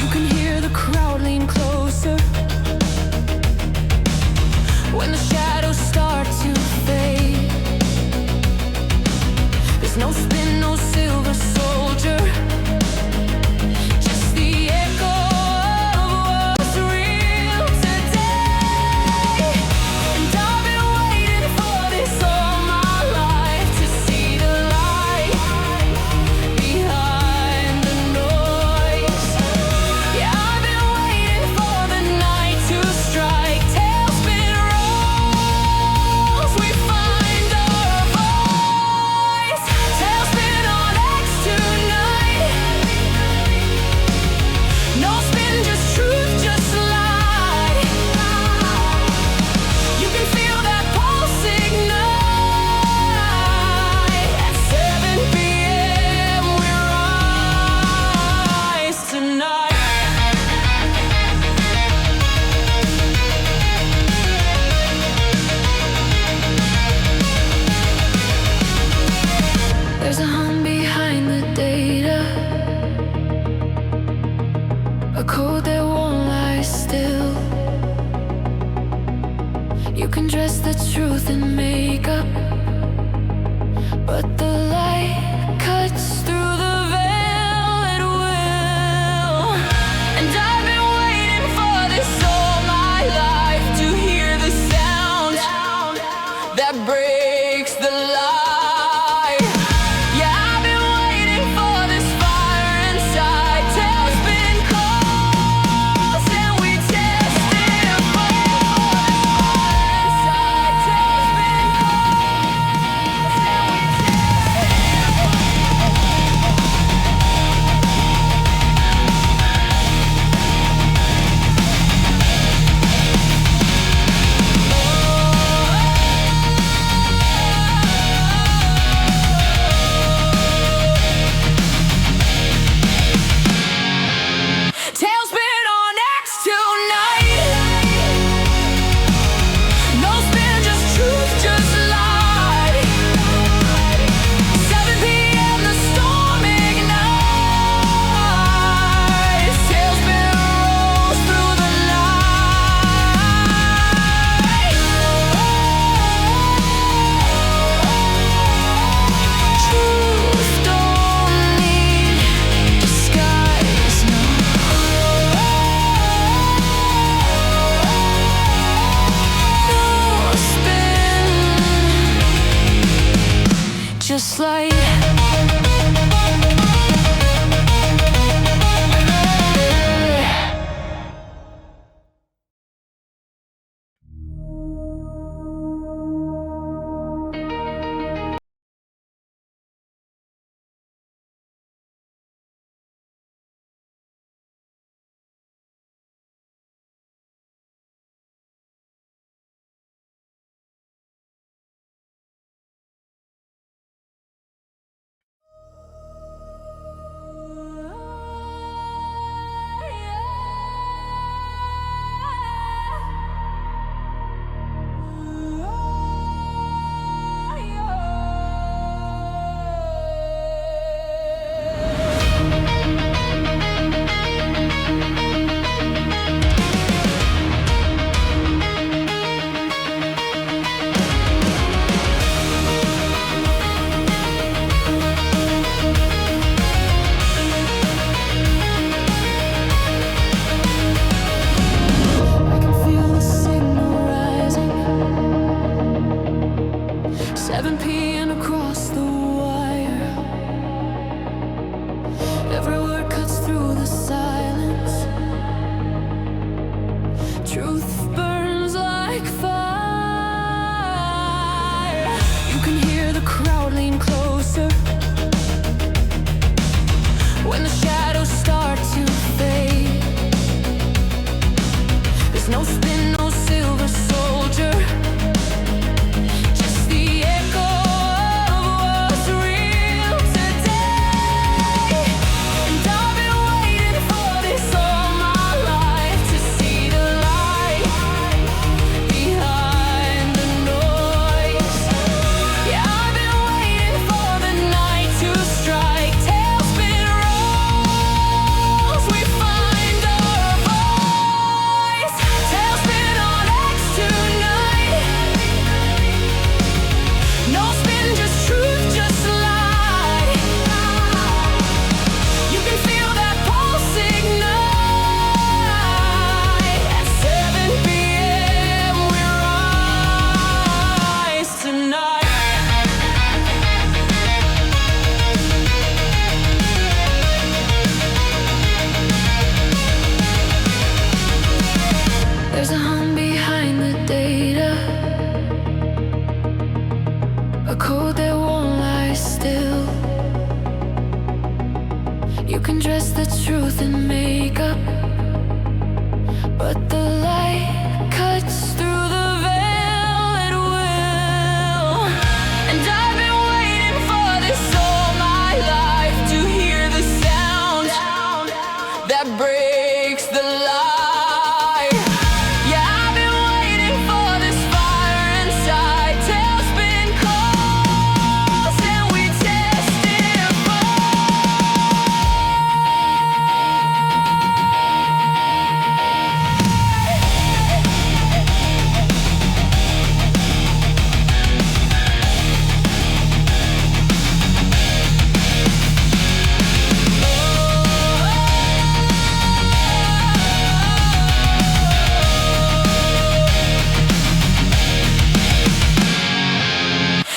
You can hear the crowd lean closer when the shadows start to fade. There's no spin, no silver soldier, just the echo of what's real today. And I've been waiting for this all my life, to see the light behind the noise. Yeah, I've been waiting for the night to strike. Tailspin rolls, we find our voice. Tailspin on X tonight. No spin, just truth, just light. You can feel that pulse ignite. At 7 p.m. we rise tonight. There's a hum behind the data, a code that won't lie still. You can dress the truth in makeup, but the light cuts through the veil at will. And I've been waiting for this all my life, to hear the sound that breaks the lie. Yeah, I've been waiting for this fire inside. Tailspin calls and we testify. Tailspin truth in makeup, but the light cuts through the veil at will. And I've been waiting for this all my life, to hear the sound that breaks the lie. Yeah, I've been waiting for this fire inside. Tailspin calls and we testify.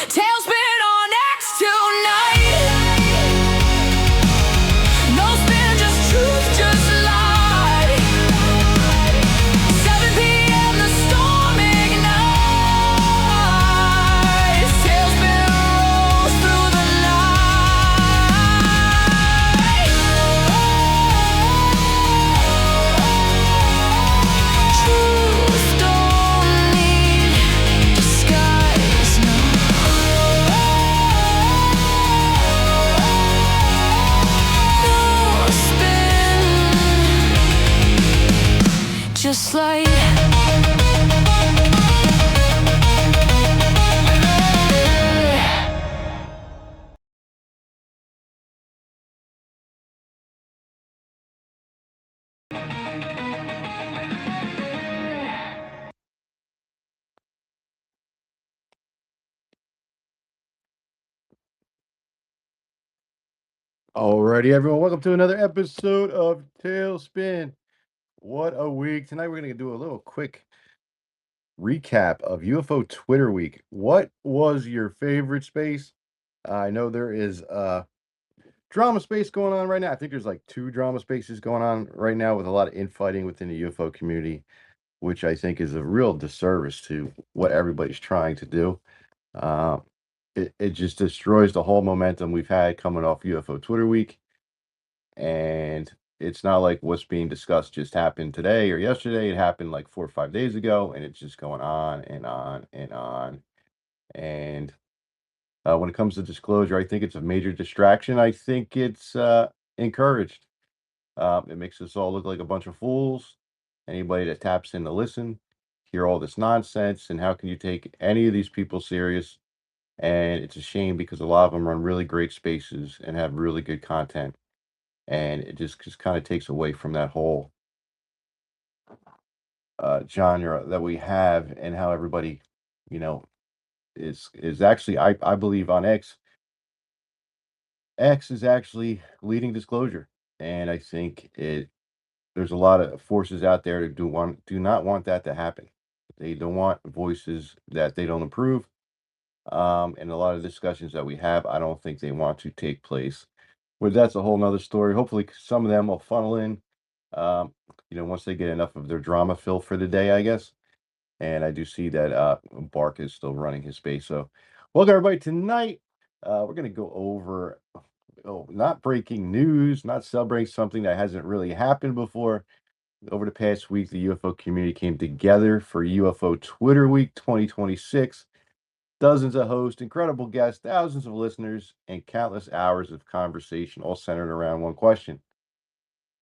Tailspin on X tonight. No spin, just truth, just light. 7 p.m. the storm ignites. Tailspin rolls through the night. Truth don't need disguise, no. No spin, just like Alrighty, everyone, welcome to another episode of Tailspin. What a week. Tonight we're going to do a little quick recap of UFO Twitter week. What was your favorite space? I know there is drama space going on right now. I think there's like 2 drama spaces going on right now with a lot of infighting within the UFO community, which I think is a real disservice to what everybody's trying to do. Uh, it just destroys the whole momentum we've had coming off UFO Twitter week. And it's not like what's being discussed just happened today or yesterday. It happened like 4 or 5 days ago, and it's just going on and on and on. And when it comes to disclosure, I think it's a major distraction. I think it's encouraged. It makes us all look like a bunch of fools. Anybody that taps in to listen, hear all this nonsense, and how can you take any of these people serious? And it's a shame because a lot of them run really great spaces and have really good content, and it just kind of takes away from that whole genre that we have, and how everybody, you know, is actually, I believe on X is actually leading disclosure. And I think there's a lot of forces out there that do not want that to happen. They don't want voices that they don't approve. And a lot of discussions that we have, I don't think they want to take place. But that's a whole nother story. Hopefully some of them will funnel in, once they get enough of their drama fill for the day, I guess. And I do see that Bark is still running his space. So welcome everybody. Tonight, we're gonna go over not breaking news, not celebrating something that hasn't really happened before. Over the past week, the UFO community came together for UFO Twitter Week 2026. Dozens of hosts, incredible guests, thousands of listeners, and countless hours of conversation, all centered around one question: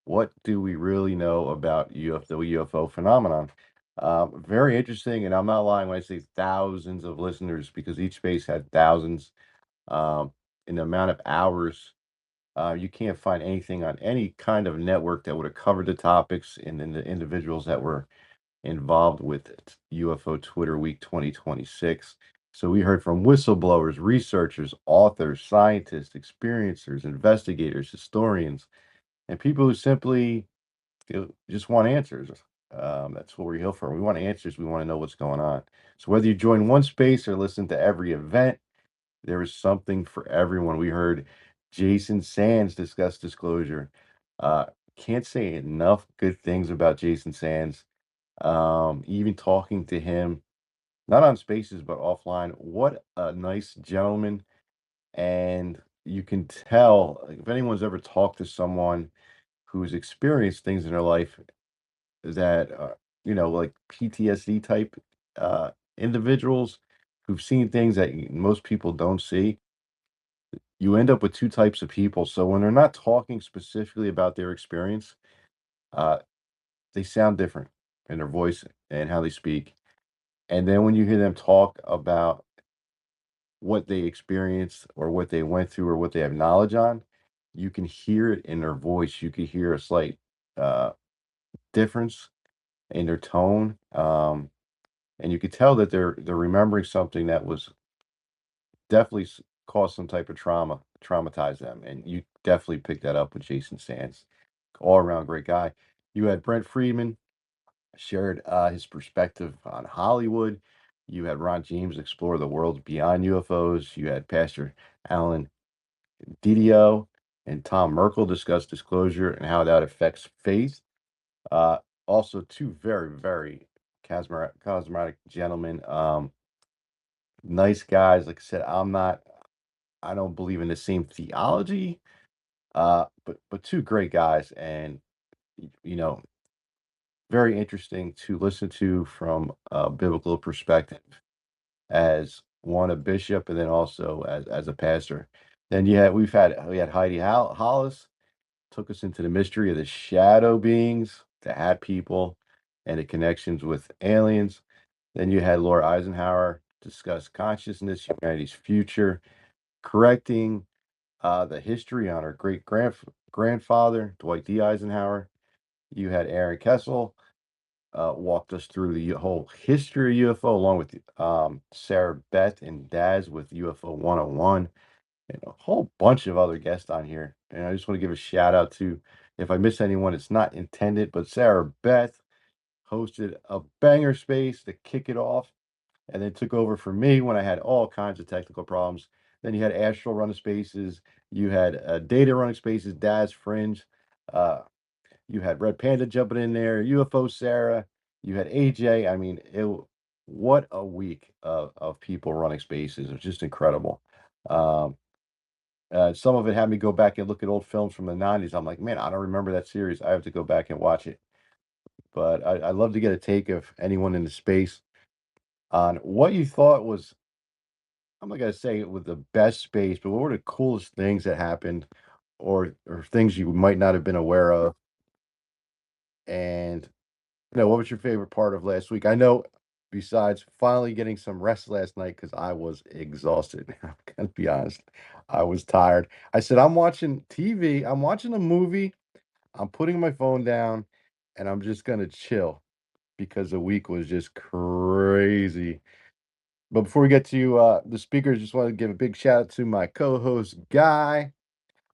what do we really know about the UFO phenomenon? Very interesting, and I'm not lying when I say thousands of listeners, because each space had thousands. In the amount of hours, you can't find anything on any kind of network that would have covered the topics and then the individuals that were involved with it. UFO Twitter Week 2026. So we heard from whistleblowers, researchers, authors, scientists, experiencers, investigators, historians, and people who simply just want answers. That's what we're here for. We want answers. We want to know what's going on. So whether you join one space or listen to every event, there is something for everyone. We heard Jason Sands discuss disclosure. Uh, can't say enough good things about Jason Sands. Even talking to him, not on spaces, but offline. What a nice gentleman. And you can tell, like, if anyone's ever talked to someone who's experienced things in their life that like PTSD type individuals who've seen things that most people don't see. You end up with two types of people. So when they're not talking specifically about their experience, uh, they sound different in their voice and how they speak. And then when you hear them talk about what they experienced or what they went through or what they have knowledge on, you can hear it in their voice. You can hear a slight uh, difference in their tone, and you could tell that they're remembering something that was definitely caused some type of traumatized them. And you definitely picked that up with Jason Sands. All around great guy. You had Brent Friedman shared his perspective on Hollywood. You had Ron James explore the world beyond UFOs. You had Pastor Alan Didio and Tom Merkel discuss disclosure and how that affects faith. Uh, Also, two very, very charismatic gentlemen. Nice guys. Like I said, I don't believe in the same theology, but two great guys, and you know, very interesting to listen to from a biblical perspective as one a bishop and then also as a pastor. Then we had Heidi Hollis took us into the mystery of the shadow beings, the hat people, and the connections with aliens. Then you had Laura Eisenhower discuss consciousness, humanity's future, correcting the history on her grandfather, Dwight D. Eisenhower. You had Aaron Kessel walked us through the whole history of UFO, along with Sarah Beth and Daz with UFO 101, and a whole bunch of other guests on here. And I just want to give a shout out to, if I miss anyone, it's not intended, but Sarah Beth hosted a banger space to kick it off and then took over for me when I had all kinds of technical problems. Then you had Astral running spaces, you had Data running spaces, Daz Fringe, uh, you had Red Panda jumping in there, UFO Sarah, you had AJ. I mean, what a week of people running spaces. It was just incredible. Um, some of it had me go back and look at old films from the 90s. I'm like, man, I don't remember that series. I have to go back and watch it. But I love to get a take of anyone in the space on what you thought was, I'm not gonna say it was the best space, but what were the coolest things that happened or things you might not have been aware of? And what was your favorite part of last week? I know besides finally getting some rest last night because I was exhausted. I'm gonna be honest. I was tired. I said, I'm watching TV, I'm watching a movie, I'm putting my phone down, and I'm just gonna chill because the week was just crazy. But before we get to the speakers, just want to give a big shout out to my co-host Guy.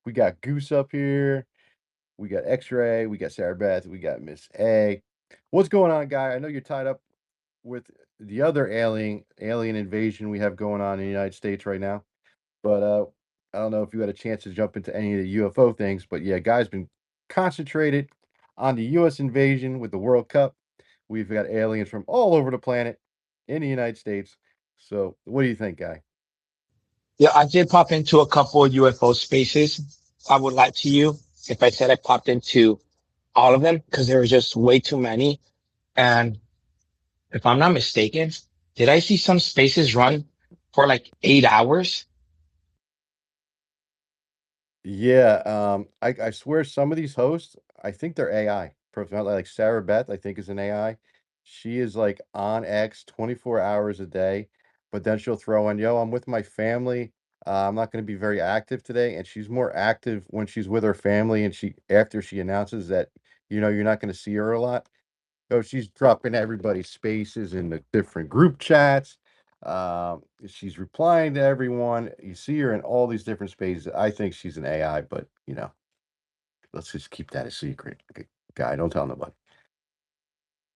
We got Goose up here. We got X-Ray. We got Sarah Beth. We got Miss A. What's going on, Guy? I know you're tied up with the other alien invasion we have going on in the United States right now. But I don't know if you had a chance to jump into any of the UFO things, but yeah, Guy's been concentrated on the US invasion with the World Cup. We've got aliens from all over the planet in the United States. So what do you think, Guy? Yeah, I did pop into a couple of UFO spaces. I would lie to you if I said I popped into all of them because there was just way too many. And if I'm not mistaken, did I see some spaces run for like 8 hours? Yeah, I swear some of these hosts, I think they're AI. Like Sarah Beth, I think is an AI. She is like on X 24 hours a day, but then she'll throw in, yo, I'm with my family. I'm not going to be very active today. And she's more active when she's with her family and after she announces that, you're not going to see her a lot. So she's dropping everybody's spaces in the different group chats. She's replying to everyone. You see her in all these different spaces. I think she's an AI, but let's just keep that a secret. Okay, Guy, don't tell nobody.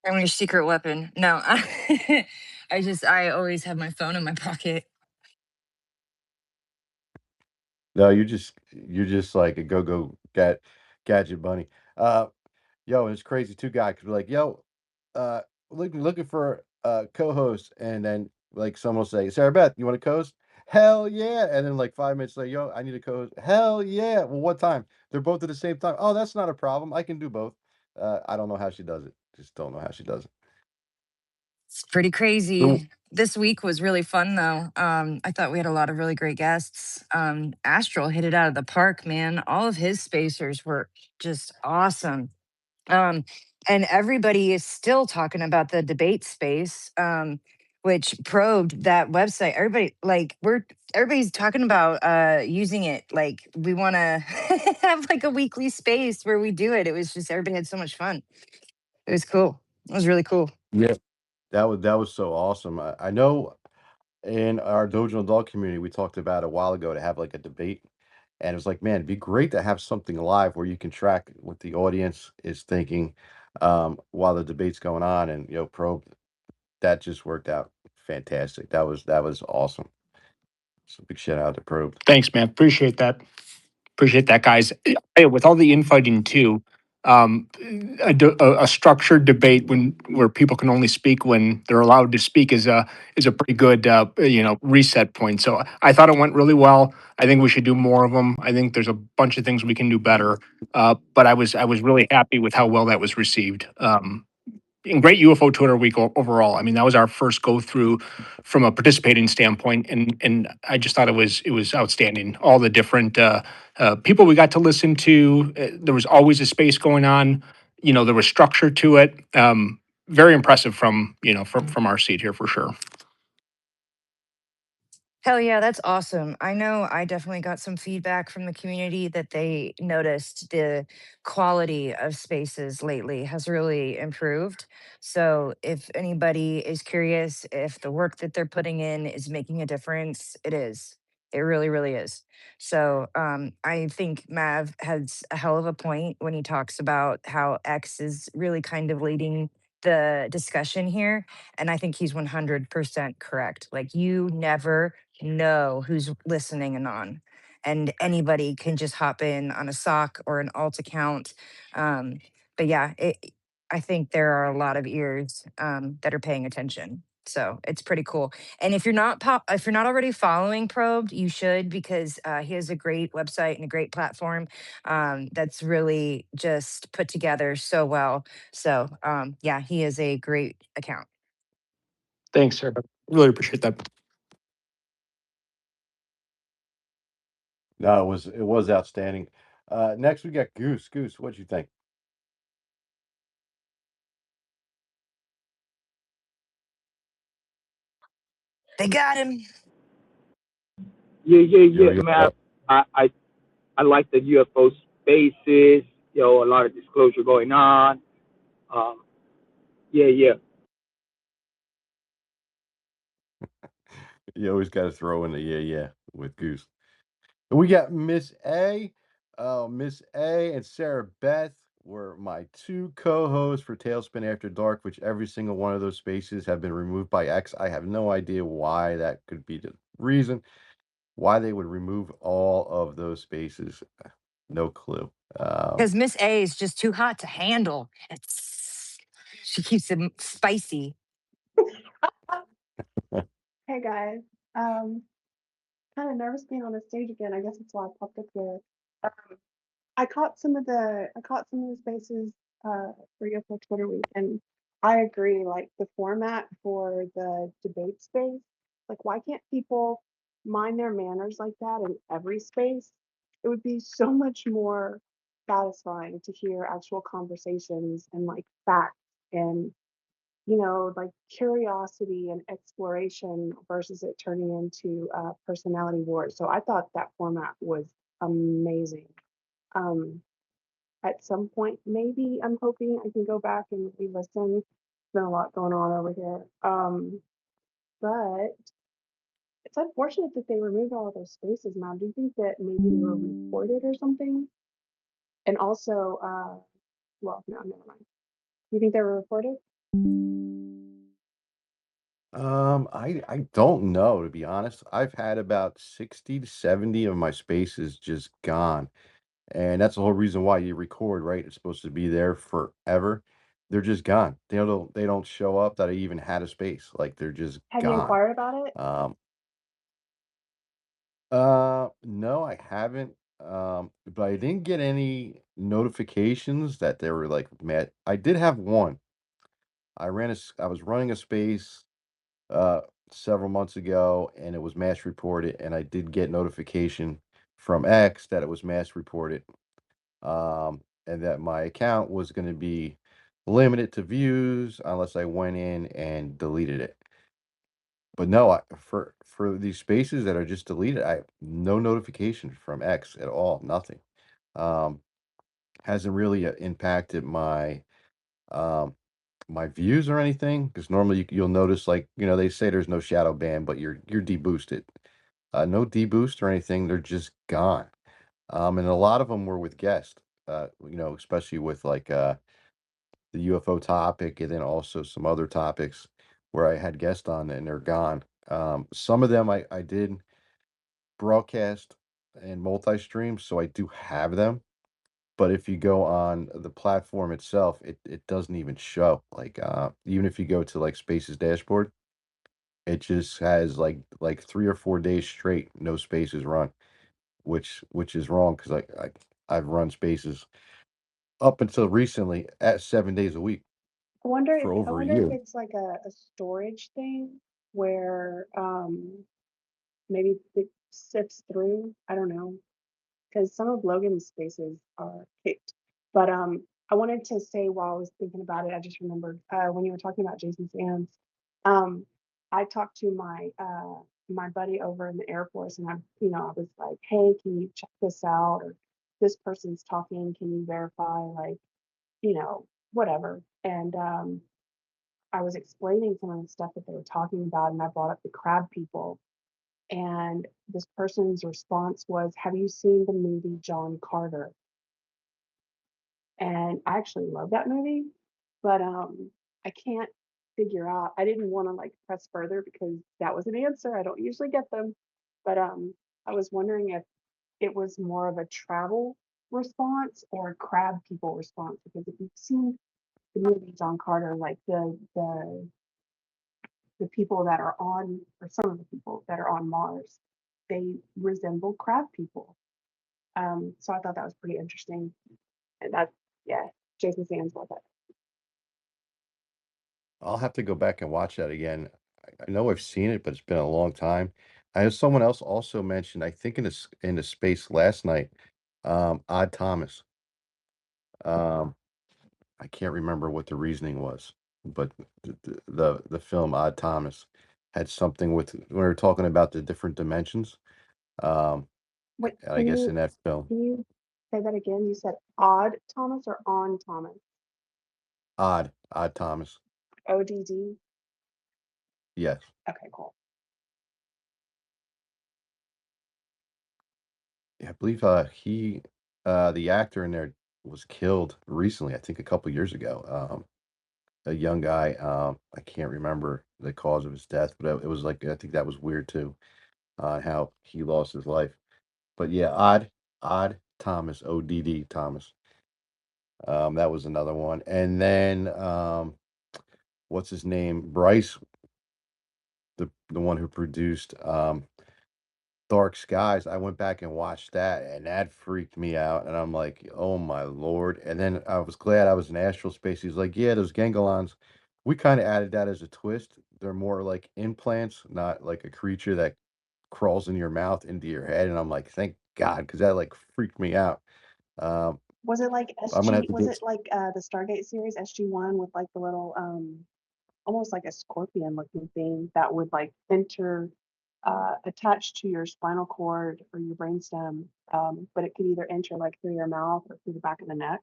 I'm your secret weapon. No, I always have my phone in my pocket. No, you're just like a go-go gadget bunny. Uh Yo, it's crazy too, Guy, because we're like, yo, uh looking for co-host, and then like someone will say, Sarah Beth, you want to co-host? Hell yeah. And then like 5 minutes later, yo, I need a co-host. Hell yeah. Well, what time? They're both at the same time. Oh, that's not a problem. I can do both. I don't know how she does it. Just don't know how she does it. It's pretty So, crazy. This week was really fun though. I thought we had a lot of really great guests. Astral hit it out of the park, man. All of his spacers were just awesome. Um, and everybody is still talking about the debate space, which probed that website. Everybody's talking about using it. Like we want to have like a weekly space where we do it. It was just everybody had so much fun. It was cool. It was really cool. yeah, that was so awesome. I know in our Dojo Adult community, we talked about a while ago to have like a debate. And it was like, man, it'd be great to have something live where you can track what the audience is thinking while the debate's going on. And probe that just worked out fantastic. That was awesome. So big shout out to Probe. Thanks, man. Appreciate that, guys. Hey, with all the infighting too, um, a structured debate where people can only speak when they're allowed to speak is a pretty good reset point. So I thought it went really well. I think we should do more of them. I think there's a bunch of things we can do better. But I was really happy with how well that was received. And great UFO Twitter week overall. I mean, that was our first go through from a participating standpoint, and I just thought it was outstanding. All the different people we got to listen to. There was always a space going on. There was structure to it. Very impressive from our seat here for sure. Hell yeah, that's awesome. I know I definitely got some feedback from the community that they noticed the quality of spaces lately has really improved. So if anybody is curious if the work that they're putting in is making a difference, it is. It really, really is. So I think Mav has a hell of a point when he talks about how X is really kind of leading the discussion here. And I think he's 100% correct. Like, you never know who's listening and on. And anybody can just hop in on a sock or an alt account. But yeah, I think there are a lot of ears that are paying attention. So it's pretty cool. And if you're not already following Probed, you should, because he has a great website and a great platform that's really just put together so well. So yeah, he is a great account. Thanks, sir. Really appreciate that. No, it was outstanding. Next we got Goose. Goose, what'd you think? They got him. Yeah, yeah, Yo, yeah, yo, man. I like the UFO spaces. A lot of disclosure going on. Um, yeah, yeah. you always got to throw in the yeah with Goose. And we got Miss A. Miss A and Sarah Beth were my two co-hosts for Tailspin After Dark, which every single one of those spaces have been removed by X. I have no idea why that could be the reason. Why they would remove all of those spaces, no clue. Because Miss A is just too hot to handle. She keeps it spicy. Hey guys, um, kind of nervous being on the stage again. I guess that's why I popped up here. Um, I caught some of the spaces for UFO Twitter Week, and I agree. Like the format for the debate space, like why can't people mind their manners like that in every space? It would be so much more satisfying to hear actual conversations and like facts and like curiosity and exploration versus it turning into personality wars. So I thought that format was amazing. Um, at some point, maybe I'm hoping I can go back and re-listen. There's been a lot going on over here. But it's unfortunate that they removed all of those spaces now. Do you think that maybe they were reported or something? And also, well, no, never mind. You think they were reported? I don't know, to be honest. I've had about 60 to 70 of my spaces just gone. And that's the whole reason why you record, right? It's supposed to be there forever. They're just gone. They don't show up that I even had a space. Like they're just Have you gone. inquired about it? Um, No, I haven't. But I didn't get any notifications that they were like mad. I did have one. I was running a space uh several months ago and it was mass reported and I did get notification from X that it was mass reported. And that my account was going to be limited to views unless I went in and deleted it. But no, for these spaces that are just deleted, I no notification from X at all, nothing. Um, hasn't really impacted um my views or anything because normally you'll notice like they say there's no shadow ban, but you're deboosted. No deboost or anything, they're just gone. And a lot of them were with guests. Especially with like the UFO topic and then also some other topics where I had guests on and they're gone. Some of them I did broadcast and multi-stream, so I do have them. But if you go on the platform itself, it doesn't even show. Like even if you go to like Spaces dashboard, it just has like 3 or 4 days straight, no spaces run, which is wrong because I've run spaces up until recently at 7 days a week for I over a wonder if year. it's like a storage thing where maybe it sifts through. I don't know. Because some of Logan's spaces are kicked. But I wanted to say while I was thinking about it, I just remembered when you were talking about Jason Sands, um, I talked to my buddy over in the Air Force, and I was like, hey, can you check this out? Or this person's talking, can you verify? Like, whatever. And I was explaining some of the stuff that they were talking about, and I brought up the crab people. And this person's response was, have you seen the movie John Carter? And I actually love that movie, but I can't figure out. I didn't want to like press further because that was an answer. I don't usually get them, but I was wondering if it was more of a travel response or a crab people response because if you've seen the movie John Carter, like the people that are on, or some of the people that are on Mars, they resemble crab people. So I thought that was pretty interesting. And that, yeah, Jason Sands was it. I'll have to go back and watch that again. I know I've seen it, but it's been a long time. I have someone else also mentioned, I think in the space last night, Odd Thomas. Um, I can't remember what the reasoning was, but the film Odd Thomas had something with when we were talking about the different dimensions. Um, Wait, and I guess in that film, can you say that again? You said Odd Thomas or On Thomas? Odd Thomas. ODD? Yes. Okay, cool. Yeah, I believe the actor in there was killed recently, I think a couple years ago. A young guy, I can't remember the cause of his death, but it was like I think that was weird too, how he lost his life. But yeah, Odd Thomas, ODD Thomas. That was another one. And then what's his name? Bryce, the one who produced Dark Skies. I went back and watched that, and that freaked me out. And I'm like, oh my lord. And then I was glad I was in astral space. He's like, yeah, those ganglions, we kind of added that as a twist. They're more like implants, not like a creature that crawls in your mouth into your head. And I'm like, thank God, because that like freaked me out. Um, Was it like I'm gonna have SG? to Was do it like the Stargate series SG-1 with like the little almost like a scorpion looking thing that would like enter attach to your spinal cord or your brainstem, but it could either enter like through your mouth or through the back of the neck.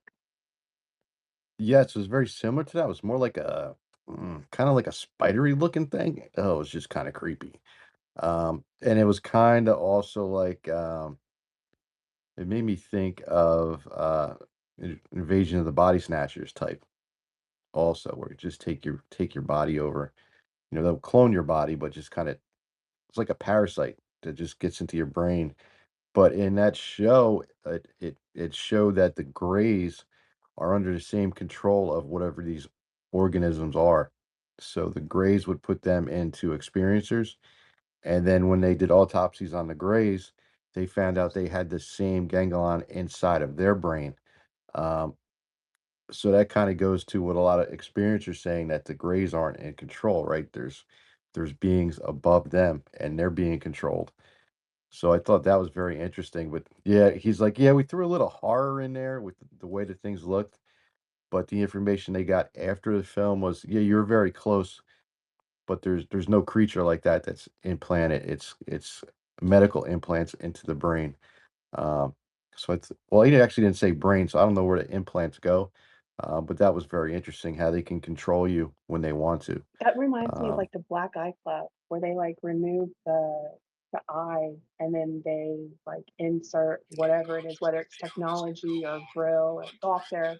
Yes, it was very similar to that. It was more like a kind of like a spidery looking thing. Oh, it was just kind of creepy. And it was kind of also like it made me think of Invasion of the Body Snatchers type also, where you just take your body over. They'll clone your body, but just kind of it's like a parasite that just gets into your brain. But in that show, it showed that the Greys are under the same control of whatever these organisms are. So the Greys would put them into experiencers, And then when they did autopsies on the Greys, they found out they had the same ganglion inside of their brain. Um, so that kind of goes to what a lot of experiencers saying, that the Greys aren't in control, right? There's beings above them and they're being controlled. So I thought that was very interesting. But yeah, he's like, yeah, we threw a little horror in there with the way that things looked, but the information they got after the film was, yeah, you're very close, but there's no creature like that that's implanted. It's medical implants into the brain. Um, so it's, well, he actually didn't say brain, so I don't know where the implants go. But that was very interesting how they can control you when they want to. That reminds me of Um, like the Black Eye Club where they like remove the eye and then they like insert whatever it is, whether it's technology or Brill or go off there.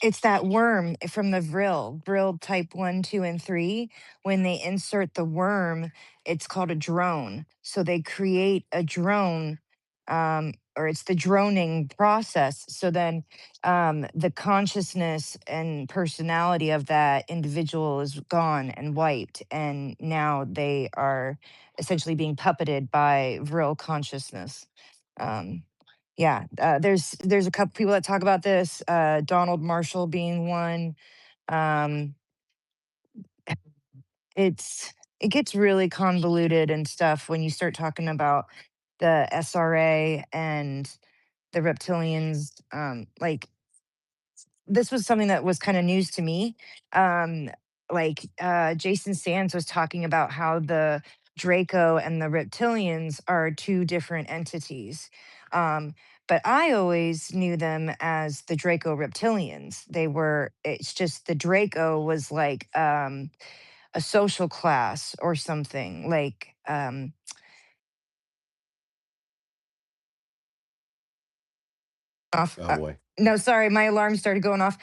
It's that worm from the Vril type 1, 2, and 3. When they insert the worm, it's called a drone. So they create a drone, or it's the droning process. So then the consciousness and personality of that individual is gone and wiped. And now they are essentially being puppeted by Vril consciousness. Um, yeah, there's a couple people that talk about this, Donald Marshall being one. Um, it gets really convoluted and stuff when you start talking about the SRA and the reptilians. Like this was something that was kind of news to me. Jason Sands was talking about how the Draco and the reptilians are two different entities. Um, but I always knew them as the Draco reptilians. It's just the Draco was like a social class or something. Off. oh boy. No, sorry, my alarm started going off.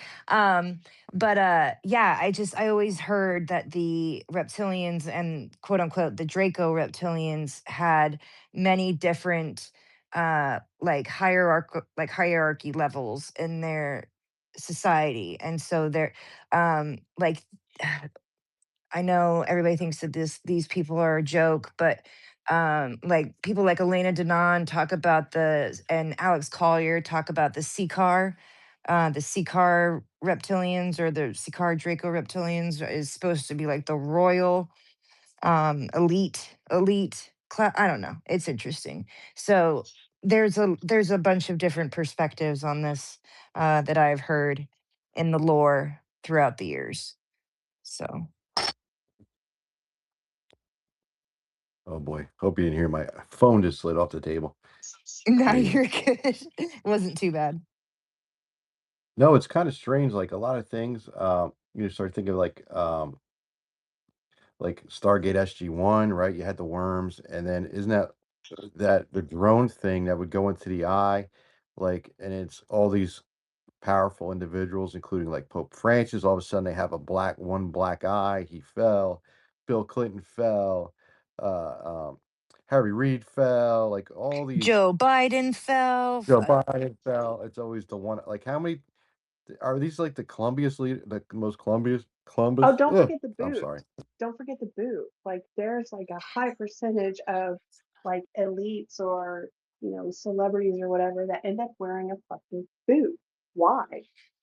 But yeah, I always heard that the reptilians and quote unquote the Draco reptilians had many different hierarchy levels in their society. And so they're like I know everybody thinks that these people are a joke, but like people like Elena Denon talk about and Alex Collier talk about the Seacar reptilians or the Seacar Draco reptilians is supposed to be like the royal elite class. I don't know. It's interesting. So there's a bunch of different perspectives on this that I've heard in the lore throughout the years. So Oh boy. Hope you didn't hear, my phone just slid off the table. no, Crazy. you're good. It wasn't too bad. No, it's kind of strange. Like a lot of things, you start thinking of like Stargate SG-1, right? You had the worms, and then isn't that the drone thing that would go into the eye, like, and it's all these powerful individuals, including like Pope Francis. All of a sudden, they have one black eye. He fell. Bill Clinton fell. Harry Reid fell. Like all these. Joe Biden fell. Joe Biden fell. It's always the one. Like how many are these? Like the Columbius lead, the most Columbius Oh, Columbus. don't Ugh, forget the I'm boot. sorry. Don't forget the boot. Like there's like a high percentage of like elites or celebrities or whatever that end up wearing a fucking boot. Why?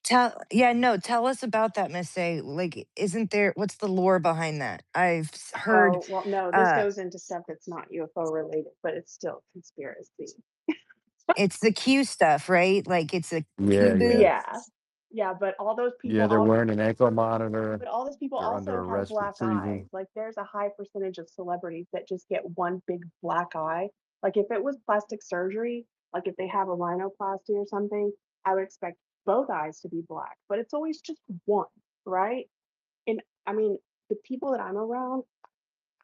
Tell us about that, Miss A. Like, isn't there? What's the lore behind that? Heard. Oh, well, no, this Uh, goes into stuff that's not UFO related, but it's still conspiracy. it's the Q stuff, right? Like, it's a Yeah, Q yeah, boot. Yeah. Yeah, but all those yeah. people They're wearing an ankle monitor. but all those people They're under also have arrest for black eyes. treason. Like there's a high percentage of celebrities that just get one big black eye. Like if it was plastic surgery, like if they have a rhinoplasty or something, I would expect both eyes to be black, but it's always just one, right? And I mean, the people that I'm around,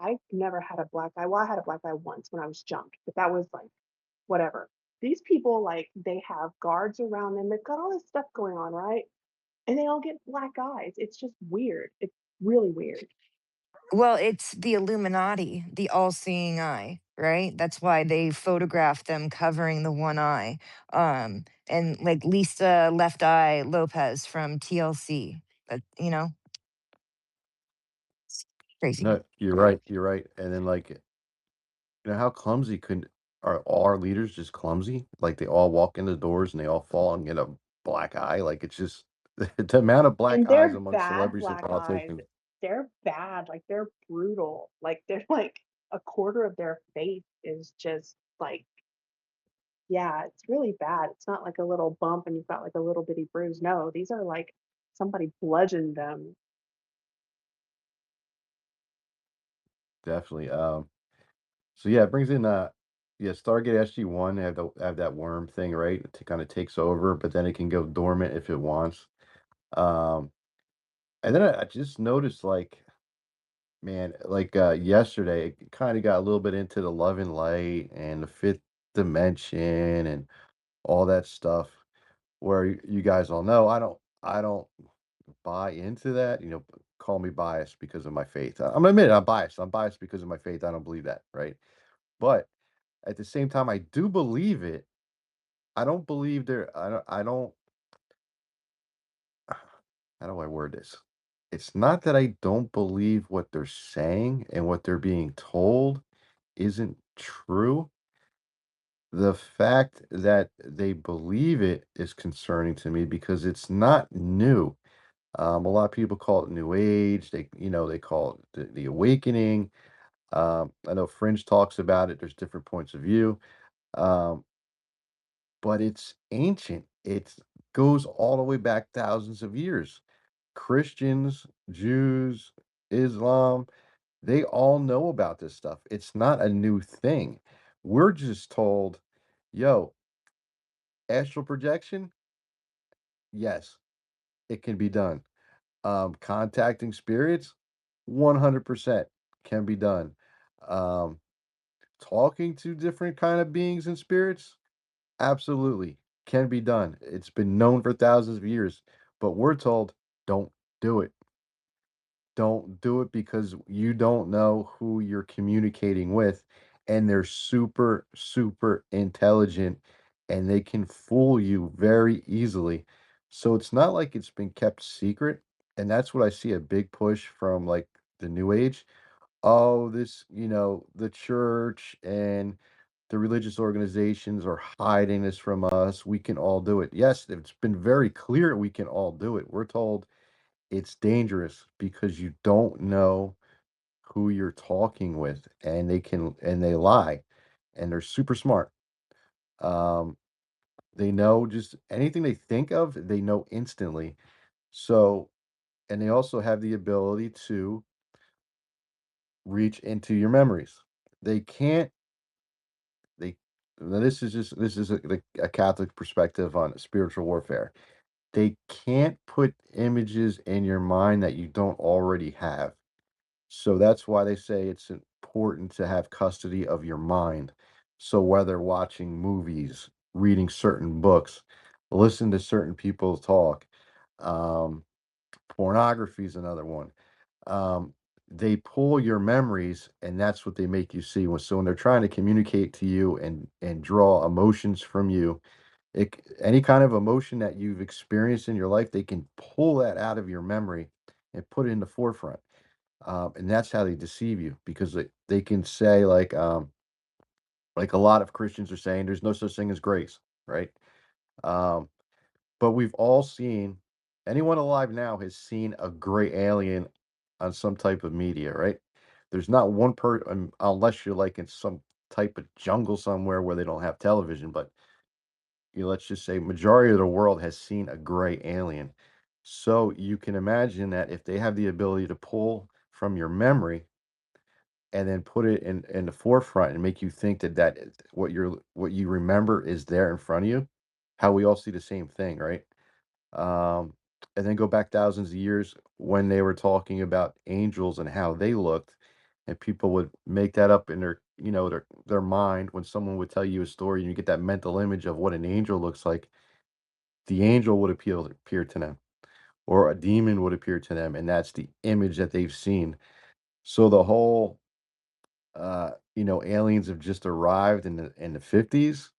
I've never had a black eye. Well, I had a black eye once when I was jumped, but that was like whatever. These people, like, they have guards around them. They've got all this stuff going on, right? And they all get black eyes. It's just weird. It's really weird. Well, it's the Illuminati, the all-seeing eye, right? That's why they photographed them covering the one eye. And like Lisa Left Eye Lopez from TLC. That. Crazy. No, you're right. You're right. And then like, how clumsy could are all our leaders just clumsy? Like they all walk in the doors and they all fall and get a black eye. Like it's just the amount of black And eyes they're among bad celebrities and black eyes. politicians. They're bad, like, they're brutal. Like, they're like a quarter of their face is just like, yeah, it's really bad. It's not like a little bump and you've got like a little bitty bruise. No, these are like somebody bludgeoned them. Definitely. So yeah, it brings in yeah, Stargate SG-1 have that worm thing, right? It kind of takes over, but then it can go dormant if it wants. Um, and then I just noticed like, man, like yesterday, it kind of got a little bit into the love and light and the fifth dimension and all that stuff. Where you guys all know, I don't buy into that. Call me biased because of my faith. I'm gonna admit it, I'm biased. I'm biased because of my faith. I don't believe that, right? But at the same time, I do believe it. I don't believe there. I don't. How do I word this? It's not that I don't believe what they're saying and what they're being told isn't true. The fact that they believe it is concerning to me because it's not new. A lot of people call it New Age. They call it the awakening. I know Fringe talks about it. There's different points of view, um, but it's ancient. It goes all the way back thousands of years. Christians, Jews, Islam, they all know about this stuff. It's not a new thing. We're just told, yo, astral projection, yes, it can be done. Contacting spirits, 100% can be done. Um, Talking to different kind of beings and spirits, absolutely can be done. It's been known for thousands of years, but we're told don't do it. Don't do it because you don't know who you're communicating with, and they're super, super intelligent and they can fool you very easily. So it's not like it's been kept secret. And that's what I see a big push from like the new age. Oh, the church and the religious organizations are hiding this from us. We can all do it. Yes, it's been very clear we can all do it. We're told it's dangerous because you don't know who you're talking with, and they lie, and they're super smart. Um, they know just anything they think of, they know instantly. So, and they also have the ability to reach into your memories. They can't they Now this is a Catholic perspective on spiritual warfare. They can't put images in your mind that you don't already have. So that's why they say it's important to have custody of your mind. So whether watching movies, reading certain books, listen to certain people talk, um, pornography is another one. Um, they pull your memories, and that's what they make you see. When they're trying to communicate to you and draw emotions from you, any kind of emotion that you've experienced in your life, they can pull that out of your memory and put it in the forefront. And that's how they deceive you because they can say like a lot of Christians are saying there's no such thing as grace, right? Um, but we've all seen anyone alive now has seen a gray alien on some type of media, right? There's not one unless you're like in some type of jungle somewhere where they don't have television, but let's just say majority of the world has seen a gray alien. So you can imagine that if they have the ability to pull from your memory and then put it in the forefront and make you think what you remember is there in front of you, how we all see the same thing, right? Um, and then go back thousands of years when they were talking about angels and how they looked, and people would make that up in their mind when someone would tell you a story and you get that mental image of what an angel looks like. The angel would appear to them, or a demon would appear to them, and that's the image that they've seen. So the whole aliens have just arrived in the 50s.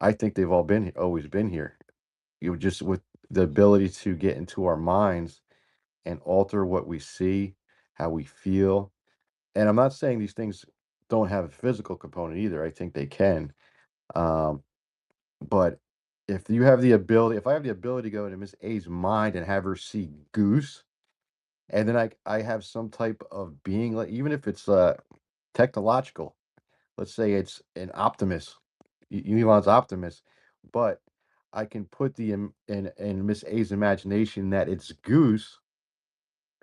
I think they've always been here. Just with the ability to get into our minds and alter what we see how we feel. And I'm not saying these things don't have a physical component either. I think they can. Um, but if I have the ability to go into Miss A's mind and have her see Goose, and then I have some type of being, like even if it's technological, let's say it's an Optimus, Elon's Optimus, but I can put in Miss A's imagination that it's Goose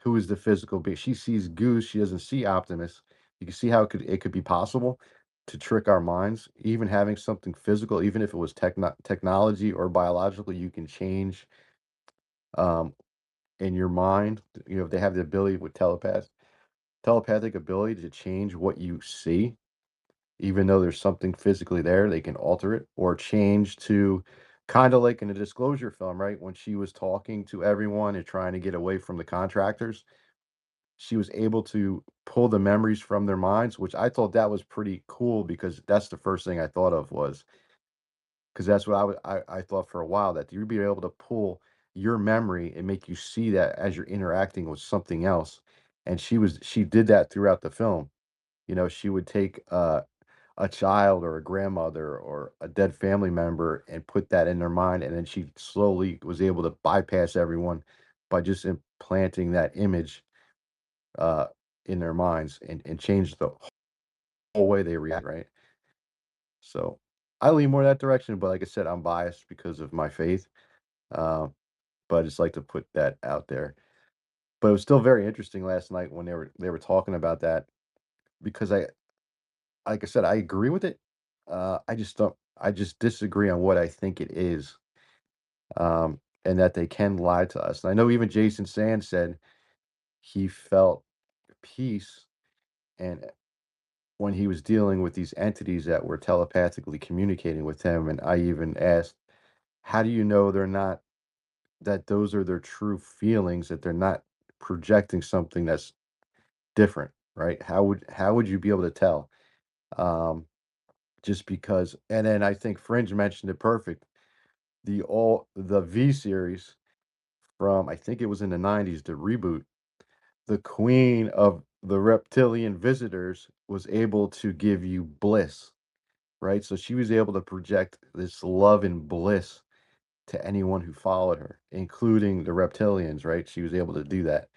who is the physical being. She sees Goose, she doesn't see Optimus. You can see how it could be possible to trick our minds. Even having something physical, even if it was technology or biological, you can change um in your mind. If they have the ability with telepathic ability to change what you see, even though there's something physically there, they can alter it or change to kind of like in a disclosure film, right? When she was talking to everyone and trying to get away from the contractors, she was able to pull the memories from their minds, which I thought that was pretty cool because that's the first thing I thought of was because that's what I thought for a while that you'd be able to pull your memory and make you see that as you're interacting with something else. And she did that throughout the film. She would take a child or a grandmother or a dead family member and put that in their mind, and then she slowly was able to bypass everyone by just implanting that image uh, in their minds and change the whole way they react, right? So I lean more that direction, but like I said, I'm biased because of my faith. Uh, but I just like to put that out there. But it was still very interesting last night when they were talking about that because like I said, I agree with it. I just don't. I just disagree on what I think it is, and that they can lie to us. And I know even Jason Sand said he felt peace and when he was dealing with these entities that were telepathically communicating with him. And I even asked, how do you know that those are their true feelings, that they're not projecting something that's different, right? How would you be able to tell? Um, just because, and then I think Fringe mentioned it perfect. The V series from I think it was in the 90s, the reboot, the queen of the reptilian visitors was able to give you bliss, right? So she was able to project this love and bliss to anyone who followed her, including the reptilians, right? She was able to do that.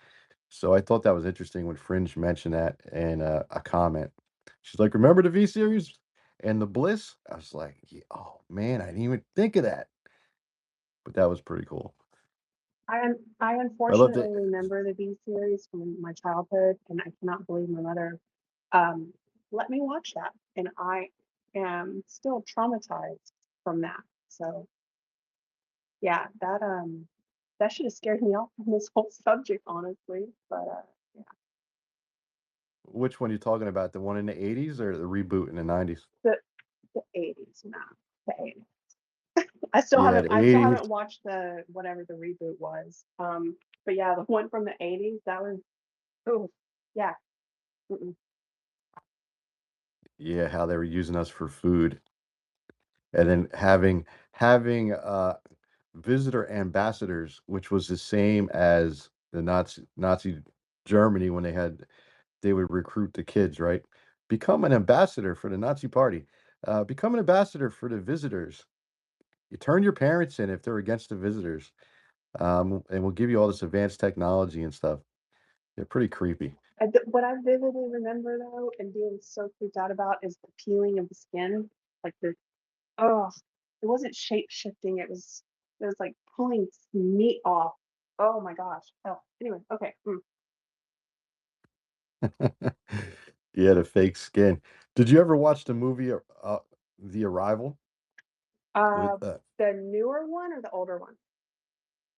So I thought that was interesting when Fringe mentioned that in a comment. She's like, "Remember the V series and the bliss?" I was like, yeah, "Oh man, I didn't even think of that." But that was pretty cool. I I loved it. unfortunately remember the V series from my childhood, and I cannot believe my mother um, let me watch that, and I am still traumatized from that. So yeah, that should have scared me off from this whole subject, honestly. But yeah, Which one are you talking about? The one in the 80s or the reboot in the 90s? the the 80s, no, the 80s. Yeah, the I still 80s. haven't watched the whatever the reboot was. But yeah, the one from the 80s, that was oh yeah. Mm-mm. Yeah, how they were using us for food. And then having visitor ambassadors, which was the same as the Nazi Germany when they would recruit the kids, right? Become an ambassador for the Nazi party. Become an ambassador for the visitors. You turn your parents in if they're against the visitors. And we'll give you all this advanced technology and stuff. They're pretty creepy. What I vividly remember though, and being so freaked out about, is the peeling of the skin, like the oh, it wasn't shape shifting. It was like pulling meat off. Oh my gosh. Oh, anyway, okay. Yeah, the fake skin. Did you ever watch the movie The Arrival with The newer one or the older one?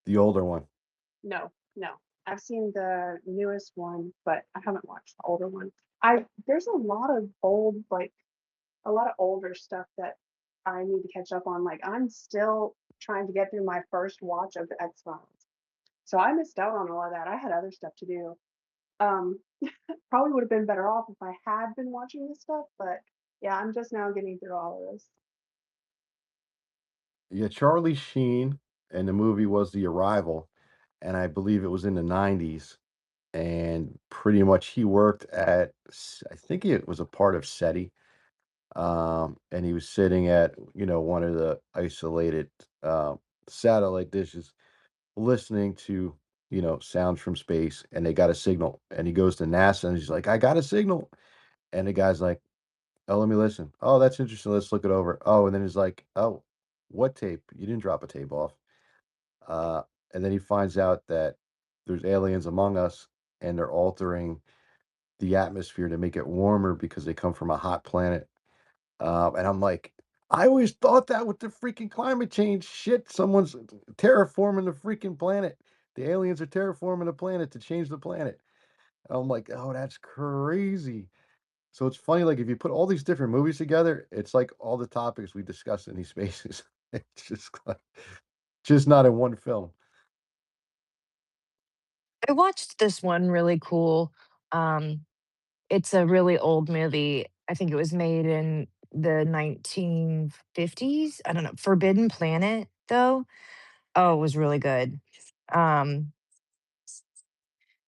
the older one? No, no. I've seen the newest one, but I haven't watched the older one. I There's a lot of older stuff that I need to catch up on. Like I'm still trying to get through my first watch of the X-Files. So I missed out on all of that. I had other stuff to do. Um, Probably would have been better off if I had been watching this stuff, but yeah, I'm just now getting through all of this. Yeah, Charlie Sheen, and the movie was The Arrival, and I believe it was in the 90s. and pretty much he worked at I think it was a part of SETI, and he was sitting at one of the isolated uh, satellite dishes, listening to sounds from space, and they got a signal, and he goes to NASA, and he's like, "I got a signal," and the guy's like, "Oh, let me listen. Oh, that's interesting. Let's look it over." Oh, and then he's like, "Oh, what tape? You didn't drop a tape off." Uh, and then he finds out that there's aliens among us, and they're altering the atmosphere to make it warmer because they come from a hot planet. And I'm like, I always thought that with the freaking climate change shit, someone's terraforming the freaking planet. The aliens are terraforming the planet to change the planet. And I'm like, oh, that's crazy. So it's funny, like if you put all these different movies together, it's like all the topics we discussed in these spaces. It's just not in one film. I watched this one really cool. Um, it's a really old movie. I think it was made in the 1950s. I don't know. Forbidden Planet, though. Oh, it was really good. Um,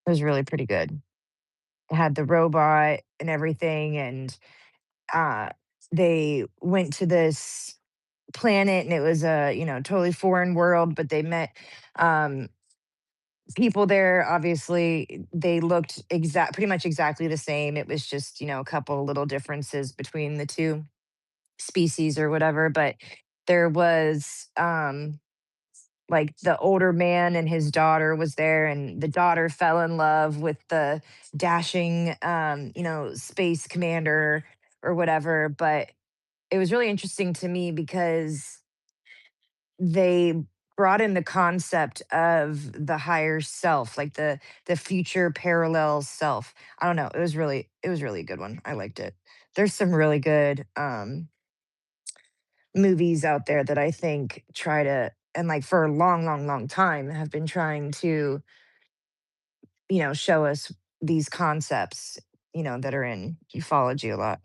it was really pretty good. It had the robot and everything, and uh, they went to this planet, and it was a totally foreign world, but they met um, people there. Obviously, they looked pretty much exactly the same. It was just a couple little differences between the two species or whatever, but there was like the older man and his daughter was there, and the daughter fell in love with the dashing space commander or whatever. But it was really interesting to me because they brought in the concept of the higher self, like the future parallel self. I don't know, it was really a good one. I liked it. There's some really good movies out there that I think try to, and like for a long, long, long time have been trying to, show us these concepts, that are in ufology a lot,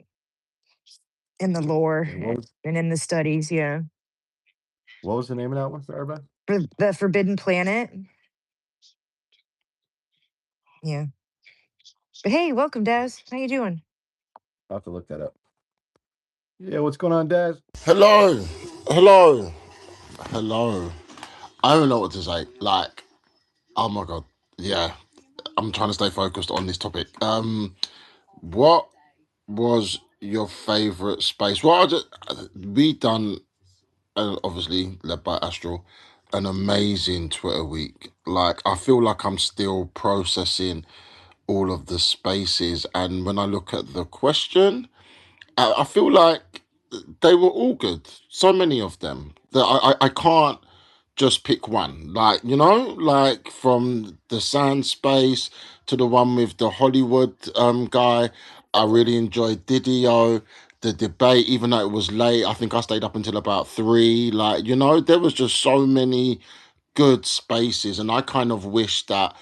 in the lore And and in the studies. Yeah. what was the name of that one? Sorry about. For the Forbidden Planet. Yeah. But hey, welcome, Daz. How you doing? I'll have to look that up. Yeah, what's going on, Daz? Hello, hello, hello. I don't know what to say. Like, oh my god, yeah. I'm trying to stay focused on this topic. What was your favorite space? Well, we done, obviously led by Astral, an amazing Twitter week. Like, I feel like I'm still processing all of the spaces, and when I look at the question, I feel like they were all good. So many of them that I can't just pick one. Like, like from the sand space to the one with the Hollywood guy. I really enjoyed Didio. The debate, even though it was late, I think I stayed up until about 3. Like, there was just so many good spaces, and I kind of wish that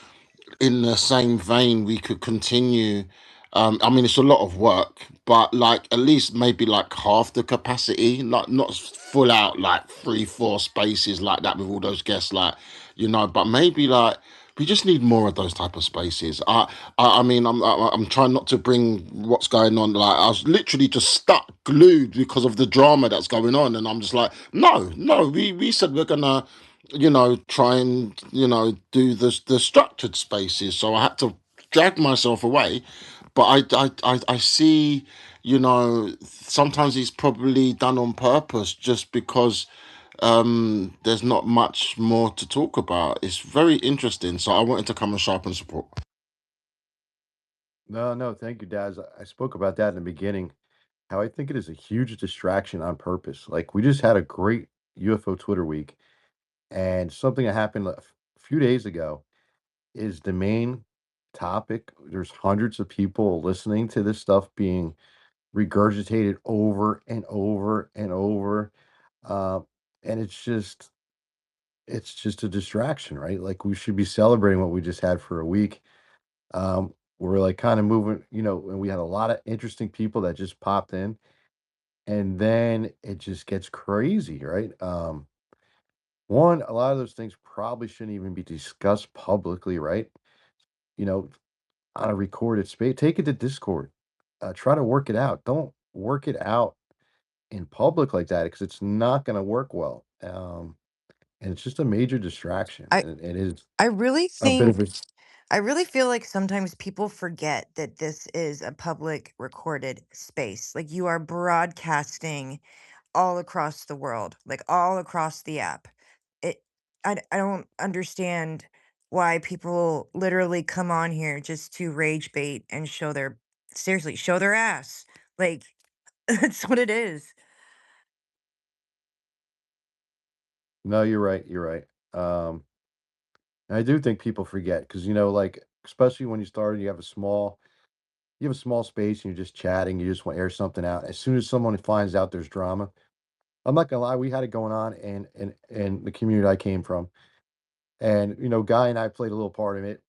in the same vein, we could continue. I mean, it's a lot of work, but like at least maybe like half the capacity, like not full out like 3, 4 spaces like that with all those guests, like but maybe like we just need more of those type of spaces. I mean, I'm trying not to bring what's going on. Like I was literally just stuck, glued because of the drama that's going on, and I'm just like, no, no. We said we're gonna try and do the structured spaces. So I had to drag myself away, but I see, sometimes it's probably done on purpose, just because there's not much more to talk about. It's very interesting, so I wanted to come and sharpen support. No, no, thank you, Daz. I spoke about that in the beginning, how I think it is a huge distraction on purpose. Like we just had a great UFO Twitter week, and something that happened a few days ago is the main topic. There's hundreds of people listening to this stuff being regurgitated over and over and over. Uh, and it's just a distraction, right? Like we should be celebrating what we just had for a week. We're like kind of moving, and we had a lot of interesting people that just popped in, and then it just gets crazy, right? One, a lot of those things probably shouldn't even be discussed publicly, right? You know, on a recorded space. Take it to Discord. Try to work it out. Don't work it out in public like that because it's not going to work well. And it's just a major distraction, I and it is I really a bit of a. think I really feel like sometimes people forget that this is a public recorded space. Like you are broadcasting all across the world, like all across the app. It I don't understand why people literally come on here just to rage bait and show their seriously, show their ass. Like that's what it is. No, you're right. You're right. Um, I do think people forget because like especially when you start, you have a small space and you're just chatting. You just want to air something out. As soon as someone finds out there's drama, I'm not gonna lie, we had it going on in the community I came from. And Guy and I played a little part in it.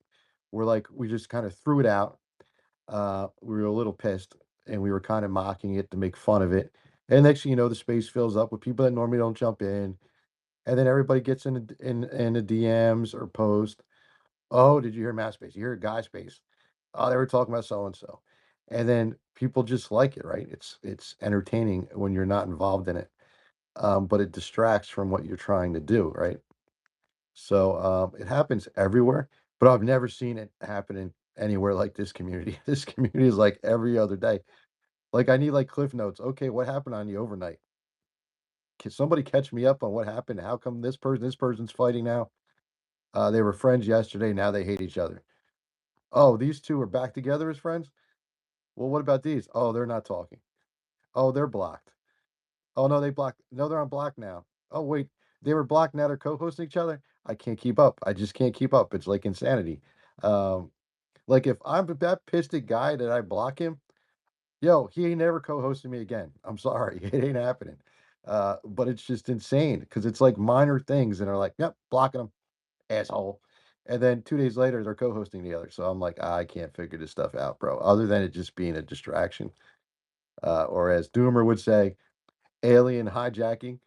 We're like we just kind of threw it out. We were a little pissed and we were kind of mocking it to make fun of it. And next thing you know, the space fills up with people that normally don't jump in. And then everybody gets in the DMs or post. Oh, did you hear Matt Space? You hear Guy Space? Oh, they were talking about so and so. And then people just like it, right? It's entertaining when you're not involved in it. But it distracts from what you're trying to do, right? So it happens everywhere, but I've never seen it happen in anywhere like this community. This community is like every other day. Like I need like cliff notes. Okay, what happened on the overnight? Can somebody catch me up on what happened? How come this person's fighting now? They were friends yesterday, now they hate each other. Oh, these two are back together as friends? Well, what about these? Oh, they're not talking. Oh, they're blocked. Oh no, they blocked. No, they're on block now. Oh wait, they were blocked. Now they're co-hosting each other. I can't keep up. I just can't keep up. It's like insanity. Um, like if I'm that pissed at guy that I block him, yo, he ain't never co-hosting me again. I'm sorry, it ain't happening. But it's just insane because it's like minor things, and they're like, yep, blocking him, asshole. And then 2 days later, they're co-hosting together. So I'm like, I can't figure this stuff out, bro. Other than it just being a distraction, or as Doomer would say, alien hijacking.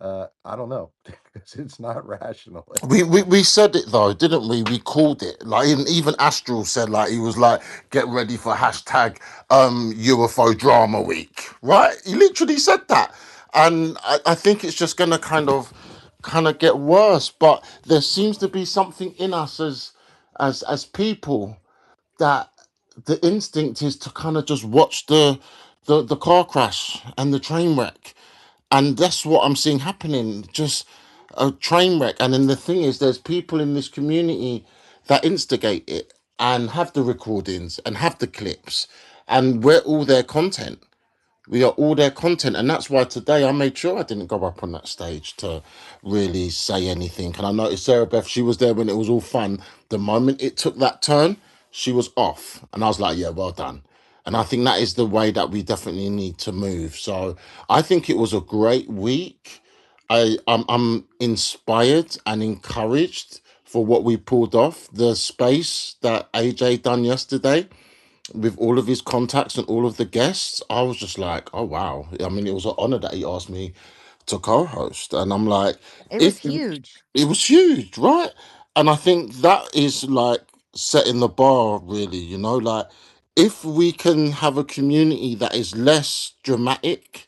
I don't know. 'Cause it's not rational anymore. We said it though, didn't we? We called it. Like even Astral said, like he was like, get ready for hashtag UFO drama week. Right? He literally said that. And I think it's just gonna kind of get worse. But there seems to be something in us as people that the instinct is to kind of just watch the car crash and the train wreck, and that's what I'm seeing happening. Just a train wreck, and then the thing is, there's people in this community that instigate it and have the recordings and have the clips, and we're all their content. We are all their content, and that's why today I made sure I didn't go up on that stage to really say anything. And I noticed Sarah Beth, she was there when it was all fun. The moment it took that turn, she was off, and I was like, "Yeah, well done." And I think that is the way that we definitely need to move. So I think it was a great week. I'm inspired and encouraged for what we pulled off. The space that AJ done yesterday with all of his contacts and all of the guests, I was just like, oh wow. I mean, it was an honor that he asked me to co-host, and I'm like, It was if huge. it was huge, right? And I think that is like setting the bar, really. Like if we can have a community that is less dramatic,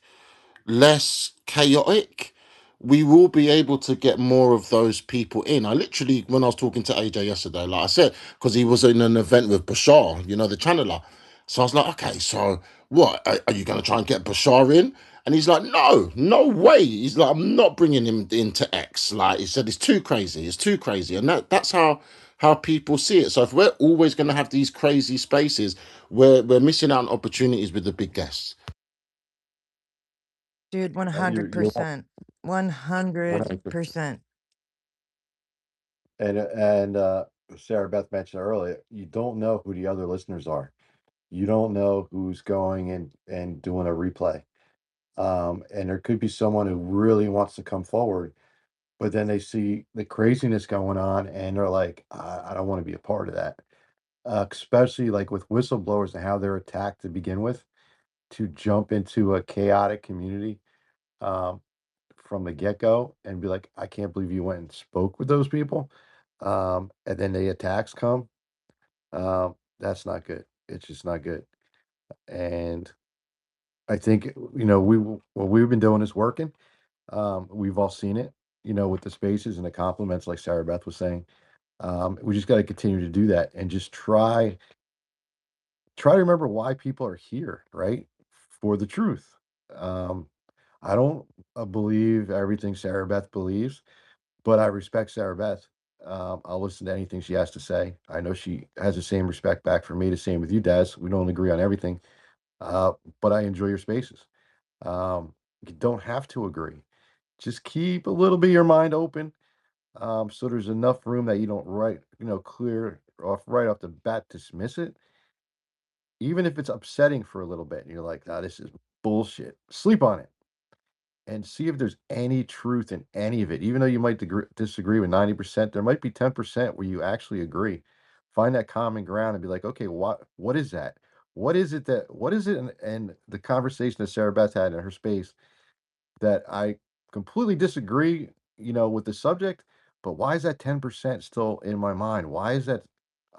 less chaotic, we will be able to get more of those people in. I literally, when I was talking to AJ yesterday, like I said, because he was in an event with Bashar, the channeler. So I was like, okay, so what? Are you going to try and get Bashar in? And he's like, no, no way. He's like, I'm not bringing him into X. Like he said, it's too crazy. It's too crazy. And that's how people see it. So if we're always going to have these crazy spaces, we're missing out on opportunities with the big guests. Dude, You're 100%. right. 100%. And Sarah Beth mentioned earlier, you don't know who the other listeners are. You don't know who's going and doing a replay. And there could be someone who really wants to come forward, but then they see the craziness going on and they're like, I don't want to be a part of that. Especially like with whistleblowers and how they're attacked to begin with, to jump into a chaotic community um, from the get-go and be like, I can't believe you went and spoke with those people. And then the attacks come. That's not good. It's just not good. And I think, what we've been doing is working. We've all seen it, with the spaces and the compliments, like Sarah Beth was saying. We just got to continue to do that and just try to remember why people are here, right? For the truth. Um, I don't believe everything Sarah Beth believes, but I respect Sarah Beth. I'll listen to anything she has to say. I know she has the same respect back for me. The same with you, Des. We don't agree on everything, uh, but I enjoy your spaces. You don't have to agree. Just keep a little bit of your mind open, so there's enough room that you don't clear off right off the bat, dismiss it, even if it's upsetting for a little bit. And you're like, "Ah, this is bullshit." Sleep on it and see if there's any truth in any of it. Even though you might disagree with 90%, there might be 10% where you actually agree. Find that common ground and be like, okay, what is that? What is it and the conversation that Sarah Beth had in her space that I completely disagree, with the subject, but why is that 10% still in my mind? Why is that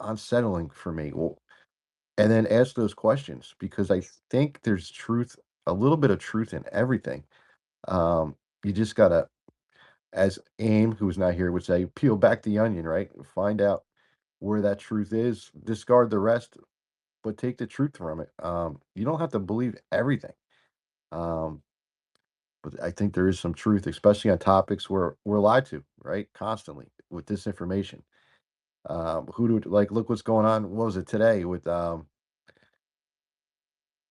unsettling for me? Well, and then ask those questions because I think there's truth, a little bit of truth in everything. You just gotta, as AIM, who's not here, would say, peel back the onion, right? Find out where that truth is, discard the rest, but take the truth from it. You don't have to believe everything. Um, but I think there is some truth, especially on topics where we're lied to, right? Constantly with disinformation. Who do like look what's going on? What was it today with the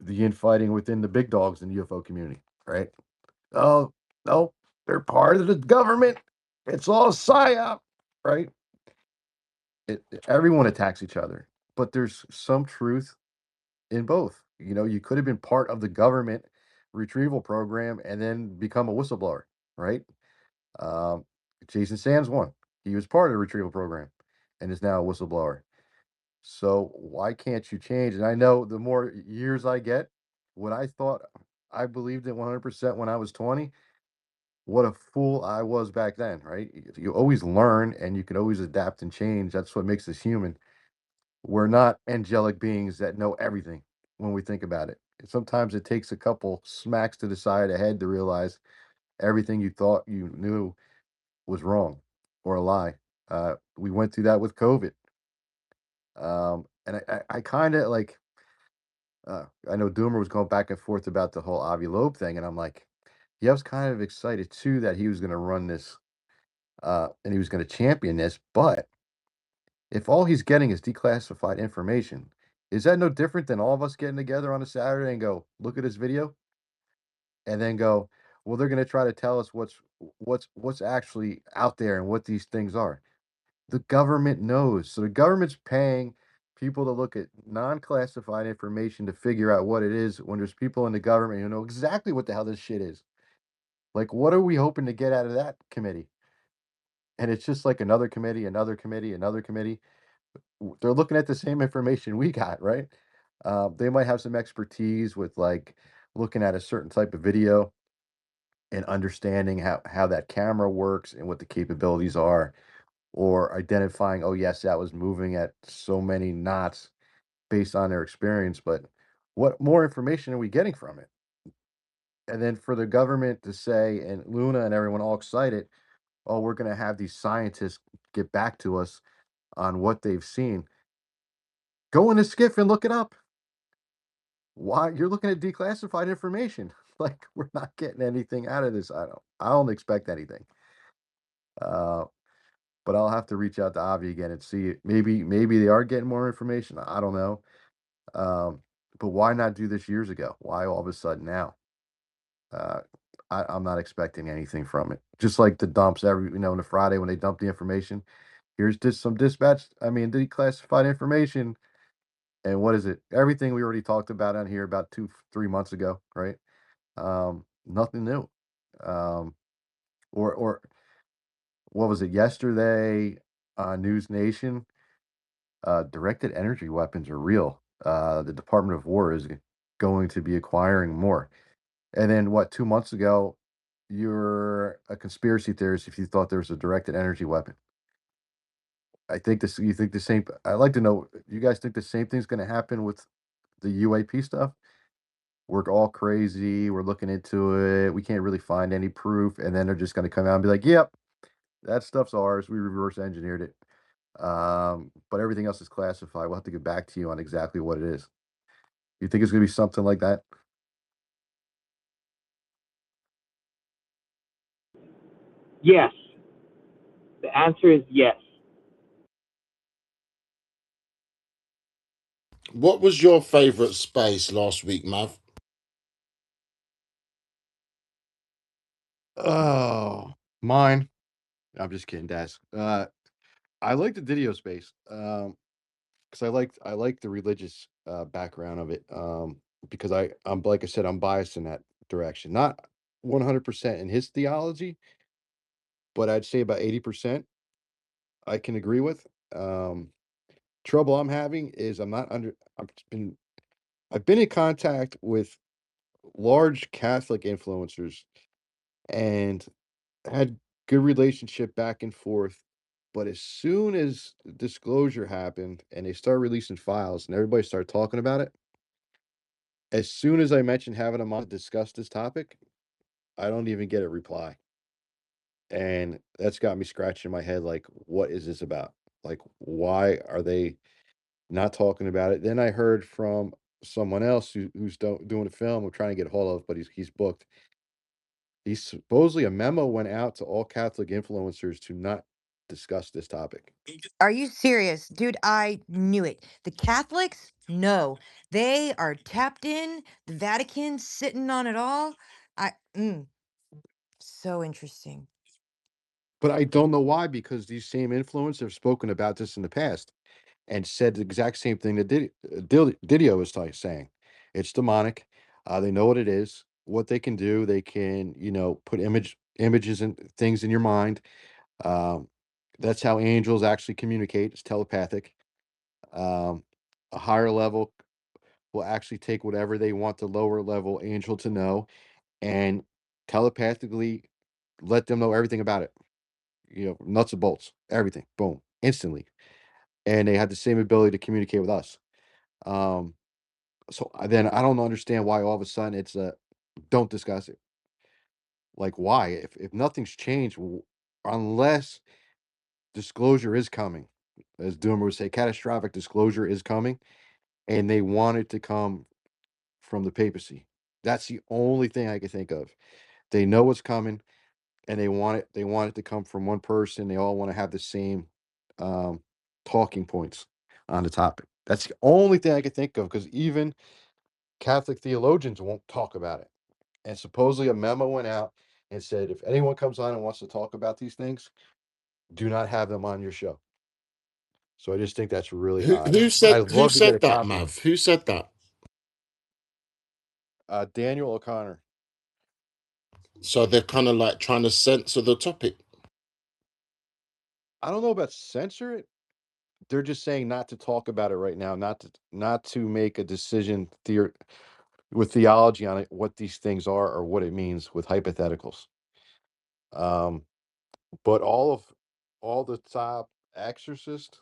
infighting within the big dogs in the UFO community, right? Oh, no, they're part of the government. It's all psyop, right? Everyone attacks each other, but there's some truth in both. You could have been part of the government retrieval program and then become a whistleblower, right? Um, Jason Sands one. He was part of the retrieval program and is now a whistleblower. So why can't you change? And I know the more years I get, what I thought I believed in 100% when I was 20, what a fool I was back then, right? You always learn and you can always adapt and change. That's what makes us human. We're not angelic beings that know everything when we think about it. Sometimes it takes a couple smacks to the side of the head to realize everything you thought you knew was wrong or a lie. We went through that with COVID. And I kind of like, I know Doomer was going back and forth about the whole Avi Loeb thing. And I'm like, yeah, I was kind of excited too that he was going to run this and he was going to champion this. But if all he's getting is declassified information, is that no different than all of us getting together on a Saturday and go, look at this video and then go, well, they're going to try to tell us what's actually out there and what these things are. The government knows. So the government's paying people to look at non-classified information to figure out what it is when there's people in the government who know exactly what the hell this shit is. Like, what are we hoping to get out of that committee? And it's just like another committee, another committee, another committee. They're looking at the same information we got, right? They might have some expertise with like looking at a certain type of video and understanding how that camera works and what the capabilities are, or identifying, oh yes, that was moving at so many knots based on their experience. But what more information are we getting from it? And then for the government to say, and Luna and everyone all excited, oh, we're going to have these scientists get back to us on what they've seen. Go in the skiff and look it up. Why you're looking at declassified information? Like we're not getting anything out of this. I don't expect anything. Uh, but I'll have to reach out to Avi again and see. Maybe they are getting more information. I don't know. But why not do this years ago? Why all of a sudden now? Uh, I'm not expecting anything from it. Just like the dumps on a Friday when they dump the information. Here's just some declassified information. And what is it? Everything we already talked about on here about 3 months ago, right? Nothing new. Um, or what was it yesterday? News Nation. Directed energy weapons are real. The Department of War is going to be acquiring more. And then what, 2 months ago, you're a conspiracy theorist if you thought there was a directed energy weapon. I think this. You think the same? I'd like to know. You guys think the same thing's going to happen with the UAP stuff? We're all crazy. We're looking into it. We can't really find any proof, and then they're just going to come out and be like, "Yep, that stuff's ours. We reverse engineered it." But everything else is classified. We'll have to get back to you on exactly what it is. You think it's going to be something like that? Yes. The answer is yes. What was your favorite space last week, Mav? Oh, mine. I'm just kidding, Daz. I like the video space. Because I like the religious background of it. Because I'm like I said, I'm biased in that direction. Not 100% in his theology, but I'd say about 80% I can agree with. Um, Trouble I'm having is I'm not under. I've been in contact with large Catholic influencers and had good relationship back and forth. But as soon as disclosure happened and they start releasing files and everybody started talking about it, as soon as I mentioned having them on to discuss this topic, I don't even get a reply. And that's got me scratching my head like, what is this about? Like, why are they not talking about it? Then I heard from someone else who's doing a film I'm trying to get a hold of, but he's booked. He's supposedly a memo went out to all Catholic influencers to not discuss this topic. Are you serious? Dude, I knew it. The Catholics? No. They are tapped in. The Vatican's sitting on it all. So interesting. But I don't know why, because these same influencers have spoken about this in the past and said the exact same thing that Didio is saying. It's demonic. They know what it is, what they can do. They can, put images and things in your mind. Um, that's how angels actually communicate. It's telepathic. Um, a higher level will actually take whatever they want the lower level angel to know and telepathically let them know everything about it. Nuts and bolts, everything, boom, instantly. And they had the same ability to communicate with us. Um, then I don't understand why all of a sudden it's don't discuss it. Like, why? If nothing's changed, unless disclosure is coming, as Doomer would say, catastrophic disclosure is coming, and they want it to come from the papacy. That's the only thing I can think of. They know what's coming, and they want it to come from one person. They all want to have the same um, talking points on the topic. That's the only thing I can think of, because even Catholic theologians won't talk about it. And supposedly a memo went out and said, if anyone comes on and wants to talk about these things, do not have them on your show. So I just think that's really Who odd. who said I'd who love to get a said that, copy. Mav? Who said that? Daniel O'Connor. So they're kind of like trying to censor the topic. I don't know about censor it. They're just saying not to talk about it right now, not to make a decision with theology on it, what these things are or what it means with hypotheticals. Um, but all the top exorcists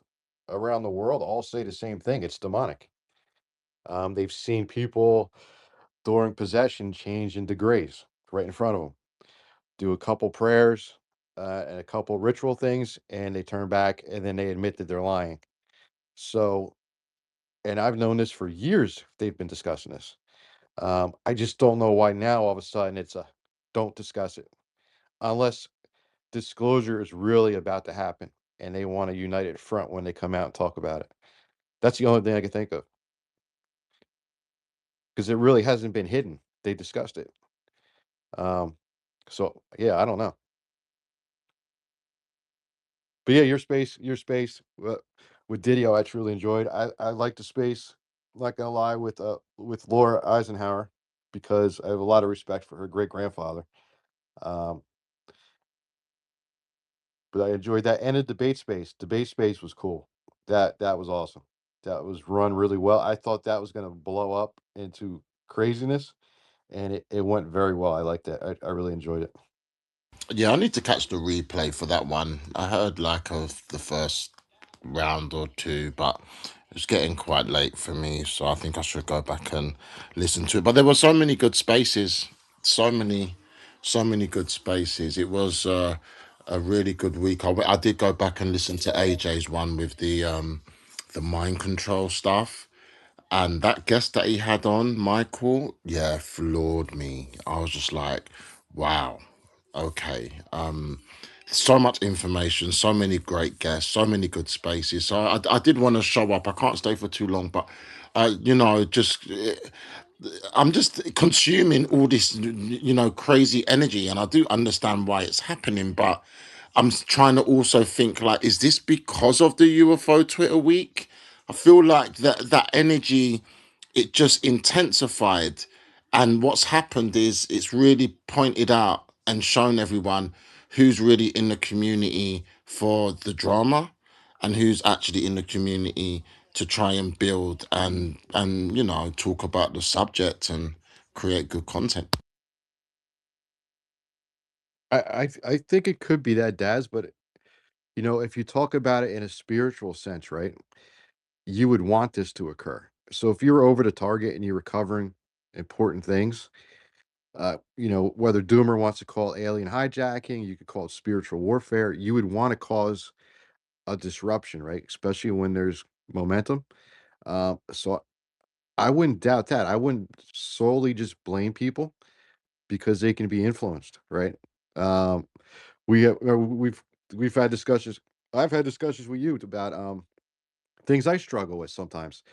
around the world all say the same thing. It's demonic. They've seen people during possession change into grays right in front of them. Do a couple prayers and a couple ritual things, and they turn back, and then they admit that they're lying. So, and I've known this for years. They've been discussing this. I just don't know why now all of a sudden it's a don't discuss it, unless disclosure is really about to happen and they want a united front when they come out and talk about it. That's the only thing I can think of, because it really hasn't been hidden. They discussed it. Um, so yeah, I don't know. But yeah, your space with Didio, I truly enjoyed. I like the space. Not gonna lie, with Laura Eisenhower, because I have a lot of respect for her great grandfather. Um, but I enjoyed that, and the debate space. Debate space was cool. That was awesome. That was run really well. I thought that was gonna blow up into craziness, and it went very well. I liked that. I really enjoyed it. Yeah, I need to catch the replay for that one. I heard like of the first round or two, but it's getting quite late for me, so I think I should go back and listen to it. But there were so many good spaces, so many good spaces. It was a really good week. I did go back and listen to AJ's one with the mind control stuff. And that guest that he had on, Michael, yeah, floored me. I was just like, wow, okay. So much information, so many great guests, so many good spaces. So I did want to show up. I can't stay for too long, but just I'm just consuming all this, crazy energy, and I do understand why it's happening, but I'm trying to also think like, is this because of the UFO Twitter week? I feel like that energy, it just intensified, and what's happened is it's really pointed out and shown everyone who's really in the community for the drama and who's actually in the community to try and build and talk about the subject and create good content. I think it could be that, Daz, but if you talk about it in a spiritual sense, right, you would want this to occur. So if you're over the target and you're recovering important things, whether Doomer wants to call alien hijacking, you could call it spiritual warfare. You would want to cause a disruption, right? Especially when there's momentum. So I wouldn't doubt that. I wouldn't solely just blame people because they can be influenced, right? Um, we have, we've had discussions. I've had discussions with you about things I struggle with sometimes.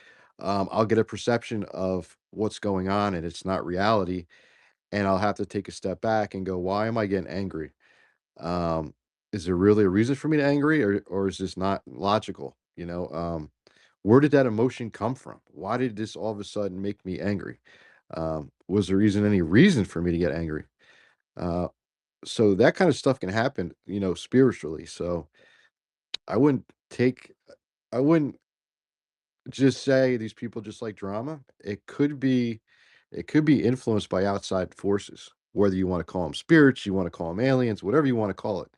I'll get a perception of what's going on and it's not reality, and I'll have to take a step back and go, why am I getting angry? Um, is there really a reason for me to angry, or is this not logical? Where did that emotion come from? Why did this all of a sudden make me angry? Was there any reason for me to get angry? Uh, so that kind of stuff can happen, spiritually. So I wouldn't take, I wouldn't just say these people just like drama. It could be influenced by outside forces, whether you want to call them spirits, you want to call them aliens, whatever you want to call it.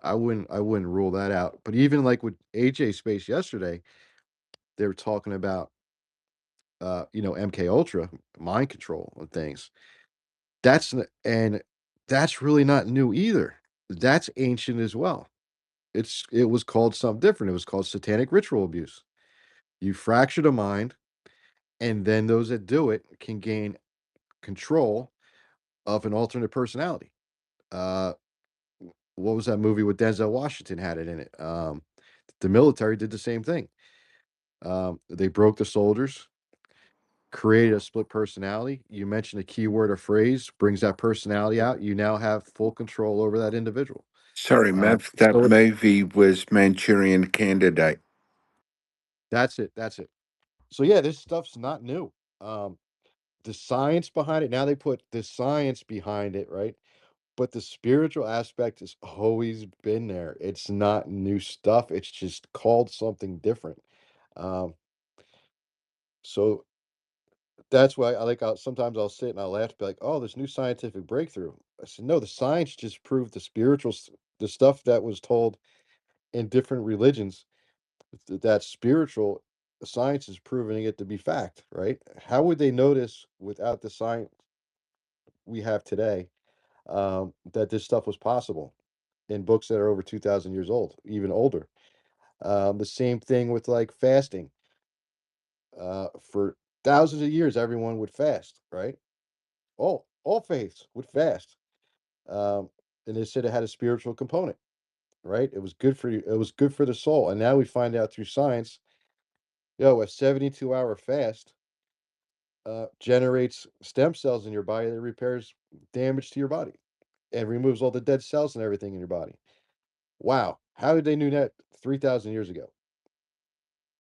I wouldn't rule that out. But even like with AJ Space yesterday, they were talking about MK Ultra, mind control and things. And that's really not new either. That's ancient as well. It was called something different. It was called satanic ritual abuse. You fracture the mind, and then those that do it can gain control of an alternate personality. Uh, what was that movie with Denzel Washington had it in it? The military did the same thing. They broke the soldiers, created a split personality. You mention a keyword or phrase, brings that personality out. You now have full control over that individual. Sorry, Mav, that So movie was Manchurian Candidate. that's it. That's it. So yeah, this stuff's not new. Um, the science behind it, now they put the science behind it, right? But the spiritual aspect has always been there. It's not new stuff. It's just called something different. Um, so that's why sometimes I'll sit and I'll laugh, be like, "Oh, this new scientific breakthrough." I said, "No, the science just proved the stuff that was told in different religions. That spiritual science is proving it to be fact, right? How would they notice without the science we have today that this stuff was possible in books that are over 2,000 years old, even older?" The same thing with like fasting. For thousands of years, everyone would fast, right? All faiths would fast. Um, and they said it had a spiritual component, right? It was good for you. It was good for the soul. And now we find out through science, a 72-hour fast generates stem cells in your body that repairs damage to your body and removes all the dead cells and everything in your body. Wow. How did they knew that 3,000 years ago?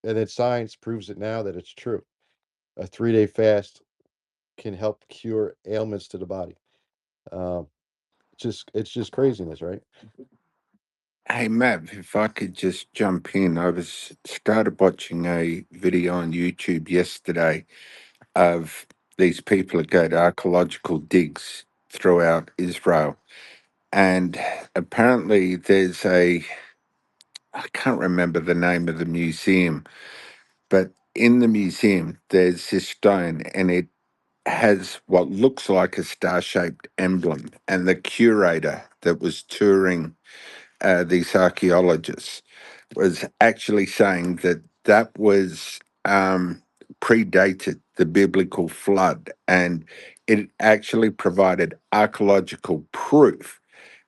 And then science proves it now that it's true. A 3-day fast can help cure ailments to the body. Um, it's just craziness, right? Hey, Mav, if I could just jump in, I was started watching a video on YouTube yesterday of these people that go to archaeological digs throughout Israel, and apparently there's a I can't remember the name of the museum, but in the museum there's this stone and it has what looks like a star-shaped emblem, and the curator that was touring these archaeologists was actually saying that that was predated the biblical flood, and it actually provided archaeological proof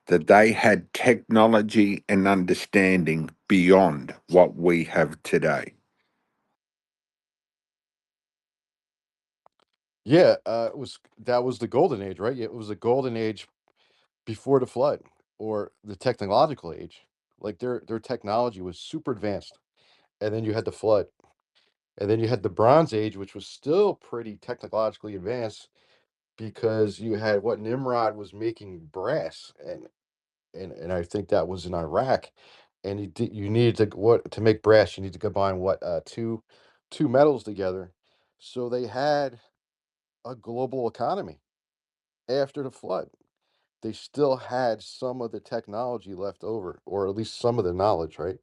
that they had technology and understanding beyond what we have today. Yeah, that was the golden age, right? It was the golden age before the flood, or the technological age. Like their technology was super advanced, and then you had the flood, and then you had the Bronze Age, which was still pretty technologically advanced because you had what Nimrod was making brass, and I think that was in Iraq, and you needed to make brass, you need to combine two metals together, so they had a global economy after the flood. They still had some of the technology left over, or at least some of the knowledge, right?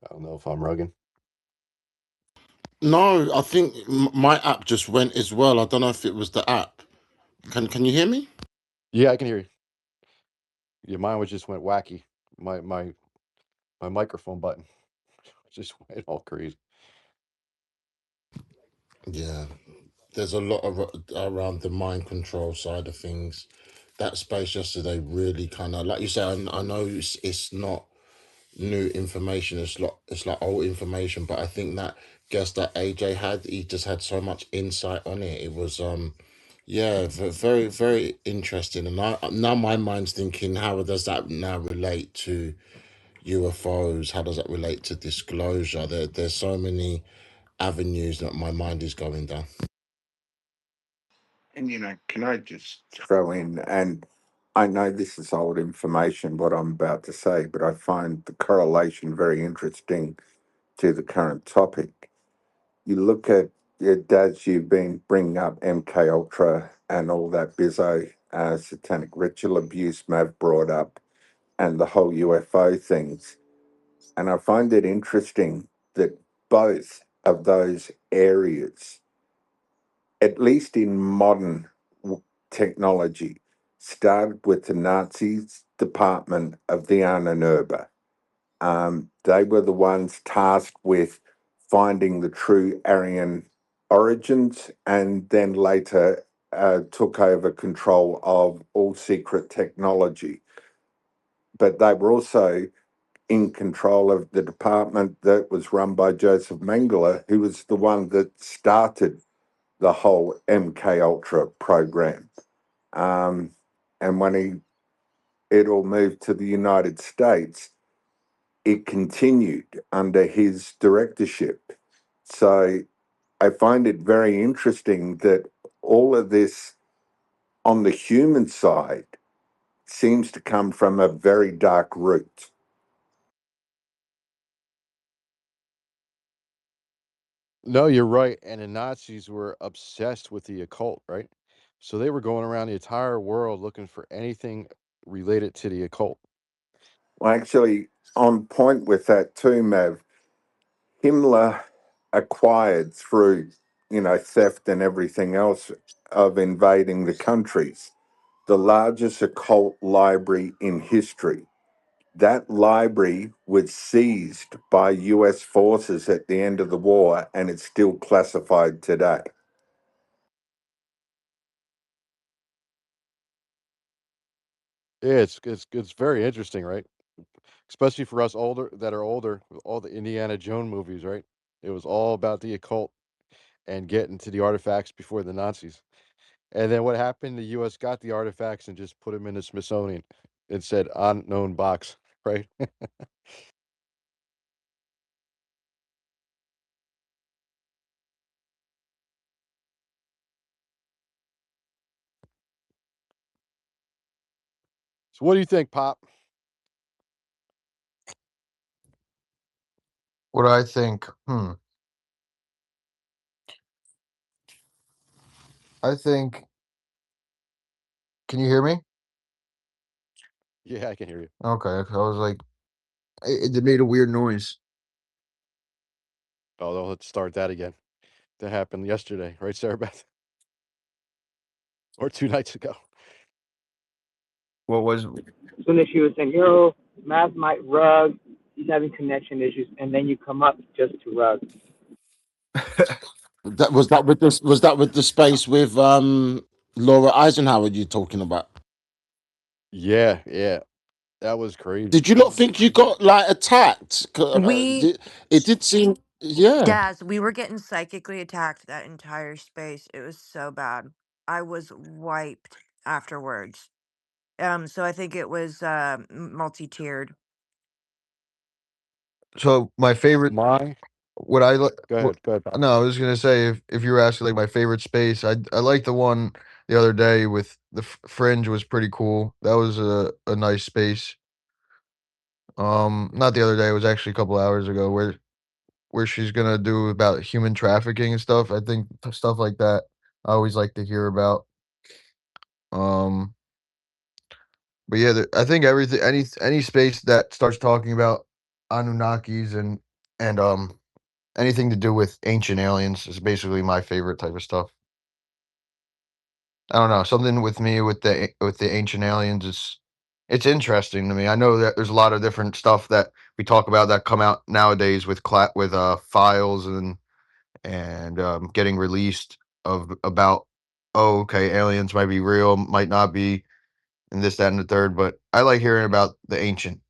I don't know if I'm rugging. No, I think my app just went as well. I don't know if it was the app. Can you hear me? Yeah, I can hear you. Yeah, mine was just went wacky. My microphone button just went all crazy. Yeah, there's a lot of around the mind control side of things. That space yesterday really kind of, like you said, I know it's not new information. It's like old information, but I think that guest that AJ had, he just had so much insight on it. It was yeah, very very interesting. And now my mind's thinking, how does that now relate to UFOs? How does that relate to disclosure? There's so many avenues that my mind is going down. And, can I just throw in, and I know this is old information, what I'm about to say, but I find the correlation very interesting to the current topic. You look at it, as you've been bringing up MK Ultra and all that bizzo, satanic ritual abuse Mav brought up, and the whole UFO things. And I find it interesting that both of those areas, at least in modern technology, started with the Nazis' Department of the Ahnenerbe. They were the ones tasked with finding the true Aryan origins, and then later took over control of all secret technology. But they were also in control of the department that was run by Joseph Mengele, who was the one that started the whole MK Ultra program. Um, and when it all moved to the United States, it continued under his directorship. So I find it very interesting that all of this on the human side seems to come from a very dark root. No, you're right. And the Nazis were obsessed with the occult, right? So they were going around the entire world looking for anything related to the occult. Well, actually, on point with that too, Mav, Himmler acquired through, theft and everything else of invading the countries, the largest occult library in history. That library was seized by US forces at the end of the war, and it's still classified today. Yeah, it's very interesting, right? Especially for us older, with all the Indiana Jones movies, right? It was all about the occult and getting to the artifacts before the Nazis. And then what happened? The US got the artifacts and just put them in the Smithsonian. It said unknown box, right? So what do you think, Pop? What do I think? I think. Can you hear me? Yeah, I can hear you. Okay, I was like, it made a weird noise. Oh, let's start that again. That happened yesterday, right, Sarah Beth? Or 2 nights ago. What was? As soon as she was saying, yo, Mav might rug, he's having connection issues, and then you come up just to rug. That was that with this was that with the space with Laura Eisenhower you're talking about? Yeah, yeah. That was crazy. Did you not think you got like attacked? We, It did seem, yeah. Daz, we were getting psychically attacked that entire space. It was so bad. I was wiped afterwards. So I think it was multi-tiered. So my favorite. My What I like. go ahead, Pop. No, I was gonna say if you were asking like my favorite space, I like the one the other day with the fringe was pretty cool. That was a nice space. Not the other day. It was actually a couple hours ago where she's gonna do about human trafficking and stuff. I think stuff like that. I always like to hear about. Um, but yeah, I think everything any space that starts talking about Anunnakis and anything to do with ancient aliens is basically my favorite type of stuff. I don't know, something with me with the ancient aliens is it's interesting to me. I know that there's a lot of different stuff that we talk about that come out nowadays with files and getting released of about oh okay aliens might be real might not be and this that and the third but I like hearing about the ancient.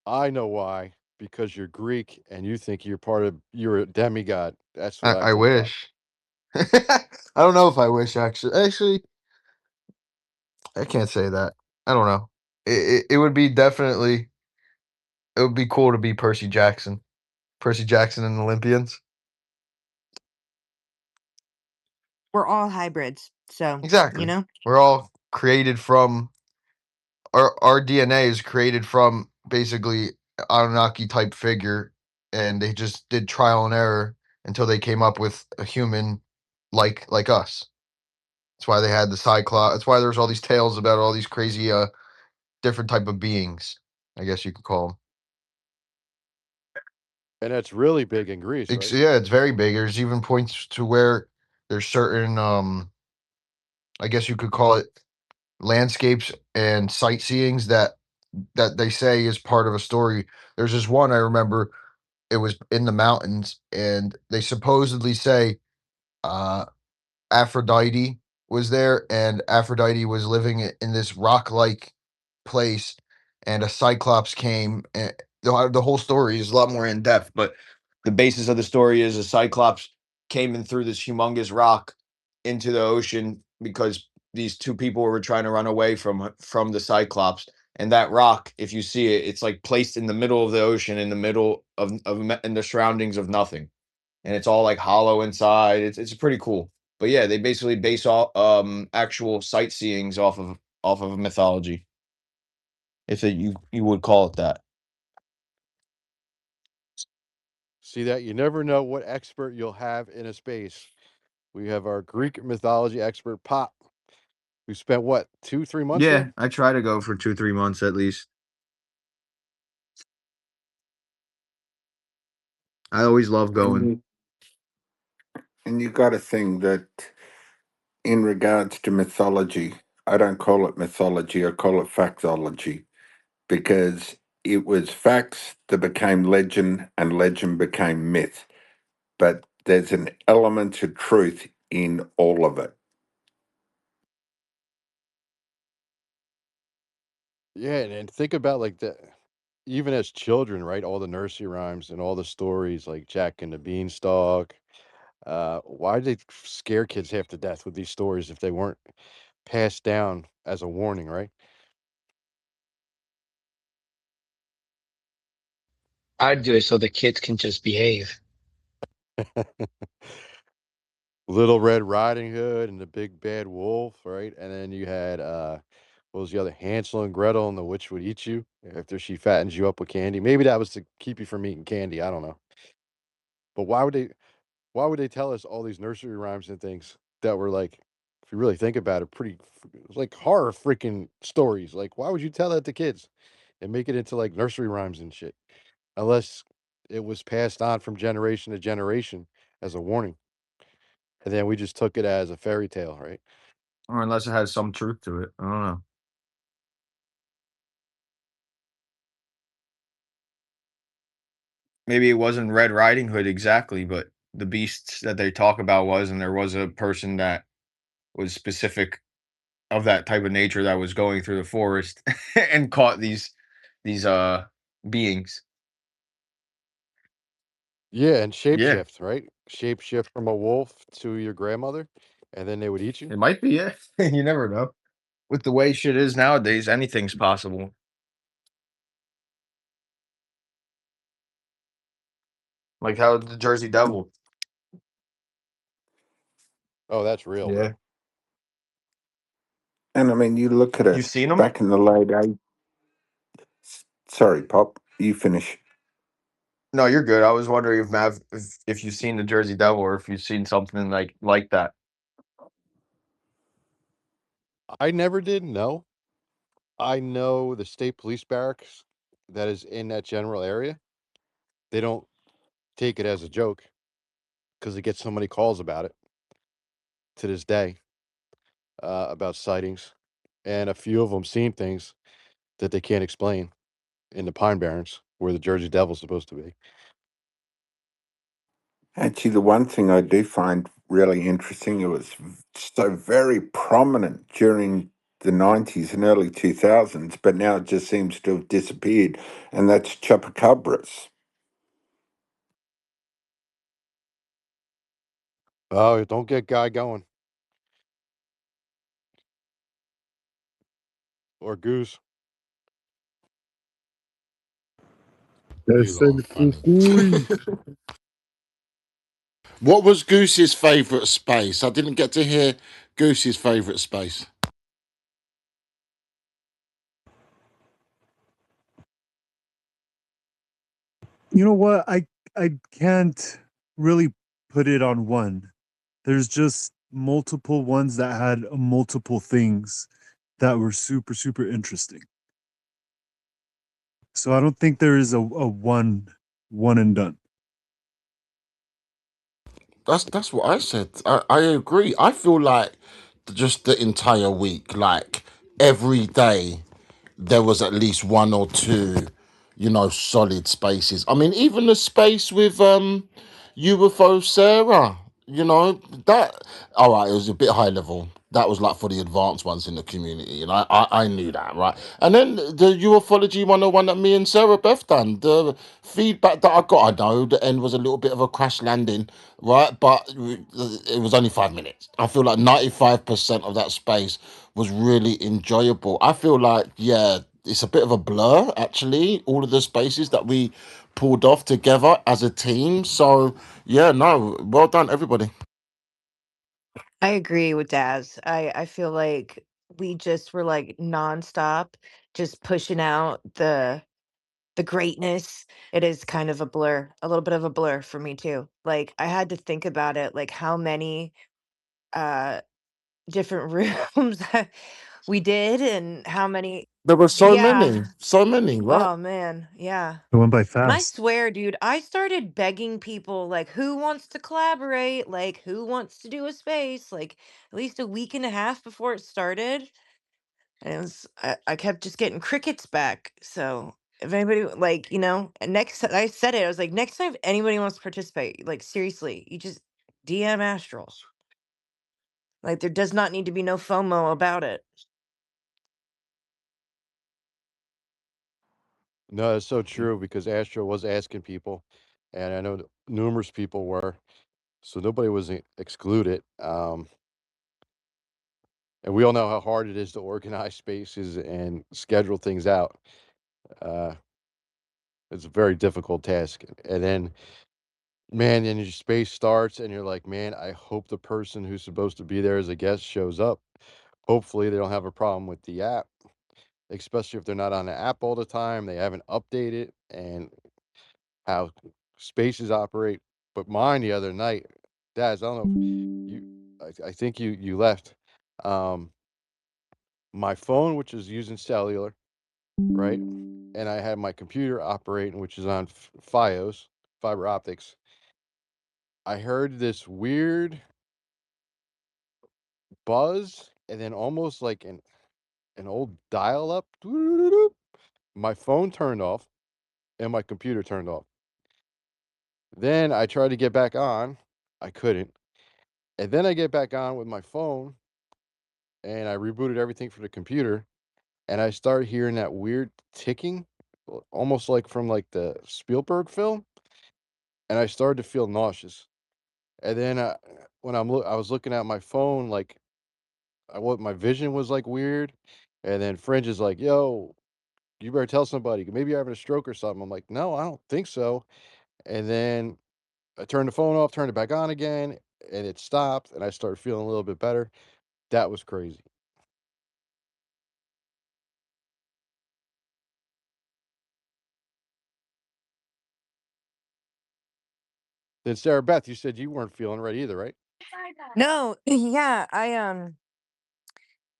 I know why. Because you're Greek and you think you're a demigod. That's what I I think why. wish. I don't know if I wish actually I can't say that. I don't know. It would be definitely it would be cool to be Percy Jackson and Olympians. We're all hybrids, so you Exactly. know. We're all created from our DNA is created from basically Anunnaki type figure, and they just did trial and error until they came up with a human like us. That's why they had the Cyclops. That's why there's all these tales about all these crazy different type of beings. I guess you could call them. And that's really big in Greece, It's right? yeah, it's very big. There's even points to where there's certain I guess you could call it landscapes and sightseeings that they say is part of a story. There's this one I remember. It was in the mountains, and they supposedly say uh, Aphrodite was there, and Aphrodite was living in this rock-like place, and a cyclops came. And the whole story is a lot more in depth, but the basis of the story is a cyclops came in through this humongous rock into the ocean because these two people were trying to run away from the cyclops. And that rock, if you see it, it's like placed in the middle of the ocean, in the middle in the surroundings of nothing, and it's all like hollow inside. It's pretty cool. But yeah, they basically base all actual sightseeings off of mythology, if you would call it that. See that? You never know what expert you'll have in a space. We have our Greek mythology expert, Pop, who spent what, 2, 3 months Yeah, there? I try to go for 2 3 months at least. I always love And going. and you got to think that in regards to mythology, I don't call it mythology, I call it factology because it was facts that became legend and legend became myth. But there's an element of truth in all of it. Yeah, and think about like the even as children, right? All the nursery rhymes and all the stories like Jack and the Beanstalk. Why did they scare kids half to death with these stories if they weren't passed down as a warning, right? I'd do it so the kids can just behave. Little Red Riding Hood and the Big Bad Wolf, right? And then you had what was the other Hansel and Gretel and the witch would eat you after she fattens you up with candy. Maybe that was to keep you from eating candy. I don't know. But why would they? Why would they tell us all these nursery rhymes and things that were like, if you really think about it, pretty like horror freaking stories? Like, why would you tell that to kids and make it into like nursery rhymes and shit? Unless it was passed on from generation to generation as a warning, and then we just took it as a fairy tale, right? Or unless it has some truth to it. I don't know. Maybe it wasn't Red Riding Hood exactly, but the beasts that they talk about was, and there was a person that was specific of that type of nature that was going through the forest and caught these beings. Yeah, and Yeah, shapeshift, right? Shapeshift from a wolf to your grandmother, and then they would eat you. it might be, yeah. You never know. With the way shit is nowadays, anything's possible. Like how the Jersey Devil. Oh, that's real. Yeah. And I mean, you look at You it seen them? back in the late 80s. Sorry, Pop, you finish. No, you're good. I was wondering if Mav, if you've seen the Jersey Devil or if you've seen something like that. I never did. No, I know the state police barracks that is in that general area. They don't take it as a joke because they get so many calls about it to this day, about sightings, and a few of them seen things that they can't explain in the Pine Barrens, where the Jersey Devil's supposed to be. Actually, the one thing I do find really interesting, it was so very prominent during the 90s and early 2000s, but now it just seems to have disappeared, and that's chupacabras. Oh, don't get Guy going or Goose. You That's lot are an funny. What was Goose's favourite space? I didn't get to hear Goose's favourite space. You know what? I can't really put it on one. There's just multiple ones that had multiple things that were super interesting. So I don't think there is a one and done. That's what I said. I agree. I feel like just the entire week, like every day, there was at least one or two, solid spaces. I mean, even the space with UFO Sarah, that all right, it was a bit high level. That was like for the advanced ones in the community, and I knew that, right? And then the ufology 101 that me and Sarah Beth done, the feedback that I got, I know the end was a little bit of a crash landing, right? But it was only 5 minutes. I feel like 95% of that space was really enjoyable. I feel like, yeah, it's a bit of a blur, actually, all of the spaces that we pulled off together as a team. So, yeah, no, well done, everybody. I agree with Daz. I feel like we just were like nonstop, just pushing out the greatness. It is kind of a blur, a little bit of a blur for me too. Like I had to think about it, like how many uh different rooms we did and how many. There were Yeah. so many, right? Oh man, yeah. It went by And I fast. swear, dude, I started begging people like who wants to collaborate, like who wants to do a space, like at least a week and a half before it started. And it was I kept just getting crickets back. So if anybody like, and I said it, I was like, next time if anybody wants to participate, like seriously, you just DM Astral. Like there does not need to be no FOMO about it. No, it's so true because Astro was asking people, and I know that numerous people were, so nobody was excluded. And we all know how hard it is to organize spaces and schedule things out. Uh, it's a very difficult task. And then, man, then your space starts, and you're like, man, I hope the person who's supposed to be there as a guest shows up. Hopefully, they don't have a problem with the app, especially if they're not on the app all the time. They haven't updated and how spaces operate. But mine the other night, Daz, I don't know if I think you left. Um, my phone, which is using cellular, right? And I had my computer operating, which is on FiOS, fiber optics. I heard this weird buzz, and then almost like an old dial up. My phone turned off, and my computer turned off. Then I tried to get back on. I couldn't. And then I get back on with my phone, and I rebooted everything for the computer, and I started hearing that weird ticking, almost like from like the Spielberg film, and I started to feel nauseous. And then when I was looking at my phone, like what my vision was like weird, and then Fringe is like, "Yo, you better tell somebody. Maybe you're having a stroke or something." I'm like, "No, I don't think so." And then I turned the phone off, turned it back on again, and it stopped, and I started feeling a little bit better. That was crazy. Then Sarah Beth, you said you weren't feeling right either, right? No, yeah,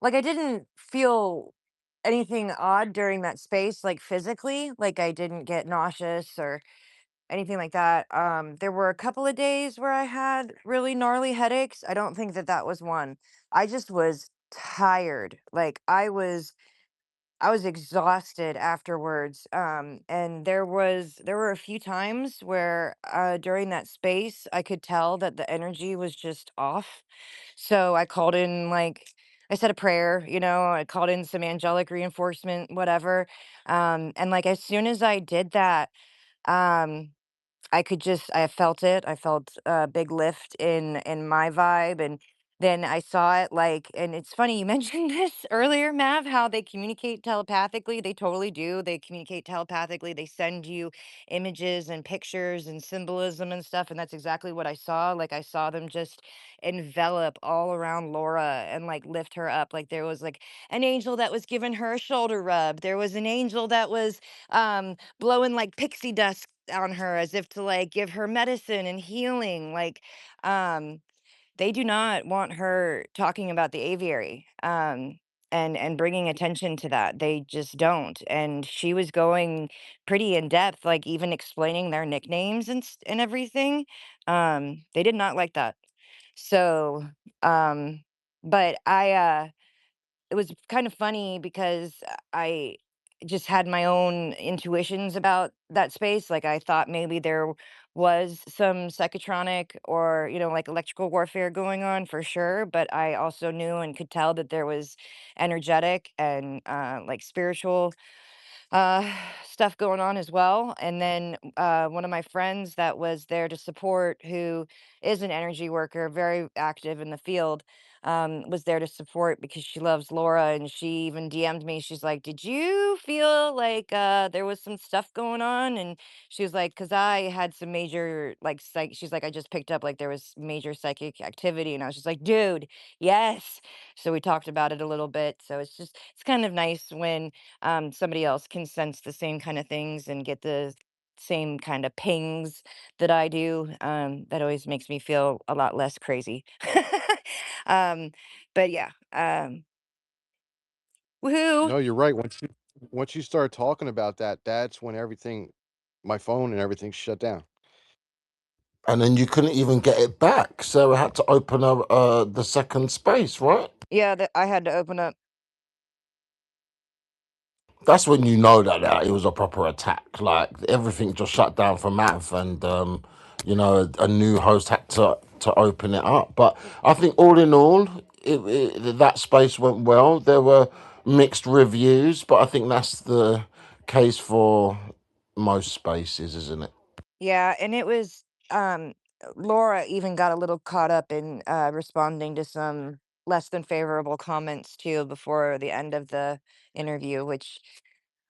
like I didn't feel anything odd during that space, like physically, like I didn't get nauseous or anything like that. There were a couple of days where I had really gnarly headaches. I don't think that that was one. I just was tired. Like I was exhausted afterwards. And there were a few times where during that space I could tell that the energy was just off. So I called in like I said a prayer, I called in some angelic reinforcement, whatever. And like as soon as I did that, um I felt it. I felt a big lift in my vibe, and then I saw it like and it's funny you mentioned this earlier, Mav, how they communicate telepathically. They totally do. They communicate telepathically. They send you images and pictures and symbolism and stuff, and that's exactly what I saw. Like I saw them just envelop all around Laura and like lift her up. Like there was like an angel that was giving her a shoulder rub. There was an angel that was blowing like pixie dust on her as if to like give her medicine and healing. Like um they do not want her talking about the aviary, and bringing attention to that. They just don't. And she was going pretty in depth, like even explaining their nicknames and everything. They did not like that. So um but it was kind of funny because I just had my own intuitions about that space. Like I thought maybe there was some psychotronic or, like electrical warfare going on for sure. But I also knew and could tell that there was energetic and like spiritual uh, stuff going on as well. And then one of my friends that was there to support, who is an energy worker, very active in the field, was there to support because she loves Laura. And she even DM'd me. She's like, "Did you feel like there was some stuff going on?" And she was like, "Because I had some major, like, she's like, I just picked up like there was major psychic activity." And I was just like, "Dude, yes." So we talked about it a little bit. So it's kind of nice when somebody else can sense the same kind of things and get the same kind of pings that I do. That always makes me feel a lot less crazy. um, but yeah, woohoo. No, you're right. Once you start talking about that, that's when my phone and everything shut down. And then you couldn't even get it back. So I had to open up the second space, right? Yeah, I had to open up. That's when you know that it was a proper attack. Like everything just shut down for Mav, and a new host had to open it up. But I think all in all, that space went well. There were mixed reviews, but I think that's the case for most spaces, isn't it? Yeah, and it was Laura even got a little caught up in responding to some less than favorable comments too before the end of the interview, which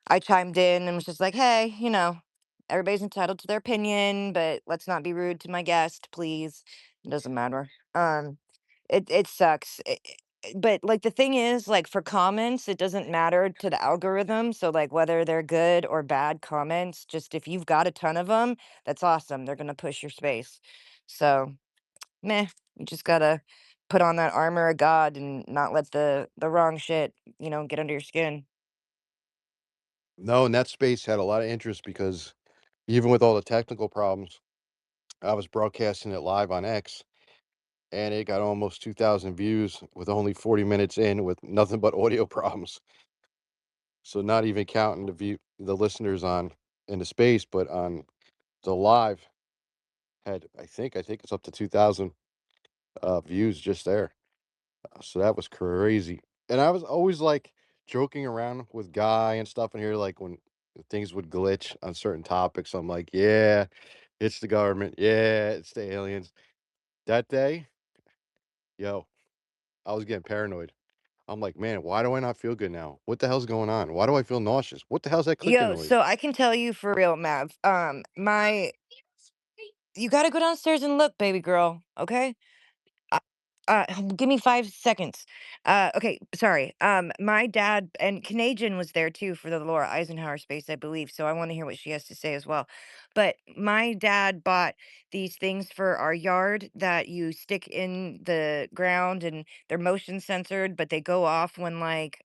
I chimed in and was just like, "Hey, everybody's entitled to their opinion, but let's not be rude to my guest, please." It doesn't matter. It sucks. But like the thing is, like for comments, it doesn't matter to the algorithm. So like whether they're good or bad comments, just if you've got a ton of them, that's awesome. They're gonna push your space. So meh. You just gotta put on that armor of God and not let the wrong shit, get under your skin. No, and that space had a lot of interest because even with all the technical problems, I was broadcasting it live on X, and it got almost 2,000 views with only 40 minutes in with nothing but audio problems. So not even counting the listeners on in the space, but on the live had I think it's up to 2,000 views just there. So that was crazy. And I was always like joking around with Guy and stuff in here, like when things would glitch on certain topics. I'm like, yeah, it's the government. Yeah, it's the aliens. That day, yo, I was getting paranoid. I'm like, man, why do I not feel good now? What the hell's going on? Why do I feel nauseous? What the hell's that clicking Yo, noise? so I can tell you for real, Mav. You gotta go downstairs and look, baby girl. Okay. Uh, give me 5 seconds. Okay, sorry. My dad and Canadian was there too for the Laura Eisenhower space, I believe. So I want to hear what she has to say as well. But my dad bought these things for our yard that you stick in the ground and they're motion censored, but they go off when like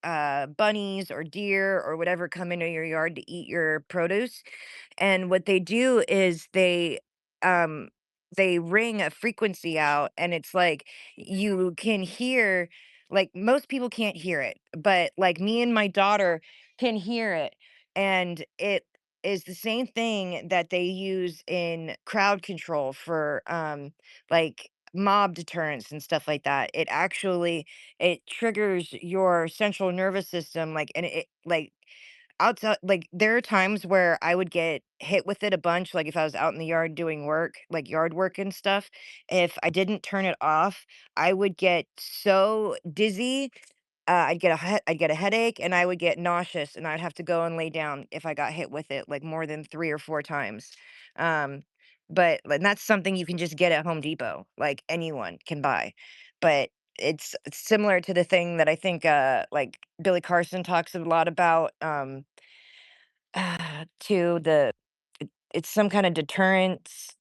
bunnies or deer or whatever come into your yard to eat your produce. And what they do is um they ring a frequency out, and it's like you can hear, like most people can't hear it, but like me and my daughter can hear it. And it is the same thing that they use in crowd control for like mob deterrence and stuff like that. It triggers your central nervous system, like, and it like outside, like, there are times where I would get hit with it a bunch, like, if I was out in the yard doing work, like yard work and stuff. If I didn't turn it off, I would get so dizzy, I'd get a headache, and I would get nauseous, and I'd have to go and lay down if I got hit with it, like, more than 3 or 4 times. Um, but and that's something you can just get at Home Depot, like, anyone can buy. But it's similar to the thing that I think, like, Billy Carson talks a lot about, to the it's some kinda deterrence,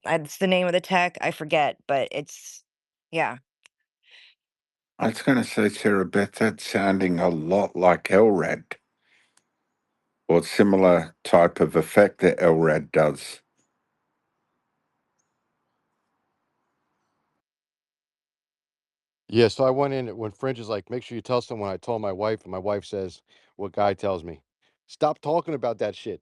it's the name of the tech, I forget, but it's yeah. I was going to say, Sarah Beth, that's sounding a lot like LRAD or similar type of effect that LRAD does. Yeah, so I went in when Fringe is like, make sure you tell someone I told my wife, and my wife says what Guy tells me. Stop talking about that shit.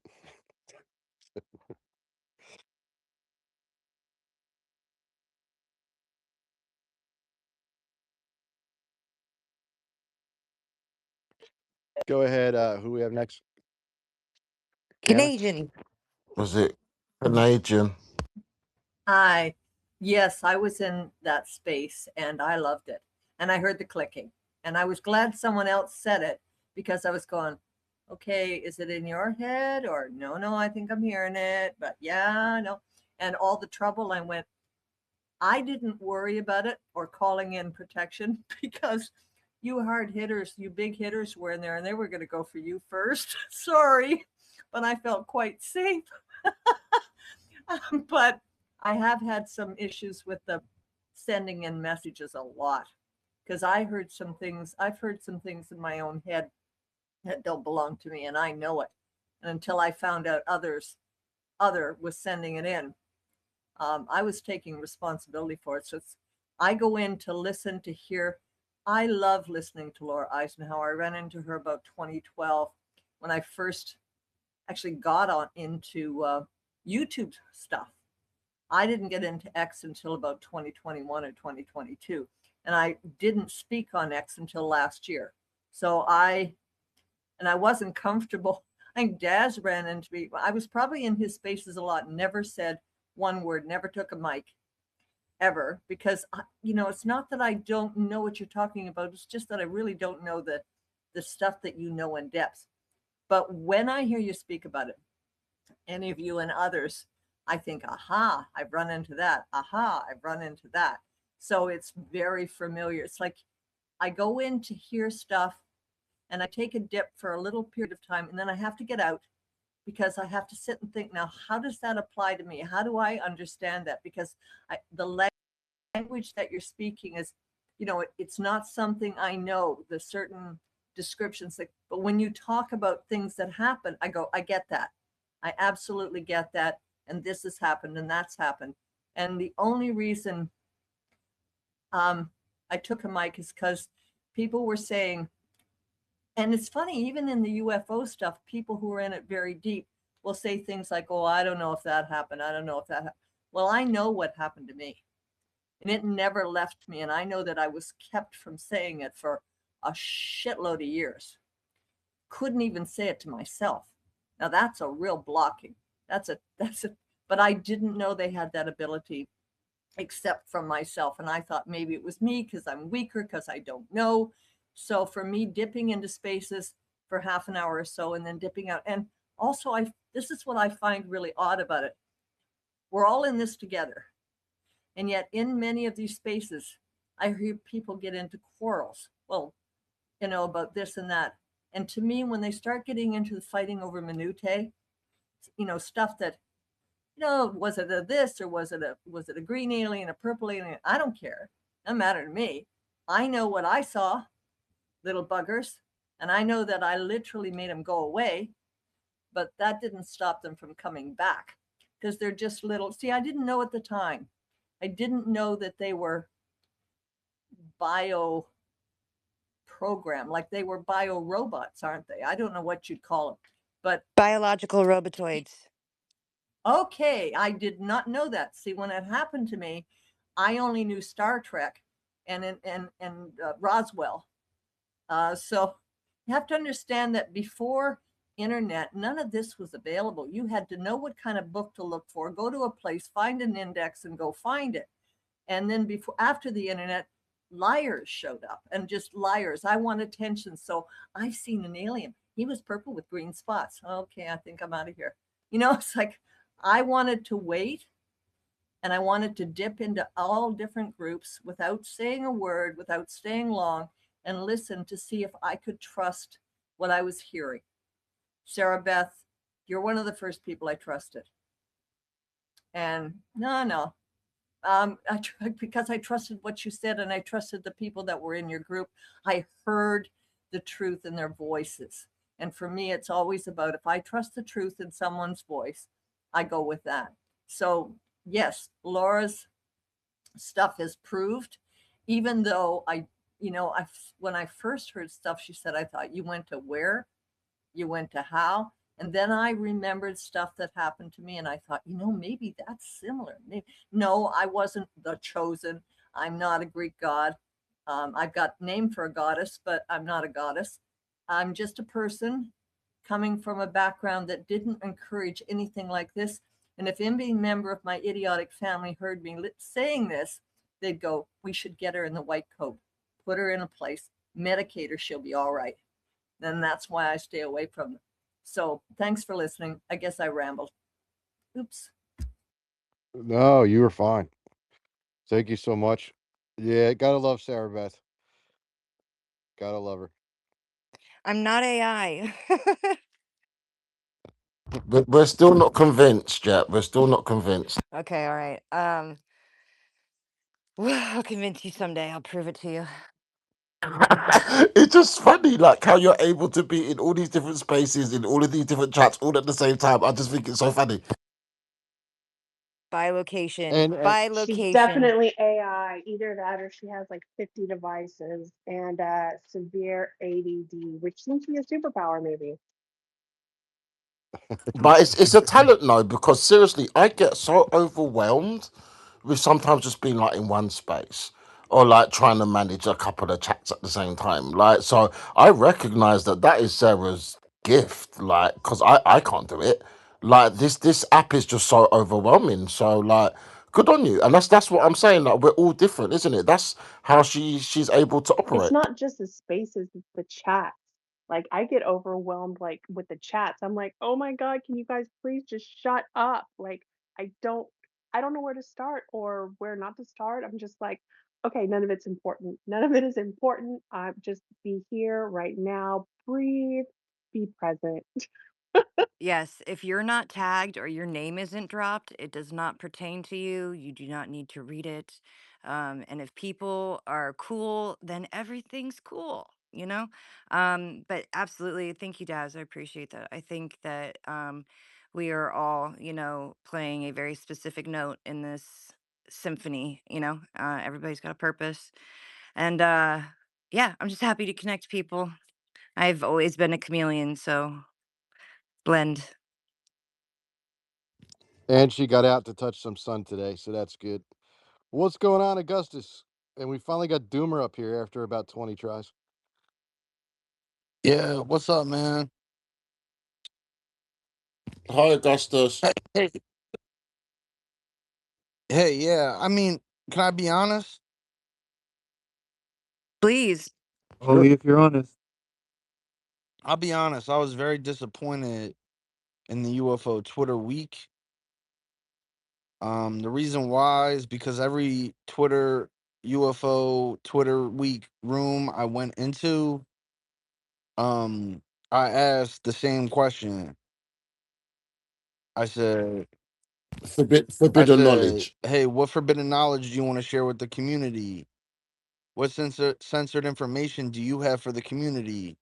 Go ahead. Who we have next? Canna? Canadian. Was it Canadian? Hi. Yes, I was in that space and I loved it. And I heard the clicking. And I was glad someone else said it because I was going, okay, is it in your head? Or no, I think I'm hearing it. But yeah, no. And all the trouble, I went, I didn't worry about it or calling in protection because you hard hitters, you big hitters were in there and they were going to go for you first. Sorry. But I felt quite safe. But I have had some issues with the sending in messages a lot because I've heard some things in my own head that don't belong to me and I know it. And until I found out other was sending it in, I was taking responsibility for it. So I go in to listen to hear. I love listening to Laura Eisenhower. I ran into her about 2012 when I first actually got on into YouTube stuff. I didn't get into X until about 2021 or 2022. And I didn't speak on X until last year. So I wasn't comfortable. I think Daz ran into me. I was probably in his spaces a lot, never said one word, never took a mic ever because it's not that I don't know what you're talking about. It's just that I really don't know the stuff that you know in depth. But when I hear you speak about it, any of you and others, I think, aha, I've run into that. Aha, I've run into that. So it's very familiar. It's like I go in to hear stuff and I take a dip for a little period of time and then I have to get out because I have to sit and think, now, how does that apply to me? How do I understand that? Because the language language that you're speaking is, it's not something I know, the certain descriptions. But when you talk about things that happen, I go, I get that. I absolutely get that. And this has happened and that's happened. And the only reason I took a mic is because people were saying, and it's funny, even in the UFO stuff, people who are in it very deep will say things like, oh, I don't know if that happened. I don't know if that happened. Well, I know what happened to me. And it never left me. And I know that I was kept from saying it for a shitload of years. Couldn't even say it to myself. Now that's a real blocking. But I didn't know they had that ability except from myself. And I thought maybe it was me because I'm weaker, because I don't know. So for me, dipping into spaces for half an hour or so and then dipping out. And also, this is what I find really odd about it. We're all in this together. And yet in many of these spaces, I hear people get into quarrels. Well, about this and that. And to me, when they start getting into the fighting over minutiae, stuff that, was it a this or was it a green alien, a purple alien? I don't care. Doesn't matter to me. I know what I saw, little buggers, and I know that I literally made them go away, but that didn't stop them from coming back because they're just little. See, I didn't know at the time. I didn't know that they were bio program, like they were bio robots, aren't they? I don't know what you'd call them, but Biological robotoids. okay, I did not know that. See, when it happened to me, I only knew Star Trek and Roswell. So you have to understand that before internet, none of this was available. You had to know what kind of book to look for, go to a place, find an index, and go find it. And then after the internet, liars showed up, and just liars. I want attention, so I've seen an alien. He was purple with green spots. Okay, I think I'm out of here. It's like I wanted to wait, and I wanted to dip into all different groups without saying a word, without staying long, and listen to see if I could trust what I was hearing. Sarah Beth, you're one of the first people I trusted. And no, because I trusted what you said, and I trusted the people that were in your group. I heard the truth in their voices. And for me, it's always about, if I trust the truth in someone's voice, I go with that. So yes, Laura's stuff is proved, even though when I first heard stuff she said, I thought, you went to where? You went to how? And then I remembered stuff that happened to me, and I thought, maybe that's similar. No, I wasn't the chosen. I'm not a Greek god. I've got name for a goddess, but I'm not a goddess. I'm just a person coming from a background that didn't encourage anything like this. And if any member of my idiotic family heard me saying this, they'd go, we should get her in the white coat, put her in a place, medicate her, she'll be all right. And that's why I stay away from them. So thanks for listening. I guess I rambled. Oops. No, you were fine. Thank you so much. Yeah, gotta love Sarah Beth. Gotta love her. I'm not AI. But we're still not convinced yet. We're still not convinced. Okay, all right. I'll convince you someday. I'll prove it to you. It's just funny, like how you're able to be in all these different spaces, in all of these different chats, all at the same time. I just think it's so funny. By location. And By She's location. definitely AI. Either that or she has like 50 devices and severe ADD, which seems to be a superpower, maybe. But it's a talent though, because seriously, I get so overwhelmed with sometimes just being like in one space or like trying to manage a couple of chats at the same time. Like, so I recognize that that is Sarah's gift, like, because I can't do it. Like this app is just so overwhelming. So like, good on you. And that's what I'm saying. Like, we're all different, isn't it? That's how she's able to It's operate. not just the spaces, it's the chats. Like I get overwhelmed like with the chats. I'm like, "Oh my God, can you guys please just shut up?" Like I don't I don't know where to start or where not to start. I'm just like, "Okay, none of it's important. None of it is important. Just be here right now. Breathe, be present." Yes, if you're not tagged or your name isn't dropped, it does not pertain to you. You do not need to read it. And if people are cool, then everything's cool, you know? But absolutely, thank you, Daz. I appreciate that. I think that we are all, playing a very specific note in this symphony, everybody's got a purpose. And yeah, I'm just happy to connect people. I've always been a chameleon, so blend. And she got out to touch some sun today, so that's good. What's going on, Augustus? And we finally got Doomer up here after about 20 tries. Yeah, what's up, man? Hi, Augustus. Hey, hey, yeah. I mean, can I be honest? Please. Sure. Only if you're honest. I'll be honest. I was very disappointed in the UFO Twitter week. The reason why is because every UFO Twitter week room I went into, um, I asked the same question. I said, Forbidden knowledge. hey, what forbidden knowledge do you want to share with the community? What censored information do you have for the community?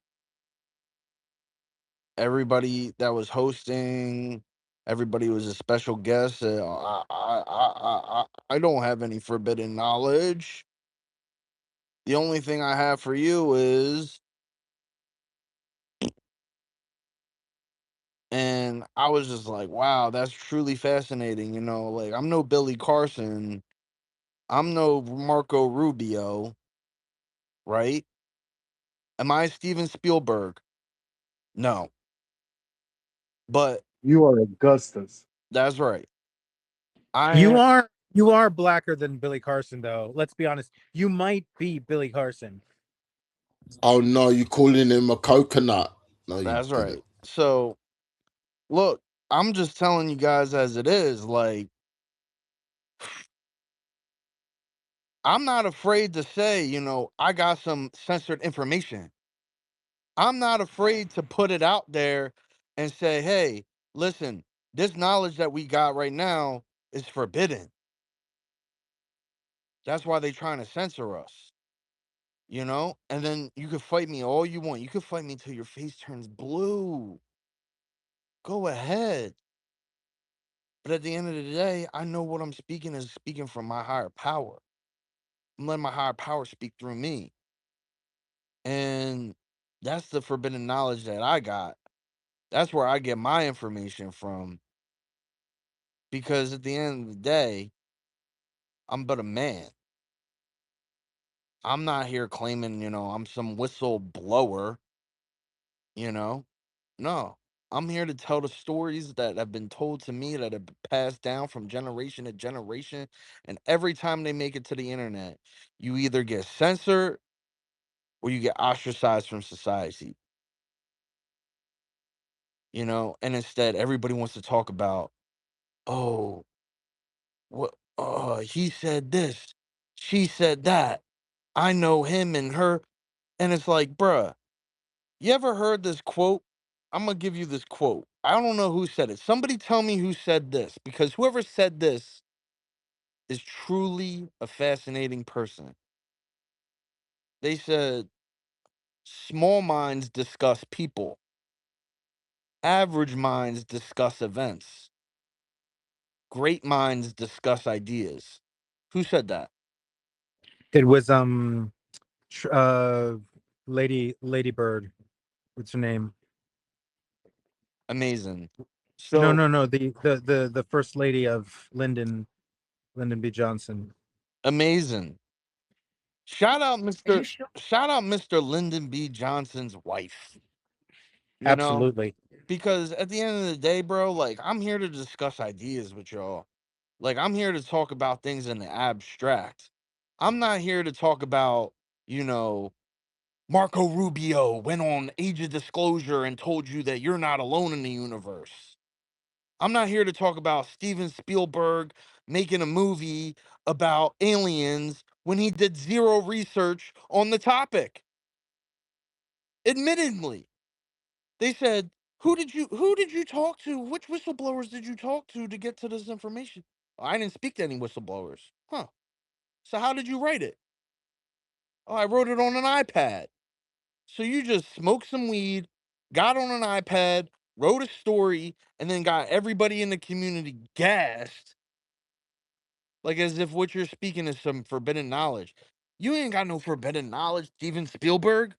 Everybody that was hosting, everybody was a special guest. I don't have any forbidden knowledge. The only thing I have for you is, and I was just like, wow, that's truly fascinating. Like, I'm no Billy Carson, I'm no Marco Rubio, right? Am I Steven Spielberg? No, but You are Augustus. that's right. I You am. are you are blacker than Billy Carson, though. Let's be honest. You might be Billy Carson. Oh no, you calling him a coconut? No, you That's didn't. right. So look, I'm just telling you guys as it is. Like, I'm not afraid to say, I got some censored information. I'm not afraid to put it out there and say, hey, listen, this knowledge that we got right now is forbidden. That's why they're trying to censor us, And then you can fight me all you want. You can fight me till your face turns blue. Go ahead. But at the end of the day, I know what I'm speaking is speaking from my higher power. I'm letting my higher power speak through me. And that's the forbidden knowledge that I got. That's where I get my information from. Because at the end of the day, I'm but a man. I'm not here claiming, I'm some whistleblower, you know? No. I'm here to tell the stories that have been told to me, that have been passed down from generation to generation. And every time they make it to the internet, you either get censored or you get ostracized from society, And instead, everybody wants to talk about, oh, what, he said this, she said that. I know him and her. And it's like, bruh, you ever heard this quote? I'm going to give you this quote. I don't know who said it. Somebody tell me who said this, because whoever said this is truly a fascinating person. They said, small minds discuss people, average minds discuss events, great minds discuss ideas. Who said that? It was tr- uh Lady Bird. What's her name? Amazing. No, So no, no. The first lady of Lyndon B. Johnson. amazing. Shout out Are you Mr. sure? Shout out Mr. Lyndon B. Johnson's wife. You know, Absolutely. because at the end of the day, bro, like, I'm here to discuss ideas with y'all. Like, I'm here to talk about things in the abstract. I'm not here to talk about, you know, Marco Rubio went on Age of Disclosure and told you that you're not alone in the universe. I'm not here to talk about Steven Spielberg making a movie about aliens when he did zero research on the topic. Admittedly, they said, who did you talk to? Which whistleblowers did you talk to get to this information? I didn't speak to any whistleblowers. Huh. So how did you write it? Oh, I wrote it on an iPad. So you just smoked some weed, got on an iPad, wrote a story, and then got everybody in the community gassed, like as if what you're speaking is some forbidden knowledge. You ain't got no forbidden knowledge, Steven Spielberg.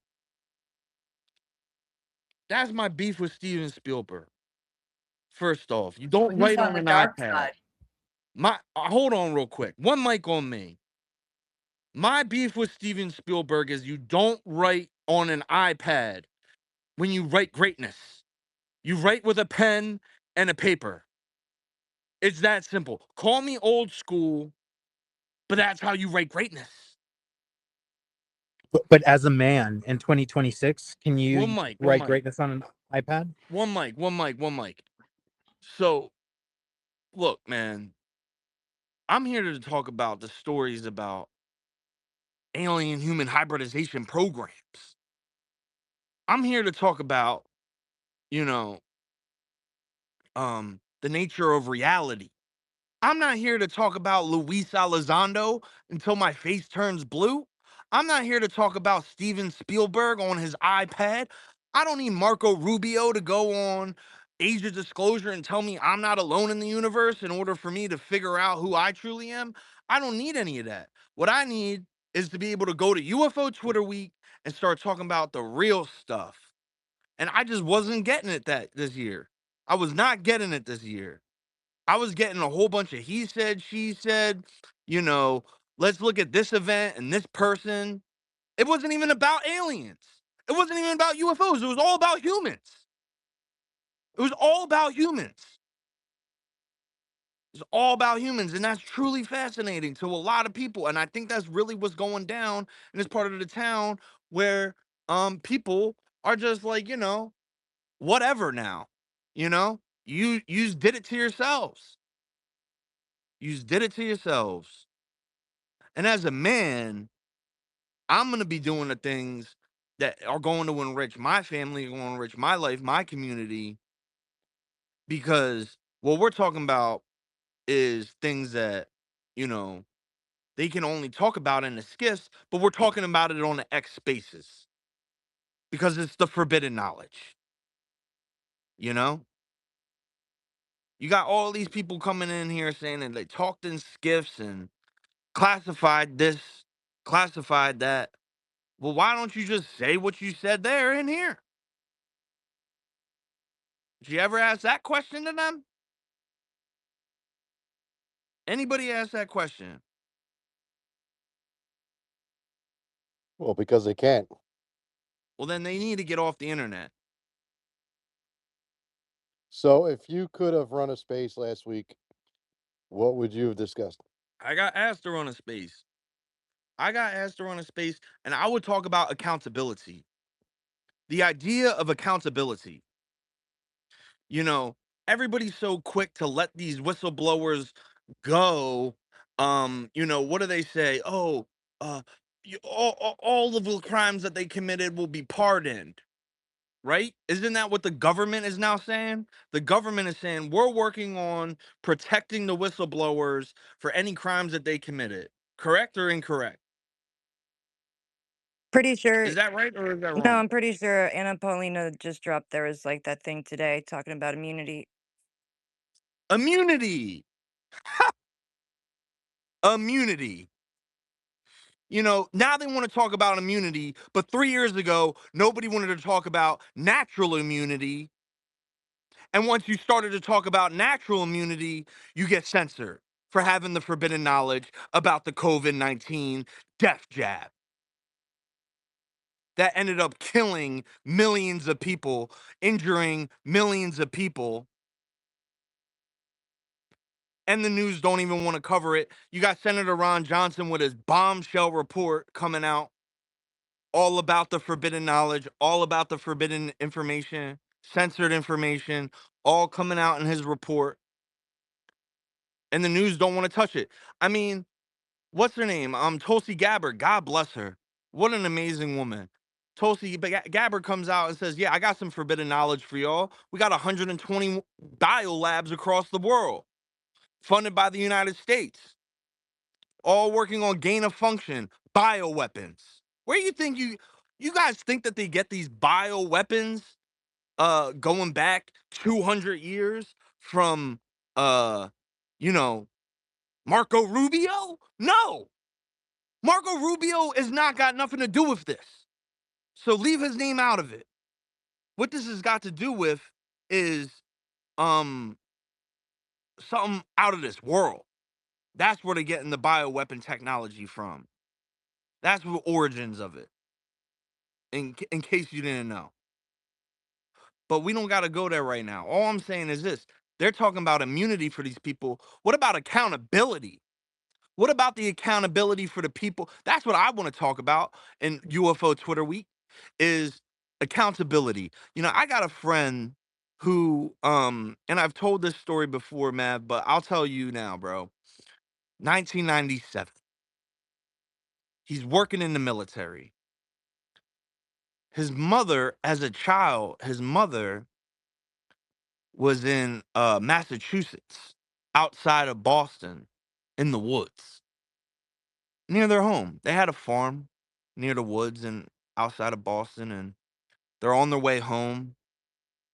That's my beef with Steven Spielberg. First off, you Well, don't he's write on on the an dark iPad. side. Hold on real quick. One mic on me. My beef with Steven Spielberg is you don't write on an iPad when you write greatness. You write with a pen and a paper. It's that simple. Call me old school, but that's how you write greatness. But as a man in 2026, can One you mic, one write mic, greatness on an iPad? one mic. So, look, man, I'm here to talk about the stories about alien human hybridization programs. I'm here to talk about, you know, the nature of reality. I'm not here to talk about Luis Elizondo until my face turns blue. I'm not here to talk about Steven Spielberg on his iPad. I don't need Marco Rubio to go on Age of Disclosure and tell me I'm not alone in the universe in order for me to figure out who I truly am. I don't need any of that. What I need is to be able to go to UFO Twitter Week and start talking about the real stuff. And I just wasn't getting it that this year. I was not getting it this year. I was getting a whole bunch of he said, she said, you know, let's look at this event and this person. It wasn't even about aliens. It wasn't even about UFOs. It was all about humans. It was all about humans. It's all about humans. And that's truly fascinating to a lot of people. And I think that's really what's going down in this part of the town where people are just like, whatever now. You did it to yourselves. You just did it to yourselves. And as a man, I'm going to be doing the things that are going to enrich my family, going to enrich my life, my community, because what we're talking about is things that, you know, they can only talk about in the skiffs, but we're talking about it on the X spaces because it's the forbidden knowledge. You know, you got all these people coming in here saying that they talked in skiffs and classified this, classified that. Well, why don't you just say what you said there in here? Did you ever ask that question to them? Anybody ask that question? Well, because they can't. Well, then they need to get off the internet. So, if you could have run a space last week, what would you have discussed? I got asked to run a space. And I would talk about accountability. The idea of accountability. You know, everybody's so quick to let these whistleblowers go. What do they say? Oh, uh, all of the crimes that they committed will be pardoned. Right? Isn't that what the government is now saying? The government is saying we're working on protecting the whistleblowers for any crimes that they committed. Correct or incorrect? Pretty sure. Is that right or is that No, wrong? I'm pretty sure Anna Paulina just dropped there was like that thing today talking about immunity. Immunity. Immunity. Now they want to talk about immunity, but 3 years ago, nobody wanted to talk about natural immunity. And once you started to talk about natural immunity, you get censored for having the forbidden knowledge about the COVID-19 death jab that ended up killing millions of people, injuring millions of people. And the news don't even want to cover it. You got Senator Ron Johnson with his bombshell report coming out all about the forbidden knowledge, all about the forbidden information, censored information, all coming out in his report. And the news don't want to touch it. I mean, what's her name? Tulsi Gabbard. God bless her. What an amazing woman. Tulsi Gabbard comes out and says, "Yeah, I got some forbidden knowledge for y'all. We got 120 biolabs across the world, funded by the United States. all working on gain of function, bioweapons. Where you think you guys think that they get these bioweapons going back 200 years from you know, Marco Rubio? No. Marco Rubio has not got nothing to do with this. So leave his name out of it. What this has got to do with is something out of this world. That's where they're getting the bioweapon technology from. That's the origins of it. In case you didn't know. But we don't got to go there right now. All I'm saying is this. They're talking about immunity for these people. What about accountability? What about the accountability for the people? That's what I want to talk about in UFO Twitter week is accountability. You know, I got a friend who and I've told this story before, Mav, but I'll tell you now, bro. 1997. He's working in the military. His mother, as a child, his mother was in Massachusetts, outside of Boston, in the woods, near their home. They had a farm near the woods and outside of Boston, and they're on their way home.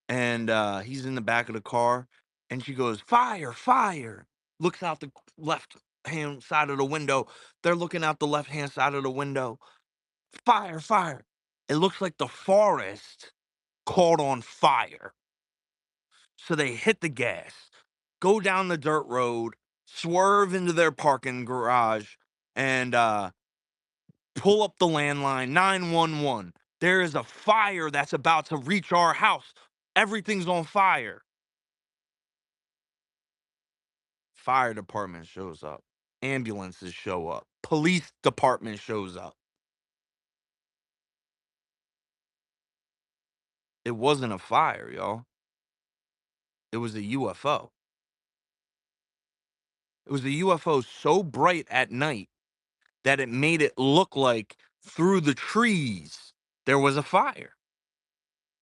And he's in the back of the car, and she goes, "Fire, fire!" Looks out the left hand side of the window. They're looking out the left hand side of the window. Fire, fire! It looks like the forest caught on fire. So they hit the gas, go down the dirt road, swerve into their parking garage, and pull up the landline 911. There is a fire that's about to reach our house. Everything's on fire. Fire department shows up. Ambulances show up. Police department shows up. It wasn't a fire, y'all. It was a UFO. It was a UFO so bright at night that it made it look like through the trees there was a fire.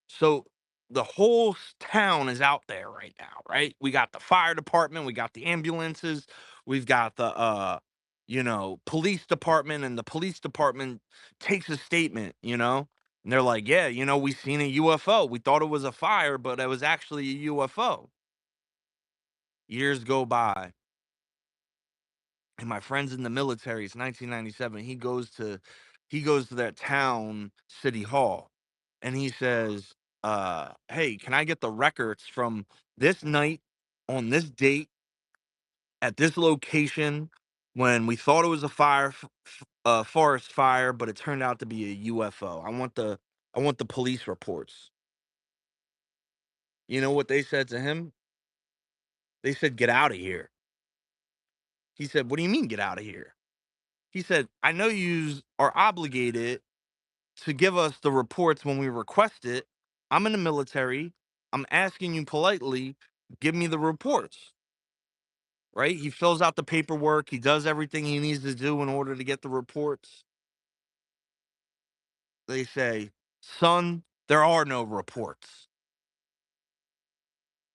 So the whole town is out there right now, right? We got the fire department, we got the ambulances, we've got the police department, and the police department takes a statement, and they're like, yeah, we seen a UFO. We thought it was a fire, but it was actually a UFO. Years go by. And my friend's in the military. It's 1997. He goes to that town city hall, and he says, "Hey, can I get the records from this night on this date at this location when we thought it was a forest fire, but it turned out to be a UFO? I want the police reports." You know what they said to him? They said, "Get out of here." He said, "What do you mean, get out of here?" He said, "I know you are obligated to give us the reports when we request it. I'm in the military. I'm asking you politely, give me the reports." Right? He fills out the paperwork. He does everything he needs to do in order to get the reports. They say, "Son, there are no reports."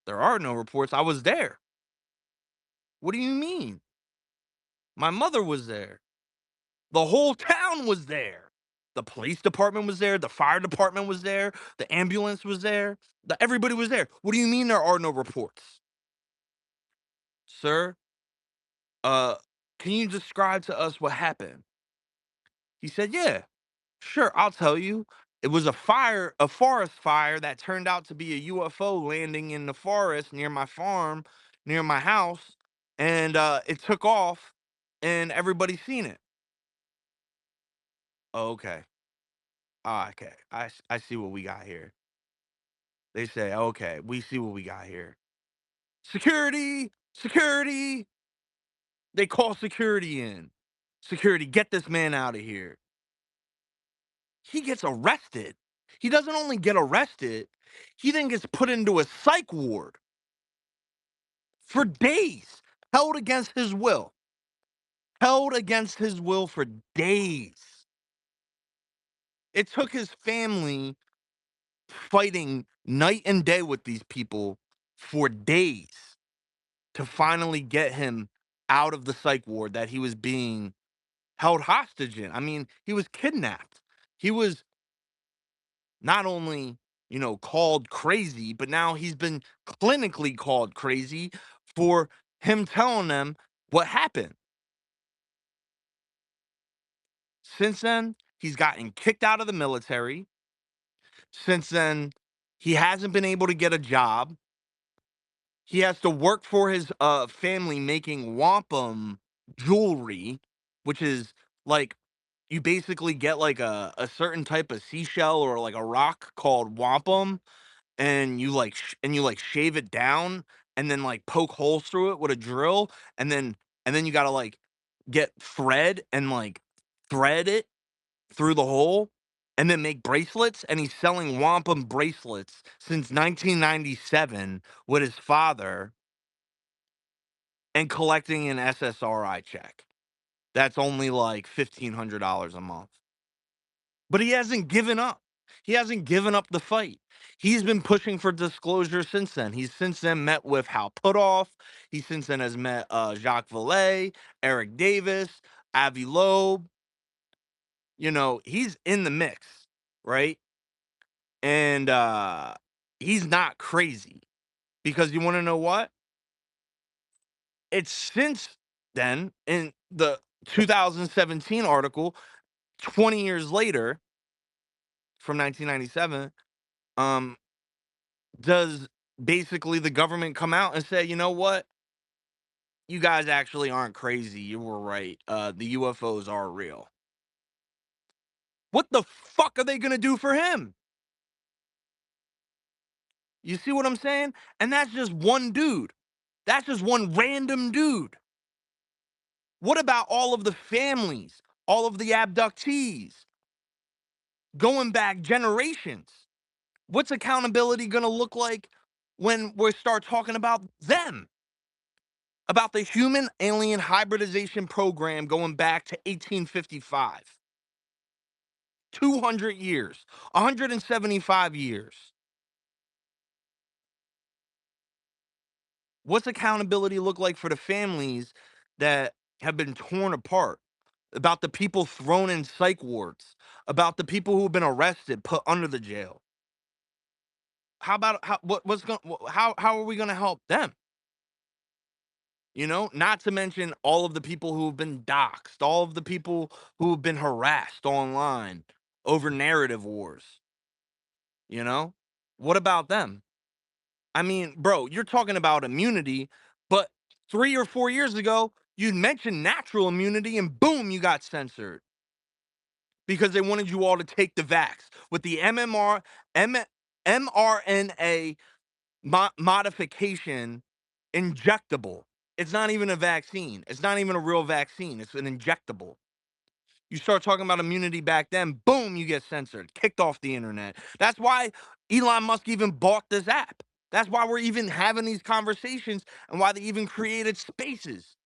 There are no reports. I was there. What do you mean? My mother was there. The whole town was there. The police department was there. The fire department was there. The ambulance was there. Everybody was there. What do you mean there are no reports? Sir, uh, can you describe to us what happened? He said, yeah, sure, I'll tell you. It was a forest fire that turned out to be a UFO landing in the forest near my farm, near my house, and it took off, and everybody seen it. Oh, okay. Ah, okay. I see what we got here. They say, okay, we see what we got here. Security, security. They call security in. Security, get this man out of here. He gets arrested. He doesn't only get arrested, he then gets put into a psych ward for days, held against his will. Held against his will for days. It took his family fighting night and day with these people for days to finally get him out of the psych ward that he was being held hostage in. I mean, he was kidnapped. He was not only, called crazy, but now he's been clinically called crazy for him telling them what happened. Since then, he's gotten kicked out of the military. Since then, he hasn't been able to get a job. He has to work for his family making wampum jewelry, which is like you basically get like a certain type of seashell or like a rock called wampum, and you shave it down and then like poke holes through it with a drill, and then you gotta like get thread and like thread it through the hole and then make bracelets. And he's selling wampum bracelets since 1997 with his father and collecting an SSRI check. That's only like $1,500 a month. But he hasn't given up. He hasn't given up the fight. He's been pushing for disclosure since then. He's since then met with Hal Puthoff. He since then has met Jacques Vallée, Eric Davis, Avi Loeb. He's in the mix, right? And he's not crazy, because you want to know what? It's since then, in the 2017 article, 20 years later, from 1997, um, does basically the government come out and say, you know what? You guys actually aren't crazy. You were right. The UFOs are real. What the fuck are they going to do for him? You see what I'm saying? And that's just one dude. That's just one random dude. What about all of the families, all of the abductees, going back generations? What's accountability going to look like when we start talking about them? About the human alien hybridization program going back to 1855. 200 years, 175 years. What's accountability look like for the families that have been torn apart? About the people thrown in psych wards? About the people who've been arrested, put under the jail? How about how are we going to help them? Not to mention all of the people who have been doxxed, all of the people who have been harassed online over narrative wars. What about them? I mean, bro, you're talking about immunity, but 3 or 4 years ago, you'd mentioned natural immunity and boom, you got censored because they wanted you all to take the vax with the mRNA modification injectable. It's not even a vaccine. It's not even a real vaccine. It's an injectable. You start talking about immunity back then, boom, you get censored, kicked off the internet. That's why Elon Musk even bought this app. That's why we're even having these conversations and why they even created spaces.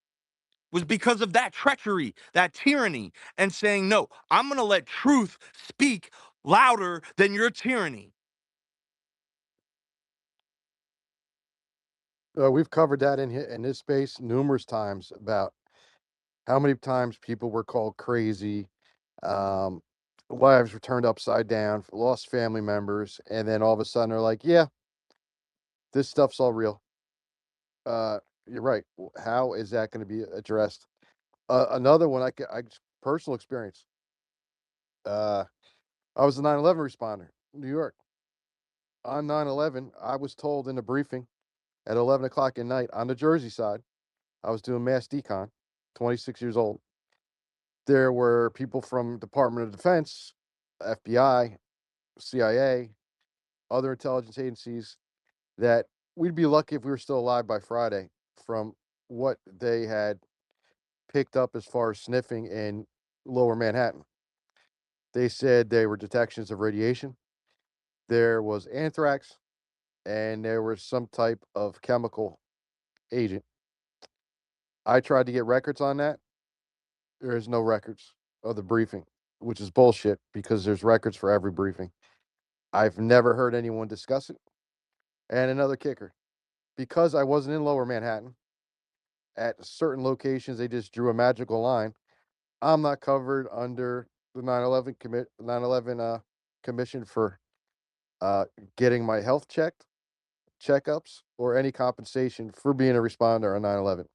Was because of that treachery, that tyranny, and saying, no, I'm going to let truth speak louder than your tyranny. We've covered that in this space numerous times about how many times people were called crazy, um, lives were turned upside down, lost family members, and then all of a sudden they're like, "Yeah, this stuff's all real." Uh, you're right. How is that going to be addressed? Another one, personal experience. Uh, I was a 9/11 responder, in New York. On 9/11, I was told in a briefing at 11 o'clock at night on the Jersey side. I was doing mass decon, 26 years old. There were people from Department of Defense, FBI, CIA, other intelligence agencies that we'd be lucky if we were still alive by Friday from what they had picked up as far as sniffing in lower Manhattan. They said there were detections of radiation, there was anthrax, and there was some type of chemical agent. I tried to get records on that. There is no records of the briefing, which is bullshit because there's records for every briefing. I've never heard anyone discuss it. And another kicker, because I wasn't in lower Manhattan, at certain locations they just drew a magical line. I'm not covered under the 9/11 commission for uh, getting my health checked, checkups, or any compensation for being a responder on 9/11.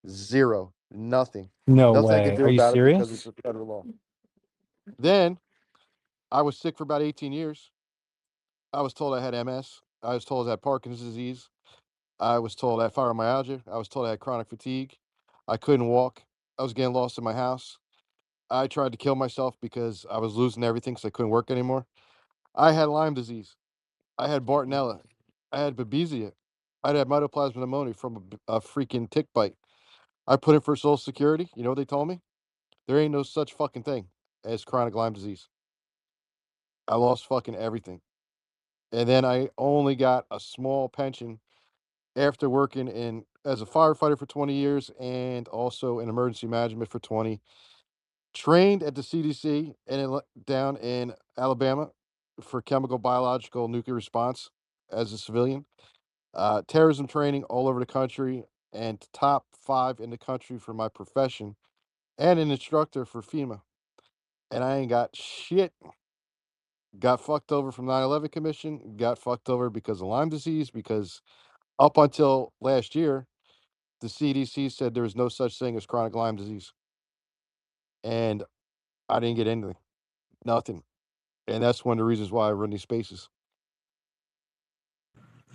Zero, nothing, No nothing I can way. do Are you about it because it's serious? a federal law. Then I was sick for about 18 years. I was told I had MS. I was told I had Parkinson's disease. I was told I had fibromyalgia. I was told I had chronic fatigue. I couldn't walk. I was getting lost in my house. I tried to kill myself because I was losing everything because I couldn't work anymore. I had Lyme disease. I had Bartonella. I had Babesia. I had mycoplasma pneumonia from a freaking tick bite. I put in for Social Security. You know what they told me? There ain't no such fucking thing as chronic Lyme disease. I lost fucking everything. And then I only got a small pension after working in as a firefighter for 20 years and also in emergency management for 20. Trained at the CDC and down in Alabama for chemical, biological, nuclear response as a civilian. Terrorism training all over the country and top 5 in the country for my profession and an instructor for FEMA. And I ain't got shit. Got fucked over from 9/11 commission, got fucked over because of Lyme disease, because up until last year, the CDC said there was no such thing as chronic Lyme disease. And I didn't get anything, nothing. And that's one of the reasons why I run these spaces.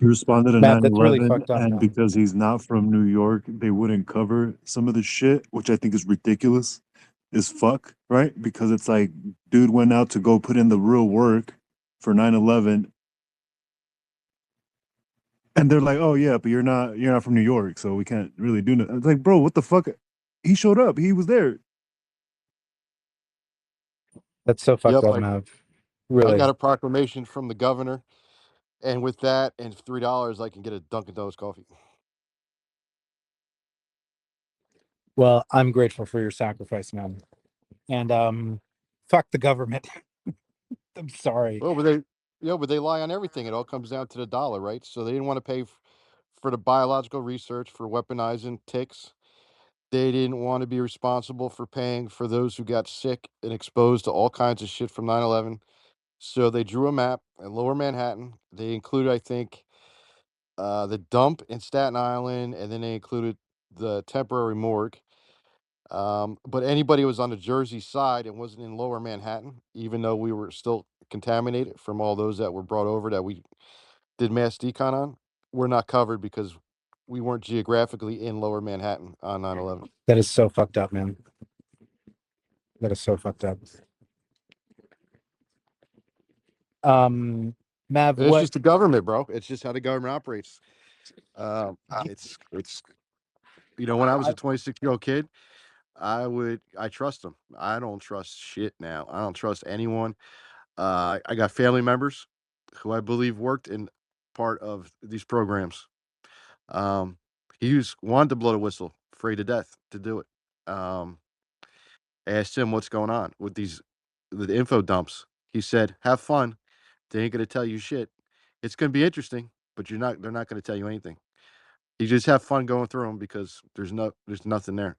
He responded to Matt, that's really 9/11, fucked up, and man. because he's not from New York, they wouldn't cover some of the shit, which I think is ridiculous as fuck, right? Because it's like, dude went out to go put in the real work for 9/11, and they're like, "Oh yeah, but you're not from New York, so we can't really do nothing." It's like, bro, what the fuck? He showed up. He was there. That's so fucked Yep, up, Matt. I Really. got a proclamation from the governor, and with that and $3, I can get a Dunkin' Donuts coffee. Well, I'm grateful for your sacrifice, man. And fuck the government. I'm sorry. Well, but they lie on everything. It all comes down to the dollar, right? So they didn't want to pay for the biological research for weaponizing ticks. They didn't want to be responsible for paying for those who got sick and exposed to all kinds of shit from 9/11. So they drew a map in Lower Manhattan. They included, I think, the dump in Staten Island, and then they included the temporary morgue. But anybody who was on the Jersey side and wasn't in Lower Manhattan, even though we were still contaminated from all those that were brought over that we did mass decon on, we're not covered because we weren't geographically in Lower Manhattan on 9/11. That is so fucked up, man. That is so fucked up. Mav, It's what just the government, bro. It's just how the government operates. It's when I was I, a 26-year-old kid, I trust them. I don't trust shit now. I don't trust anyone. I got family members who I believe worked in part of these programs. Um, wanted to blow the whistle, afraid to death to do it. Asked him what's going on with the info dumps. He said, "Have fun. They ain't gonna tell you shit. It's gonna be interesting, but they're not gonna tell you anything. You just have fun going through them because there's nothing there."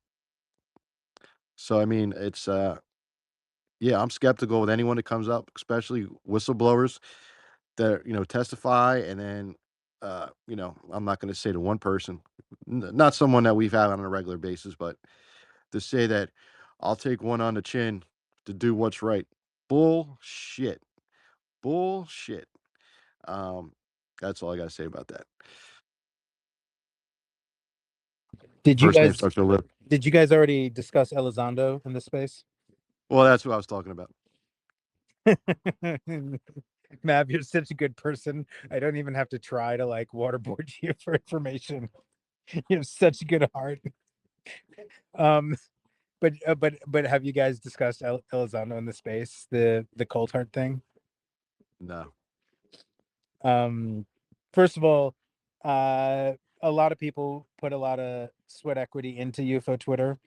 So I mean, yeah, I'm skeptical with anyone that comes up, especially whistleblowers that testify, and then I'm not going to say to one person, not someone that we've had on a regular basis, but to say that I'll take one on the chin to do what's right. Bullshit. Bullshit. Um, that's all I got to say about that. did you First name guys starts with a lip. did you guys already discuss Elizondo in this space? Well, that's what I was talking about. Mav, you're such a good person. I don't even have to try to like waterboard you for information. You have such a good heart. Um, but have you guys discussed Elizondo in the space, the cold heart thing? No. First of all, a lot of people put a lot of sweat equity into UFO Twitter.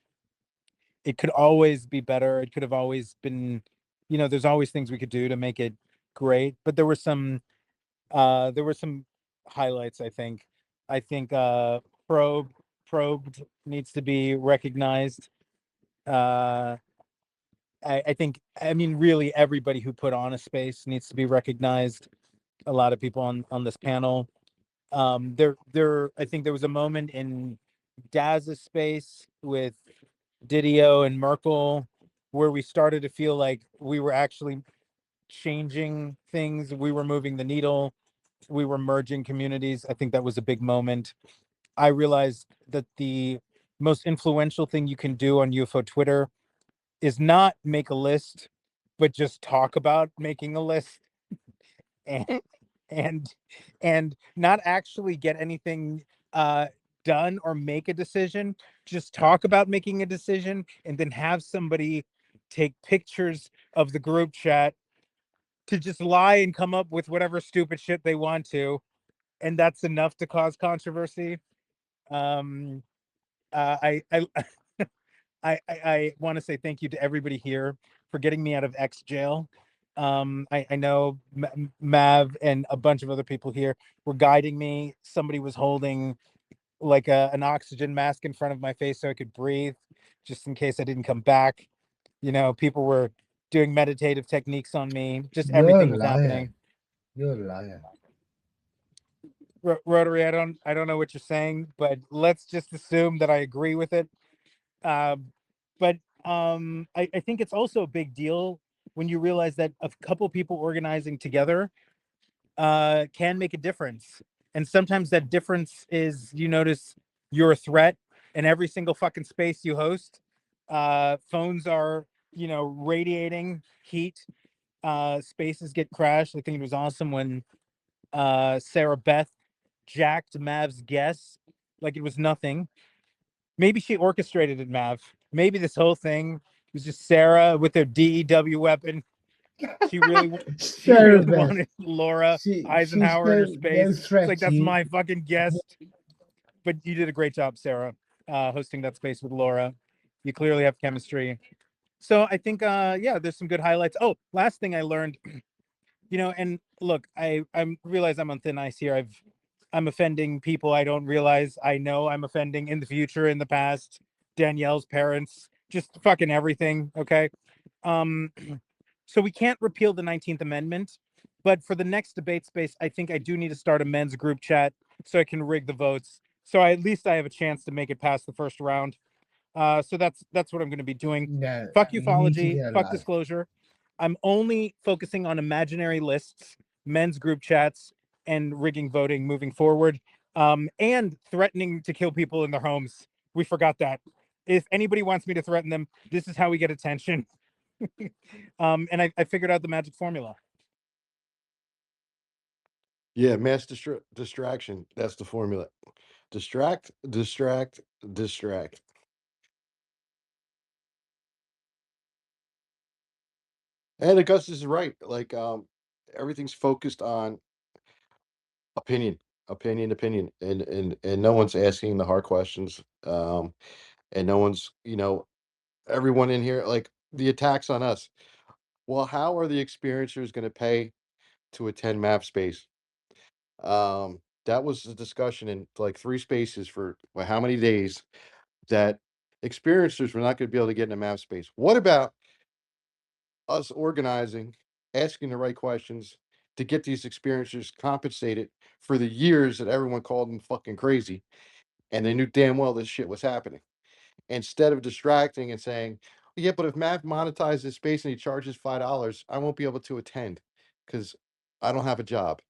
It could always be better. It could have always been, there's always things we could do to make it great. But there were some highlights, I think. I think Probe probed needs to be recognized. uh I think, I mean, really everybody who put on a space needs to be recognized. A lot of people on this panel. I think there was a moment in Daz's space with Didio and Merkel where we started to feel like we were actually changing things. We were moving the needle. We were merging communities. I think that was a big moment. I realized that the most influential thing you can do on UFO Twitter is not make a list, but just talk about making a list, and and not actually get anything uh done or make a decision. Just talk about making a decision and then have somebody take pictures of the group chat to just lie and come up with whatever stupid shit they want to, and that's enough to cause controversy. um I I want to say thank you to everybody here for getting me out of X jail. I know Mav and a bunch of other people here were guiding me. Somebody was holding like an oxygen mask in front of my face so I could breathe, just in case I didn't come back. You know, people were doing meditative techniques on me. Just You're a everything was liar. happening. You're a liar. Rotary, I don't know what you're saying, but let's just assume that I agree with it. Um, but I think it's also a big deal when you realize that a couple people organizing together can make a difference. And sometimes that difference is you notice you're a threat in every single fucking space you host. Phones are, you know, radiating heat. Spaces get crashed. I think it was awesome when Sarah Beth jacked Mav's guess like it was nothing. Maybe she orchestrated it, Mav. Maybe this whole thing was just Sarah with her DEW weapon. She really, she Sarah really Beth, wanted Laura she's Eisenhower in her no space. It's threat like to that's you. my fucking guest. But you did a great job, Sarah, hosting that space with Laura. You clearly have chemistry. So I think, yeah, there's some good highlights. Oh, last thing I learned, you know, and look, I realize I'm on thin ice here. I'm offending people I don't realize I know I'm offending in the future, in the past. Danielle's parents, just fucking everything. Okay. Um, so we can't repeal the 19th Amendment, but for the next debate space, I think I do need to start a men's group chat so I can rig the votes. So at least I have a chance to make it past the first round. So that's what I'm going to be doing. No, Fuck you need to ufology. get a Fuck life. disclosure. I'm only focusing on imaginary lists, men's group chats, and rigging voting moving forward, and threatening to kill people in their homes. We forgot that. If anybody wants me to threaten them, this is how we get attention. And I figured out the magic formula. Yeah, mass distraction. That's the formula. Distract, distract, distract. And Augustus is right. Like, everything's focused on opinion, opinion, and no one's asking the hard questions. And no one's, everyone in here, like the attacks on us. Well, how are the experiencers going to pay to attend map space? That was the discussion in like three spaces for how many days that experiencers were not going to be able to get in a map space. What about us organizing, asking the right questions to get these experiencers compensated for the years that everyone called them fucking crazy, and they knew damn well this shit was happening. Instead of distracting and saying, "Yeah, but if Matt monetizes space and he charges $5, I won't be able to attend because I don't have a job."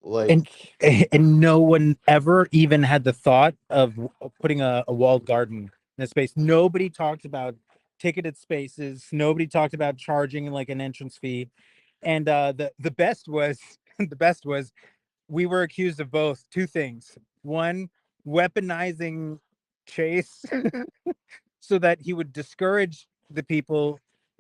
And Like, and no one ever even had the thought of putting a walled garden in a space. Nobody talked about ticketed spaces. Nobody talked about charging like an entrance fee. And the best was the best was we were accused of both two things. One, weaponizing Chase so that he would discourage the people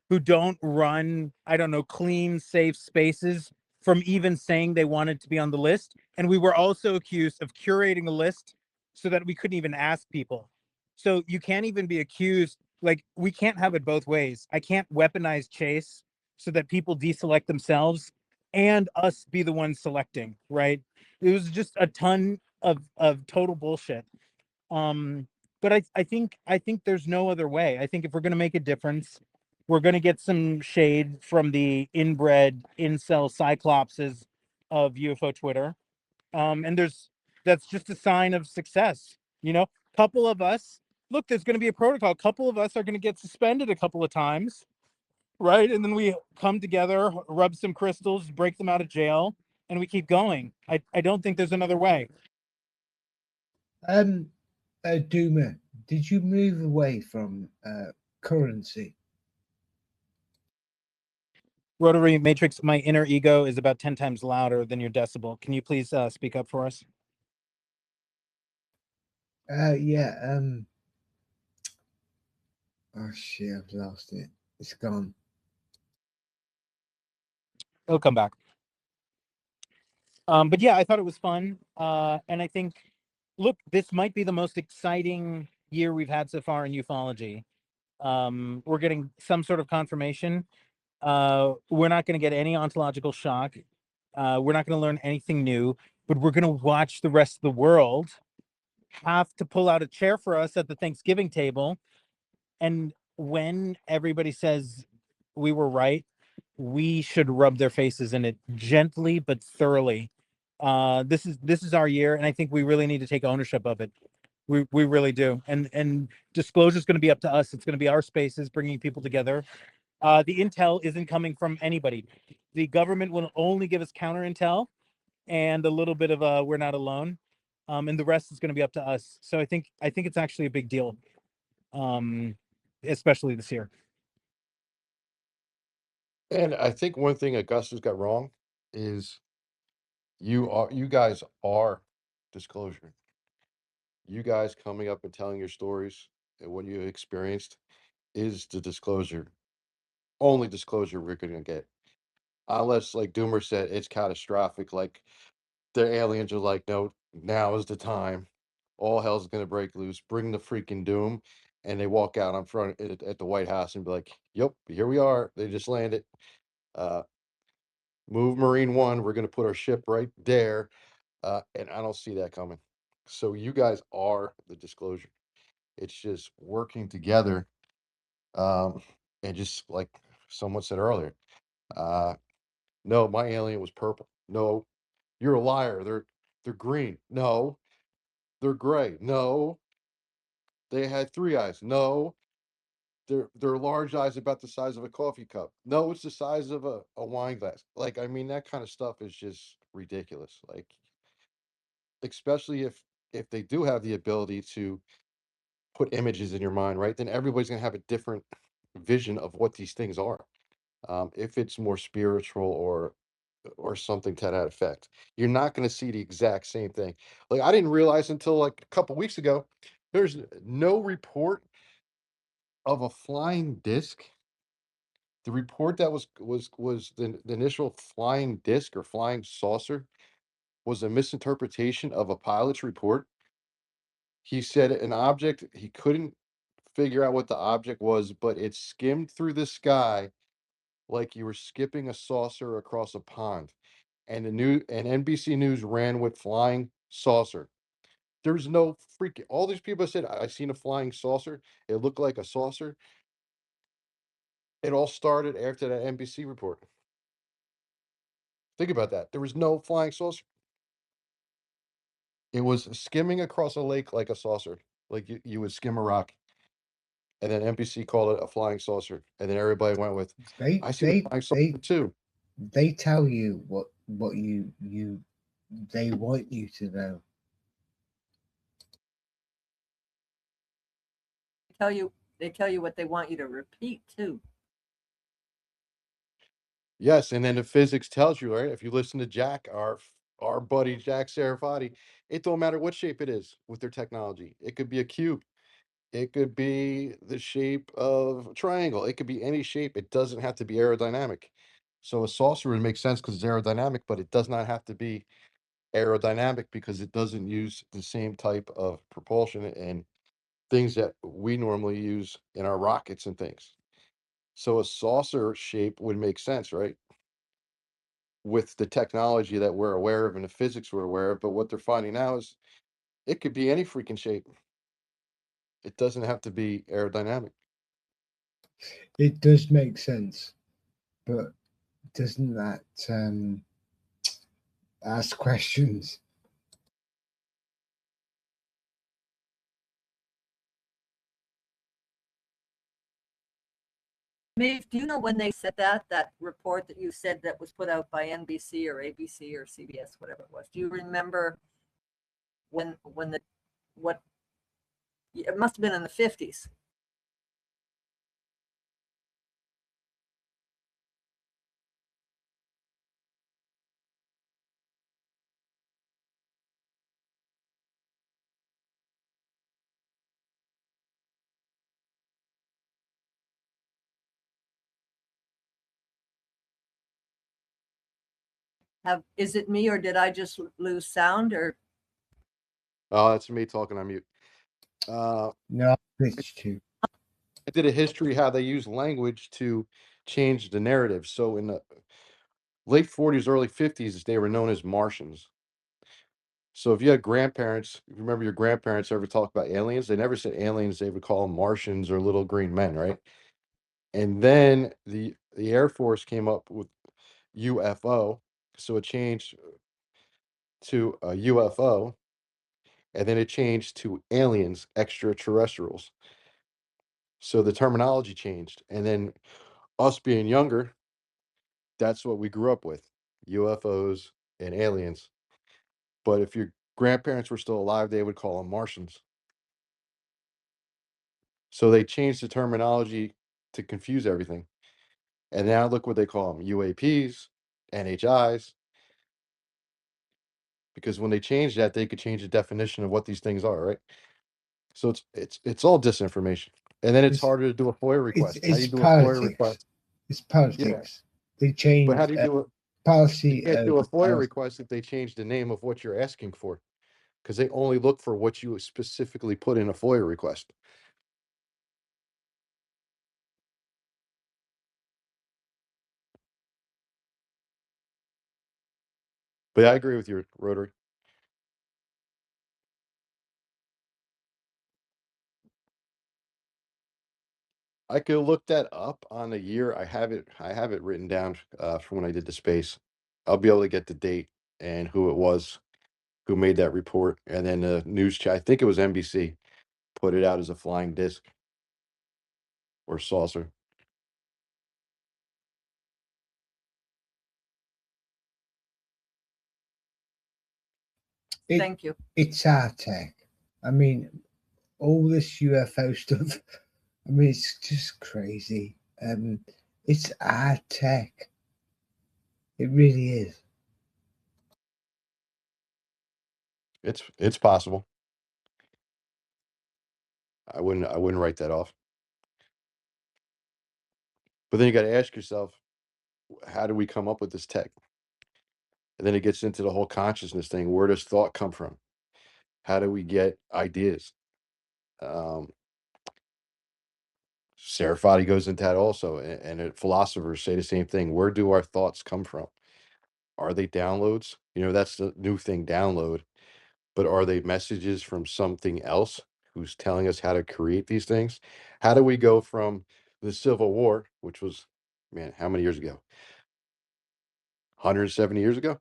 who don't run, I don't know, clean, safe spaces from even saying they wanted to be on the list. And we were also accused of curating a list so that we couldn't even ask people. So you can't even be accused, like, we can't have it both ways. I can't weaponize Chase so that people deselect themselves and us be the ones selecting, right? It was just a ton of total bullshit. Um, but I think there's no other way. I think if we're going to make a difference, we're going to get some shade from the inbred incel cyclopses of UFO Twitter. And that's just a sign of success. Couple of us, look, there's going to be a protocol. A couple of us are going to get suspended a couple of times, right? And then we come together, rub some crystals, break them out of jail, and we keep going. I don't think there's another way. Duma, did you move away from currency? Rotary Matrix, my inner ego is about 10 times louder than your decibel. Can you please speak up for us? Yeah. Oh shit, I've lost it. It's gone. It'll come back. But yeah, I thought it was fun. And I think, look, this might be the most exciting year we've had so far in ufology. We're getting some sort of confirmation. We're not going to get any ontological shock. We're not going to learn anything new, but we're going to watch the rest of the world have to pull out a chair for us at the Thanksgiving table. And when everybody says we were right, we should rub their faces in it gently but thoroughly. This is our year, and I think we really need to take ownership of it. We really do. And disclosure is going to be up to us. It's going to be our spaces bringing people together. The intel isn't coming from anybody. The government will only give us counter intel and a little bit of we're not alone, and the rest is going to be up to us. So I think it's actually a big deal, especially this year. And I think one thing Augustus got wrong is you guys are disclosure. You guys coming up and telling your stories and what you experienced is the disclosure. Only disclosure we're gonna get. Unless, like Doomer said, it's catastrophic. Like the aliens are like, no, now is the time. All hell's gonna break loose. Bring the freaking doom. And they walk out in front at the White House and be like, "Yep, here we are. They just landed. Uh, move Marine One. We're gonna put our ship right there." And I don't see that coming. So you guys are the disclosure. It's just working together. Um, and just like someone said earlier, uh, no, my alien was purple. No, you're a liar. They're green. No, they're gray. No, they had three eyes. No, they're large eyes about the size of a coffee cup. No, it's the size of a wine glass. Like, I mean, that kind of stuff is just ridiculous. Like, especially if they do have the ability to put images in your mind, right? Then everybody's gonna have a different vision of what these things are. If it's more spiritual or something to that effect, you're not going to see the exact same thing. Like I didn't realize until like a couple weeks ago, there's no report of a flying disc. The report that was the initial flying disc or flying saucer was a misinterpretation of a pilot's report. He said an object he couldn't figure out what the object was, but it skimmed through the sky like you were skipping a saucer across a pond. And NBC News ran with flying saucer. There's no freaking all these people said I seen a flying saucer. It looked like a saucer. It all started after that NBC report. Think about that. There was no flying saucer. It was skimming across a lake like a saucer, like you would skim a rock. And then NBC called it a flying saucer. And then everybody went with, They I seen a they flying saucer they too. they tell you what you they want you to know. They tell you what they want you to repeat too. Yes, and then the physics tells you, right? If you listen to Jack, our buddy Jack Sarafati, it don't matter what shape it is with their technology. It could be a cube. It could be the shape of a triangle. It could be any shape. It doesn't have to be aerodynamic. So a saucer would make sense because it's aerodynamic, but it does not have to be aerodynamic because it doesn't use the same type of propulsion and things that we normally use in our rockets and things. So a saucer shape would make sense, right? With the technology that we're aware of and the physics we're aware of. But what they're finding now is it could be any freaking shape. It doesn't have to be aerodynamic. It does make sense, but doesn't that ask questions? Maeve, do you know when they said that report that you said that was put out by NBC or ABC or CBS, whatever it was? Do you remember when the what? It must have been in the 50s. Is it me or did I just lose sound or? Oh, that's me talking on mute. No, it's too. I did a history how they use language to change the narrative. So in the late 40s, early 50s, they were known as Martians. So if you had grandparents, if you remember your grandparents ever talk about aliens, they never said aliens, they would call them Martians or little green men, right? And then the Air Force came up with UFO, so it changed to a UFO, and then it changed to aliens, extraterrestrials. So the terminology changed, and then us being younger, that's what we grew up with, UFOs and aliens. But if your grandparents were still alive, they would call them Martians. So they changed the terminology to confuse everything. And now look what they call them, UAPs, NHIs, because when they changed that, they could change the definition of what these things are, right? So it's all disinformation. And then it's It's harder to do a FOIA request. How do it's you do a FOIA politics. request? It's Yeah, politics. They but how change do you do it? You policy can't of do a FOIA policy. request if they change the name of what you're asking for, because they only look for what you specifically put in a FOIA request. But I agree with you, Rotary. I could look that up on a year. I have it written down from when I did the space. I'll be able to get the date and who it was who made that report. And then the news I think it was NBC, put it out as a flying disc or saucer. It Thank you. it's our tech. I mean, all this UFO stuff. I mean, it's just crazy. It's our tech. It really is. It's possible. I wouldn't write that off. But then you got to ask yourself, how do we come up with this tech? And then it gets into the whole consciousness thing. Where does thought come from? How do we get ideas? Um, Sarafati goes into that also, and philosophers say the same thing. Where do our thoughts come from? Are they downloads? You know, that's the new thing, download. But are they messages from something else who's telling us how to create these things? How do we go from the Civil War, which was, man, how many years ago? 170 years ago?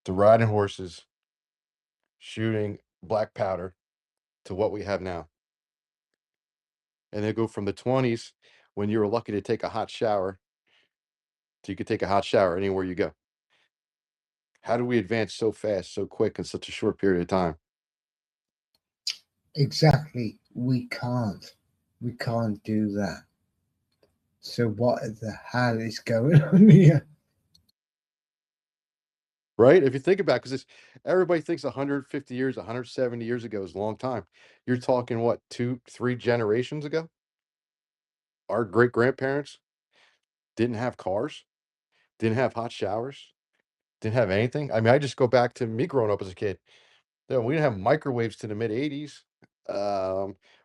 To riding horses, shooting black powder, to what we have now. And they go from the 20s when you were lucky to take a hot shower to you could take a hot shower anywhere you go. How do we advance so fast, so quick in such a short period of time? Exactly. We can't. We can't do that. So what the hell is going on here? Right? If you think about it, because everybody thinks 150 years, 170 years ago is a long time. You're talking what, two, three generations ago? Our great grandparents didn't have cars, didn't have hot showers, didn't have anything. I mean, I just go back to me growing up as a kid. We didn't have microwaves to the mid 80s.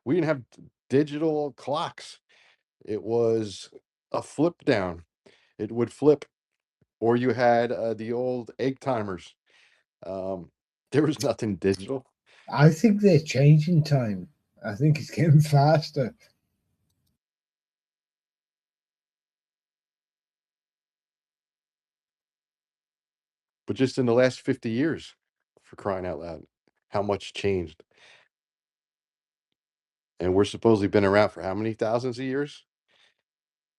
We didn't have digital clocks. It was a flip down. It would flip, or you had the old egg timers. There was nothing digital. I think they're changing time. I think it's getting faster. But just in the last 50 years, for crying out loud, how much changed. And we're supposedly been around for how many thousands of years?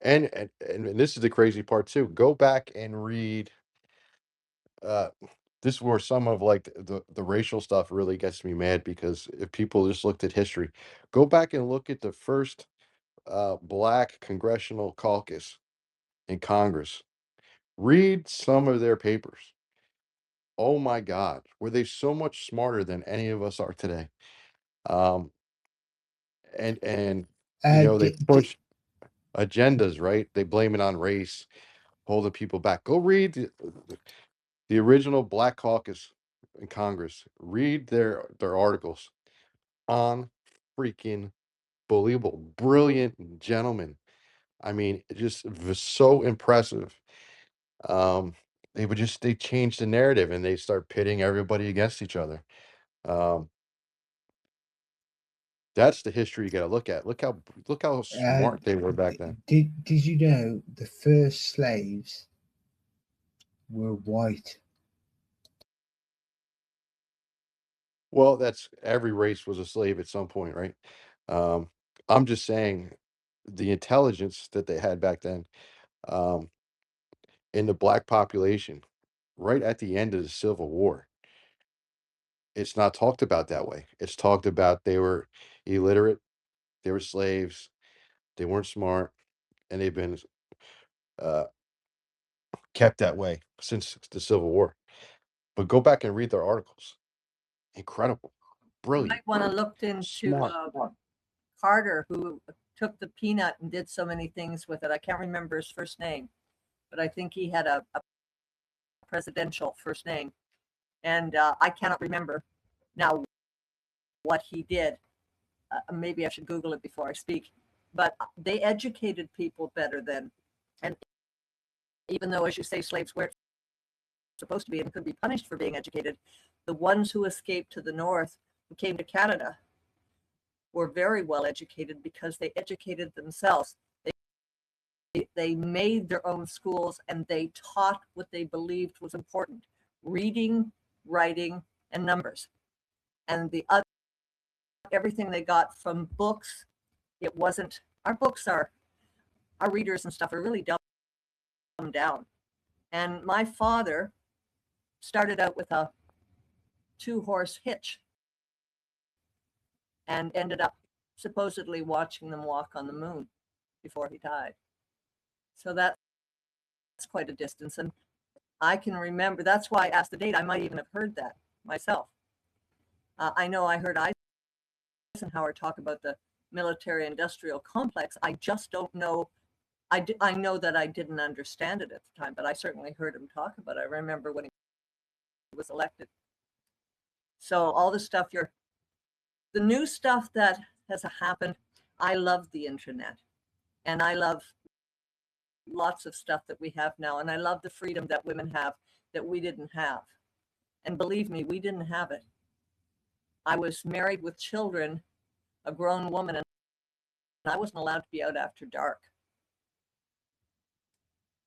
And this is the crazy part too. Go back and read uh this is where some of like the racial stuff really gets me mad, because if people just looked at history, go back and look at the first black congressional caucus in Congress. Read some of their papers. Oh my God, were they so much smarter than any of us are today? Um, and you Uh, know, they d- d- push agendas, right? They blame it on race, holding people back. Go read the original Black Caucus in Congress. Read their articles on freaking believable, brilliant gentlemen. I mean, it just was so impressive. Um, they change the narrative and they start pitting everybody against each other. Um, that's the history you got to look at. Look how uh, smart they were back then. did you know the first slaves were white? Well, that's every race was a slave at some point, right? Um, I'm just saying the intelligence that they had back then, um, in the black population, right at the end of the Civil War. It's not talked about that way. It's talked about they were illiterate, they were slaves, they weren't smart, and they've been uh, kept that way since the Civil War. But go back and read their articles. Incredible, You might brilliant, want to look into smart. Carter, who took the peanut and did so many things with it. I can't remember his first name, but I think he had a presidential first name. And I cannot remember now what he did. Maybe I should Google it before I speak. But they educated people better then. And even though, as you say, slaves were supposed to be and could be punished for being educated, the ones who escaped to the north, who came to Canada, were very well educated because they educated themselves. They made their own schools and they taught what they believed was important: reading, writing, and numbers. And the other, everything they got from books, it wasn't, our books are, our readers and stuff are really dumbed down. And my father started out with a 2-horse hitch and ended up supposedly watching them walk on the moon before he died. So that's quite a distance. And I can remember, that's why I asked the date. I might even have heard that myself. I know I heard Eisenhower talk about the military industrial complex. I just don't know. I know that I didn't understand it at the time, but I certainly heard him talk about it. I remember when he was elected. So all the stuff the new stuff that has happened, I love the internet and I love lots of stuff that we have now. And I love the freedom that women have that we didn't have. And believe me, we didn't have it. I was married with children, a grown woman, and I wasn't allowed to be out after dark.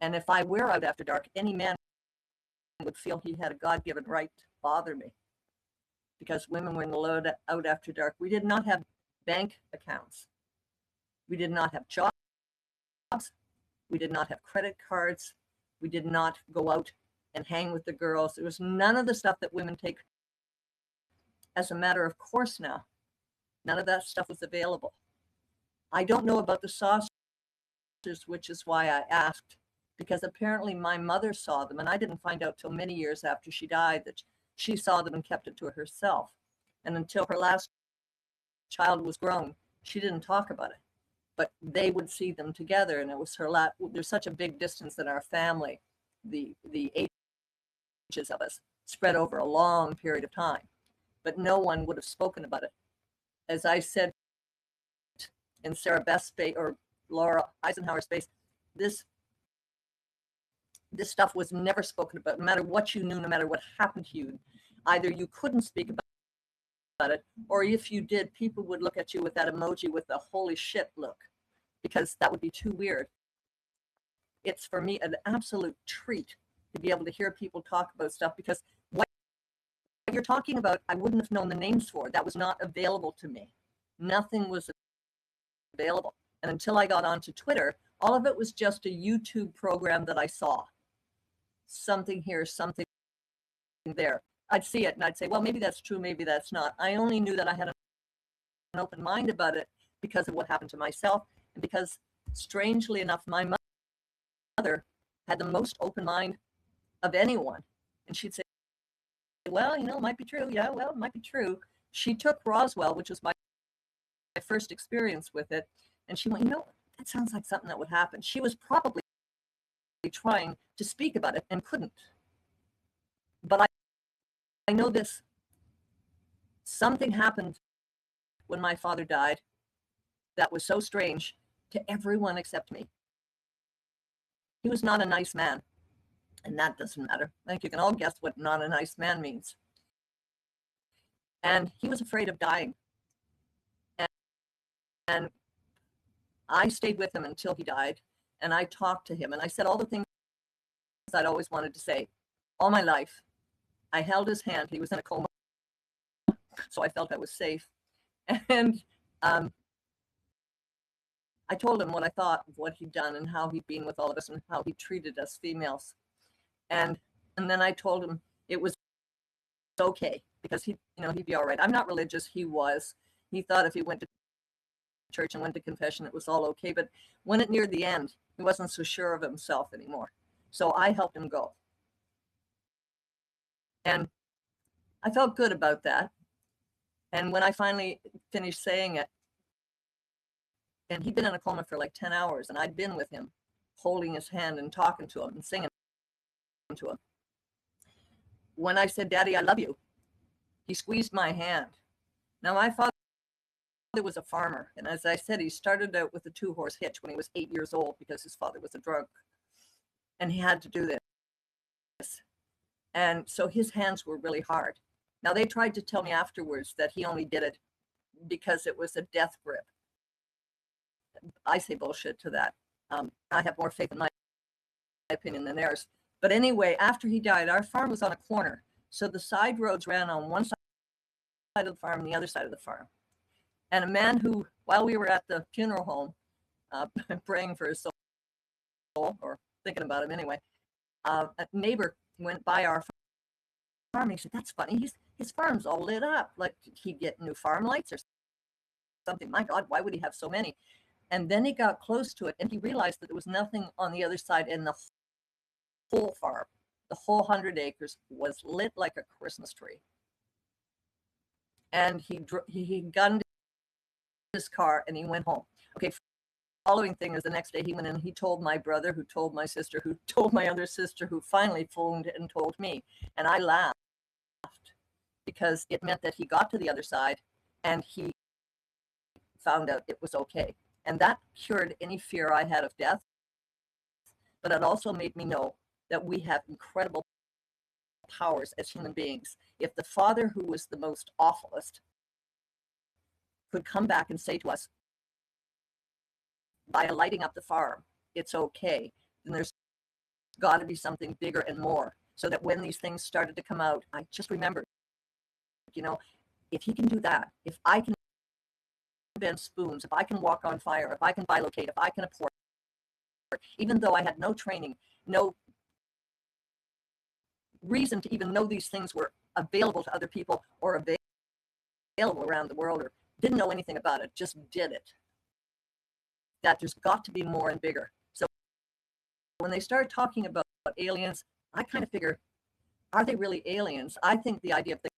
And if I were out after dark, any man would feel he had a God-given right to bother me because women were allowed out after dark. We did not have bank accounts. We did not have jobs. We did not have credit cards. We did not go out and hang with the girls. There was none of the stuff that women take as a matter of course now. None of that stuff was available. I don't know about the saucers, which is why I asked, because apparently my mother saw them, and I didn't find out till many years after she died that she saw them and kept it to herself. And until her last child was grown, she didn't talk about it. But they would see them together, and it was her last. There's such a big distance in our family, the ages of us spread over a long period of time, but no one would have spoken about it. As I said in Sarah Beth's space or Laura Eisenhower's space, this stuff was never spoken about. No matter what you knew, no matter what happened to you, either you couldn't speak about it, or if you did, people would look at you with that emoji with the holy shit look, because that would be too weird. It's for me an absolute treat to be able to hear people talk about stuff, because what you're talking about, I wouldn't have known the names for. That was not available to me. Nothing was available. And until I got onto Twitter, all of it was just a YouTube program that I saw. Something here, something there. I'd see it and I'd say, well, maybe that's true, maybe that's not. I only knew that I had an open mind about it because of what happened to myself, and because, strangely enough, my mother had the most open mind of anyone. And she'd say, well, it might be true. Yeah, well, it might be true. She took Roswell, which was my first experience with it, and she went, that sounds like something that would happen. She was probably trying to speak about it and couldn't. But I know this. Something happened when my father died that was so strange to everyone except me. He was not a nice man, and that doesn't matter. I think you can all guess what not a nice man means. And he was afraid of dying. And I stayed with him until he died, and I talked to him, and I said all the things I'd always wanted to say all my life. I held his hand. He was in a coma, so I felt I was safe. And I told him what I thought of what he'd done and how he'd been with all of us and how he treated us females. And then I told him it was okay, because he'd be all right. I'm not religious. He was. He thought if he went to church and went to confession, it was all okay. But when it neared the end, he wasn't so sure of himself anymore. So I helped him go. And I felt good about that. And when I finally finished saying it, and he'd been in a coma for like 10 hours, and I'd been with him, holding his hand and talking to him and singing to him. When I said, Daddy, I love you, he squeezed my hand. Now, my father was a farmer. And as I said, he started out with a 2-horse hitch when he was 8 years old because his father was a drunk. And he had to do this. And so his hands were really hard. Now, they tried to tell me afterwards that he only did it because it was a death grip. I say bullshit to that. I have more faith in my opinion than theirs. But anyway, after he died, our farm was on a corner. So the side roads ran on one side of the farm and the other side of the farm. And a man who, while we were at the funeral home, praying for his soul, or thinking about him anyway, a neighbor went by our farm. He said, that's funny. His farm's all lit up. Like, did he get new farm lights or something? My God, why would he have so many? And then he got close to it and he realized that there was nothing on the other side, and the whole farm, the whole 100 acres was lit like a Christmas tree. And he gunned his car and he went home. Okay, following thing is the next day he went in and he told my brother, who told my sister, who told my other sister, who finally phoned and told me. And I laughed because it meant that he got to the other side and he found out it was okay. And that cured any fear I had of death. But it also made me know that we have incredible powers as human beings. If the father, who was the most awfulest, could come back and say to us, by lighting up the farm, it's okay, then there's got to be something bigger and more. So that when these things started to come out, I just remembered, if he can do that, if I can bend spoons, if I can walk on fire, if I can bilocate, if I can apport, even though I had no training, no reason to even know these things were available to other people or available around the world, or didn't know anything about it, just did it. That there's got to be more and bigger. So when they start talking about aliens, I kind of figure, are they really aliens? I think the idea of they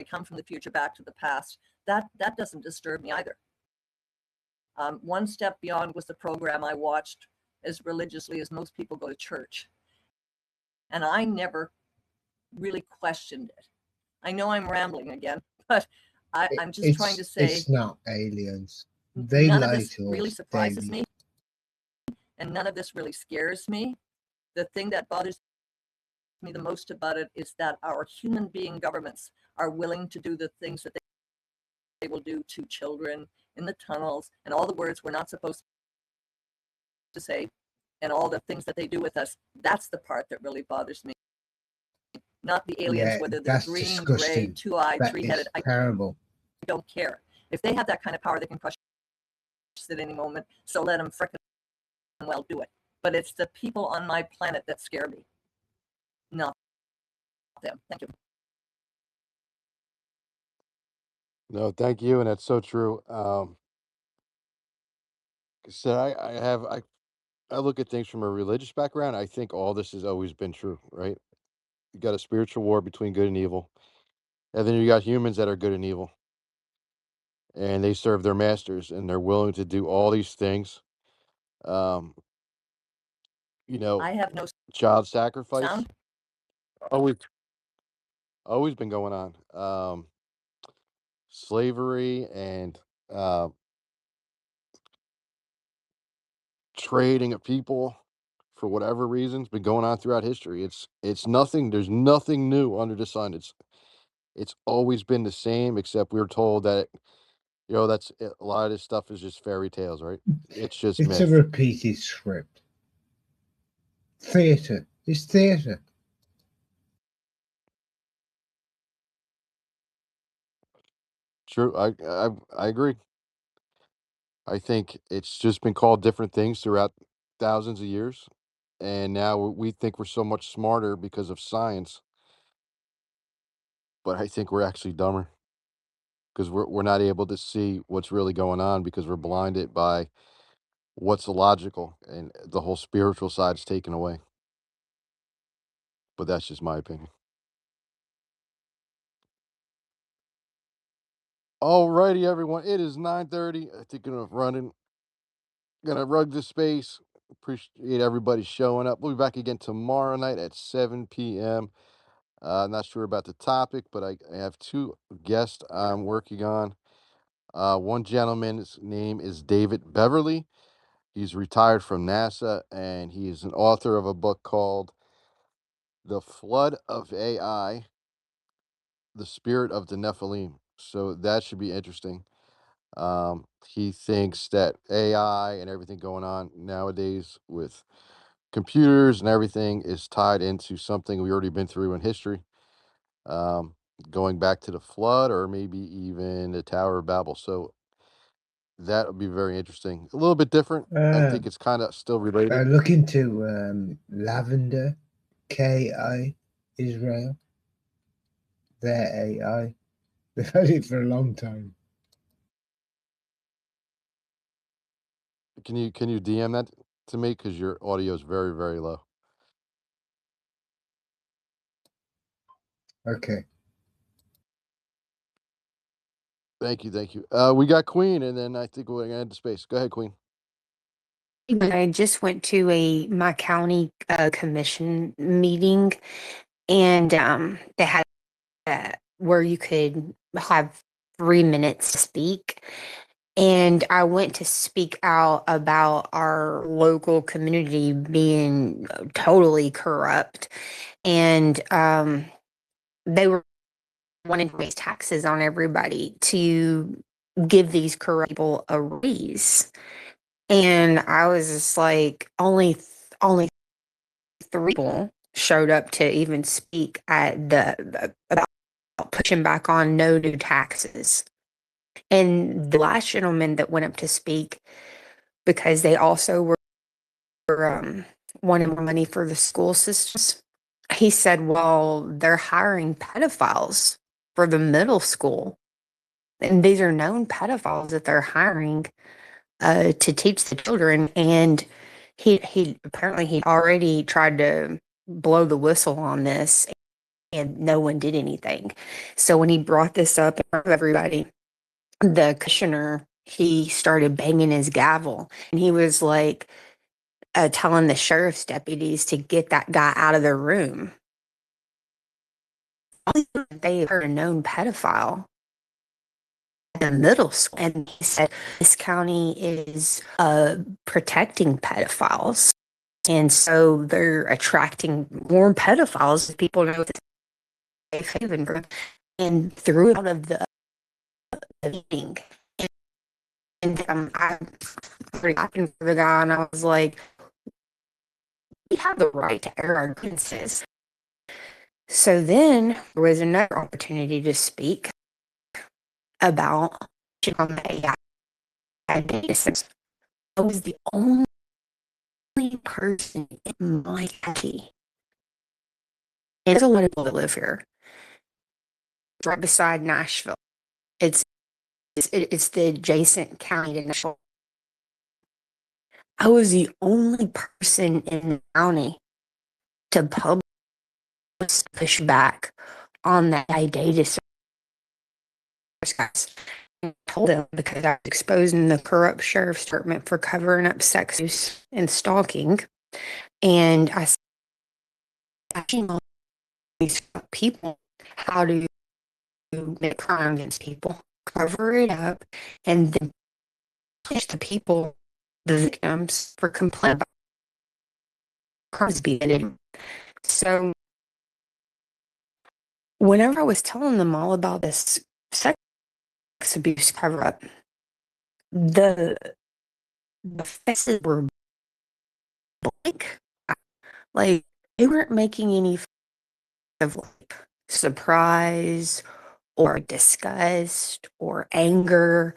come from the future back to the past, that doesn't disturb me either. One step beyond was the program I watched as religiously as most people go to church. And I never really questioned it. I know I'm rambling again, but I'm just trying to say it's not aliens. They none of lie this to really us surprises daily. me, and none of this really scares me. The thing that bothers me the most about it is that our human being governments are willing to do the things that they will do to children in the tunnels and all the words we're not supposed to say and all the things that they do with us. That's the part that really bothers me. Not the aliens, Yeah, whether they're that's green, gray, disgusting. two-eyed, That three-headed. is I terrible. don't care. If they have that kind of power, they can crush us at any moment. So let them frickin' well do it. But it's the people on my planet that scare me, not them. Thank you. No, thank you, and that's so true. So I look at things from a religious background. I think all this has always been true, right? You got a spiritual war between good and evil, and then you got humans that are good and evil, and they serve their masters, and they're willing to do all these things. Um, you know, I have no child sacrifice sound. always always been going on. Slavery and uh, trading of people for whatever reasons been going on throughout history. It's nothing. There's nothing new under the sun. It's always been the same, except we're told that that's a lot of this stuff is just fairy tales, right? It's just It's a myth. repeated script. Theatre. It's theatre. True. I agree. I think it's just been called different things throughout thousands of years, and now we think we're so much smarter because of science, but I think we're actually dumber because we're not able to see what's really going on because we're blinded by what's illogical and the whole spiritual side's taken away. But that's just my opinion. Alrighty, everyone. It is 9:30. I think I'm gonna rug this space. Appreciate everybody showing up. We'll be back again tomorrow night at 7 p.m. Not sure about the topic, but I have two guests I'm working on. One gentleman's name is David Beverly. He's retired from NASA, and he is an author of a book called The Flood of AI, The Spirit of the Nephilim. So that should be interesting. He thinks that AI and everything going on nowadays with computers and everything is tied into something we already been through in history, um, going back to the flood or maybe even the Tower of Babel. So that would be very interesting. A little bit different. I Uh, think it's kind of still related. look into Lavender, KI, Israel. Their AI. They've had it for a long time. Can you DM that to me because your audio is very very low. Okay. Thank you, thank you. We got Queen, and then I think we're gonna end the space. Go ahead, Queen. I just went to my county commission meeting, and they had where you could have 3 minutes to speak. And I went to speak out about our local community being totally corrupt, and they were wanting to raise taxes on everybody to give these corrupt people a raise. And I was just like, only 3 people showed up to even speak at about pushing back on no new taxes. And the last gentleman that went up to speak, because they also were wanting more money for the school systems, he said, well, they're hiring pedophiles for the middle school. And these are known pedophiles that they're hiring to teach the children. And he apparently he already tried to blow the whistle on this, and no one did anything. So when he brought this up in front of everybody, the commissioner, he started banging his gavel, and he was like telling the sheriff's deputies to get that guy out of the room. They are a known pedophile the middle school, and he said this county is protecting pedophiles, and so they're attracting more pedophiles. People know it's a safe haven for them. and threw it out of the meeting. And I started talking to the guy, and I was like, we have the right to air our grievances. So then there was another opportunity to speak about on the AI data centers. I was the only person in my county. And there's a lot of people that live here. It's right beside Nashville. It's the adjacent county to Nashville. I was the only person in the county to publish push back on that AI data centers, guys. I told them because I was exposing the corrupt sheriff's department for covering up sex abuse and stalking. And I said, these people how to make crime against people, cover it up, and then punish the people, the victims, for complaining about crimes being. So whenever I was telling them all about this sex abuse cover up, the faces were blank. Like they weren't making any of like surprise or disgust or anger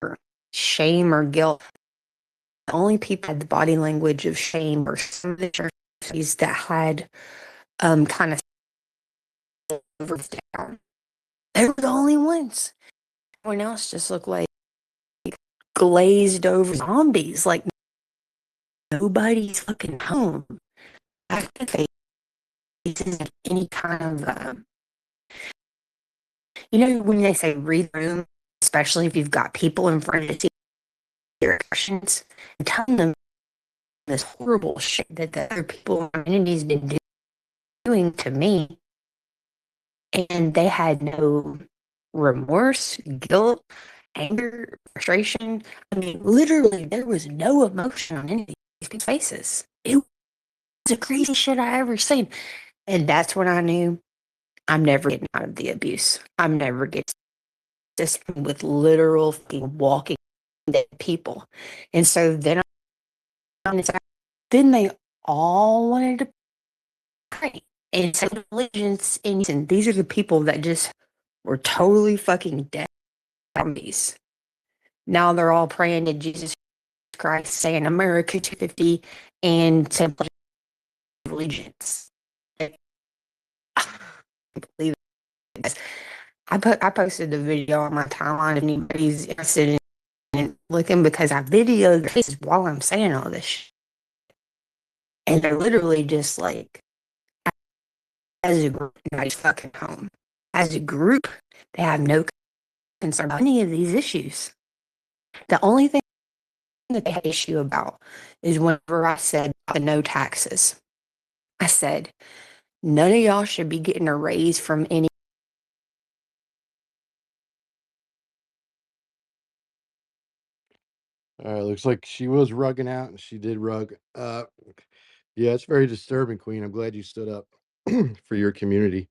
or shame or guilt. The only people had the body language of shame or some of the churches that had kind of down. They were the only ones. Everyone else just looked like glazed over zombies, like nobody's fucking home. I think they isn't any kind of you know when they say read the room, especially if you've got people in front of you, your questions, and telling them this horrible shit that the other people in the community's been doing to me, and they had no remorse, guilt, anger, frustration. I mean, literally, there was no emotion on any of these people's faces. It was the craziest shit I ever seen. And that's when I knew I'm never getting out of the abuse. I'm never getting this with literal walking dead people. And so then they all wanted to pray and say allegiance. And these are the people that just were totally fucking dead zombies. Now they're all praying to Jesus Christ, saying America 250 and saying allegiance. I can't believe it. I posted the video on my timeline if anybody's interested in looking because I videoed their faces while I'm saying all this shit. And they're literally just like, as a group, nobody's fucking home. As a group, they have no concern about any of these issues. The only thing that they had issue about is whenever I said the no taxes. I said, none of y'all should be getting a raise from any. All right, looks like she was rugging out, and she did rug. Yeah, it's very disturbing, Queen. I'm glad you stood up for your community.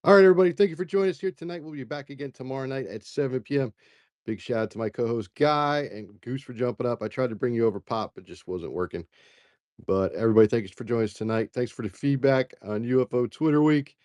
All right, everybody, thank you for joining us here tonight. We'll be back again tomorrow night at 7 p.m. Big shout out to my co-host Guy and Goose for jumping up. I tried to bring you over Pop, but just wasn't working. But everybody, thank you for joining us tonight. Thanks for the feedback on UFO Twitter Week.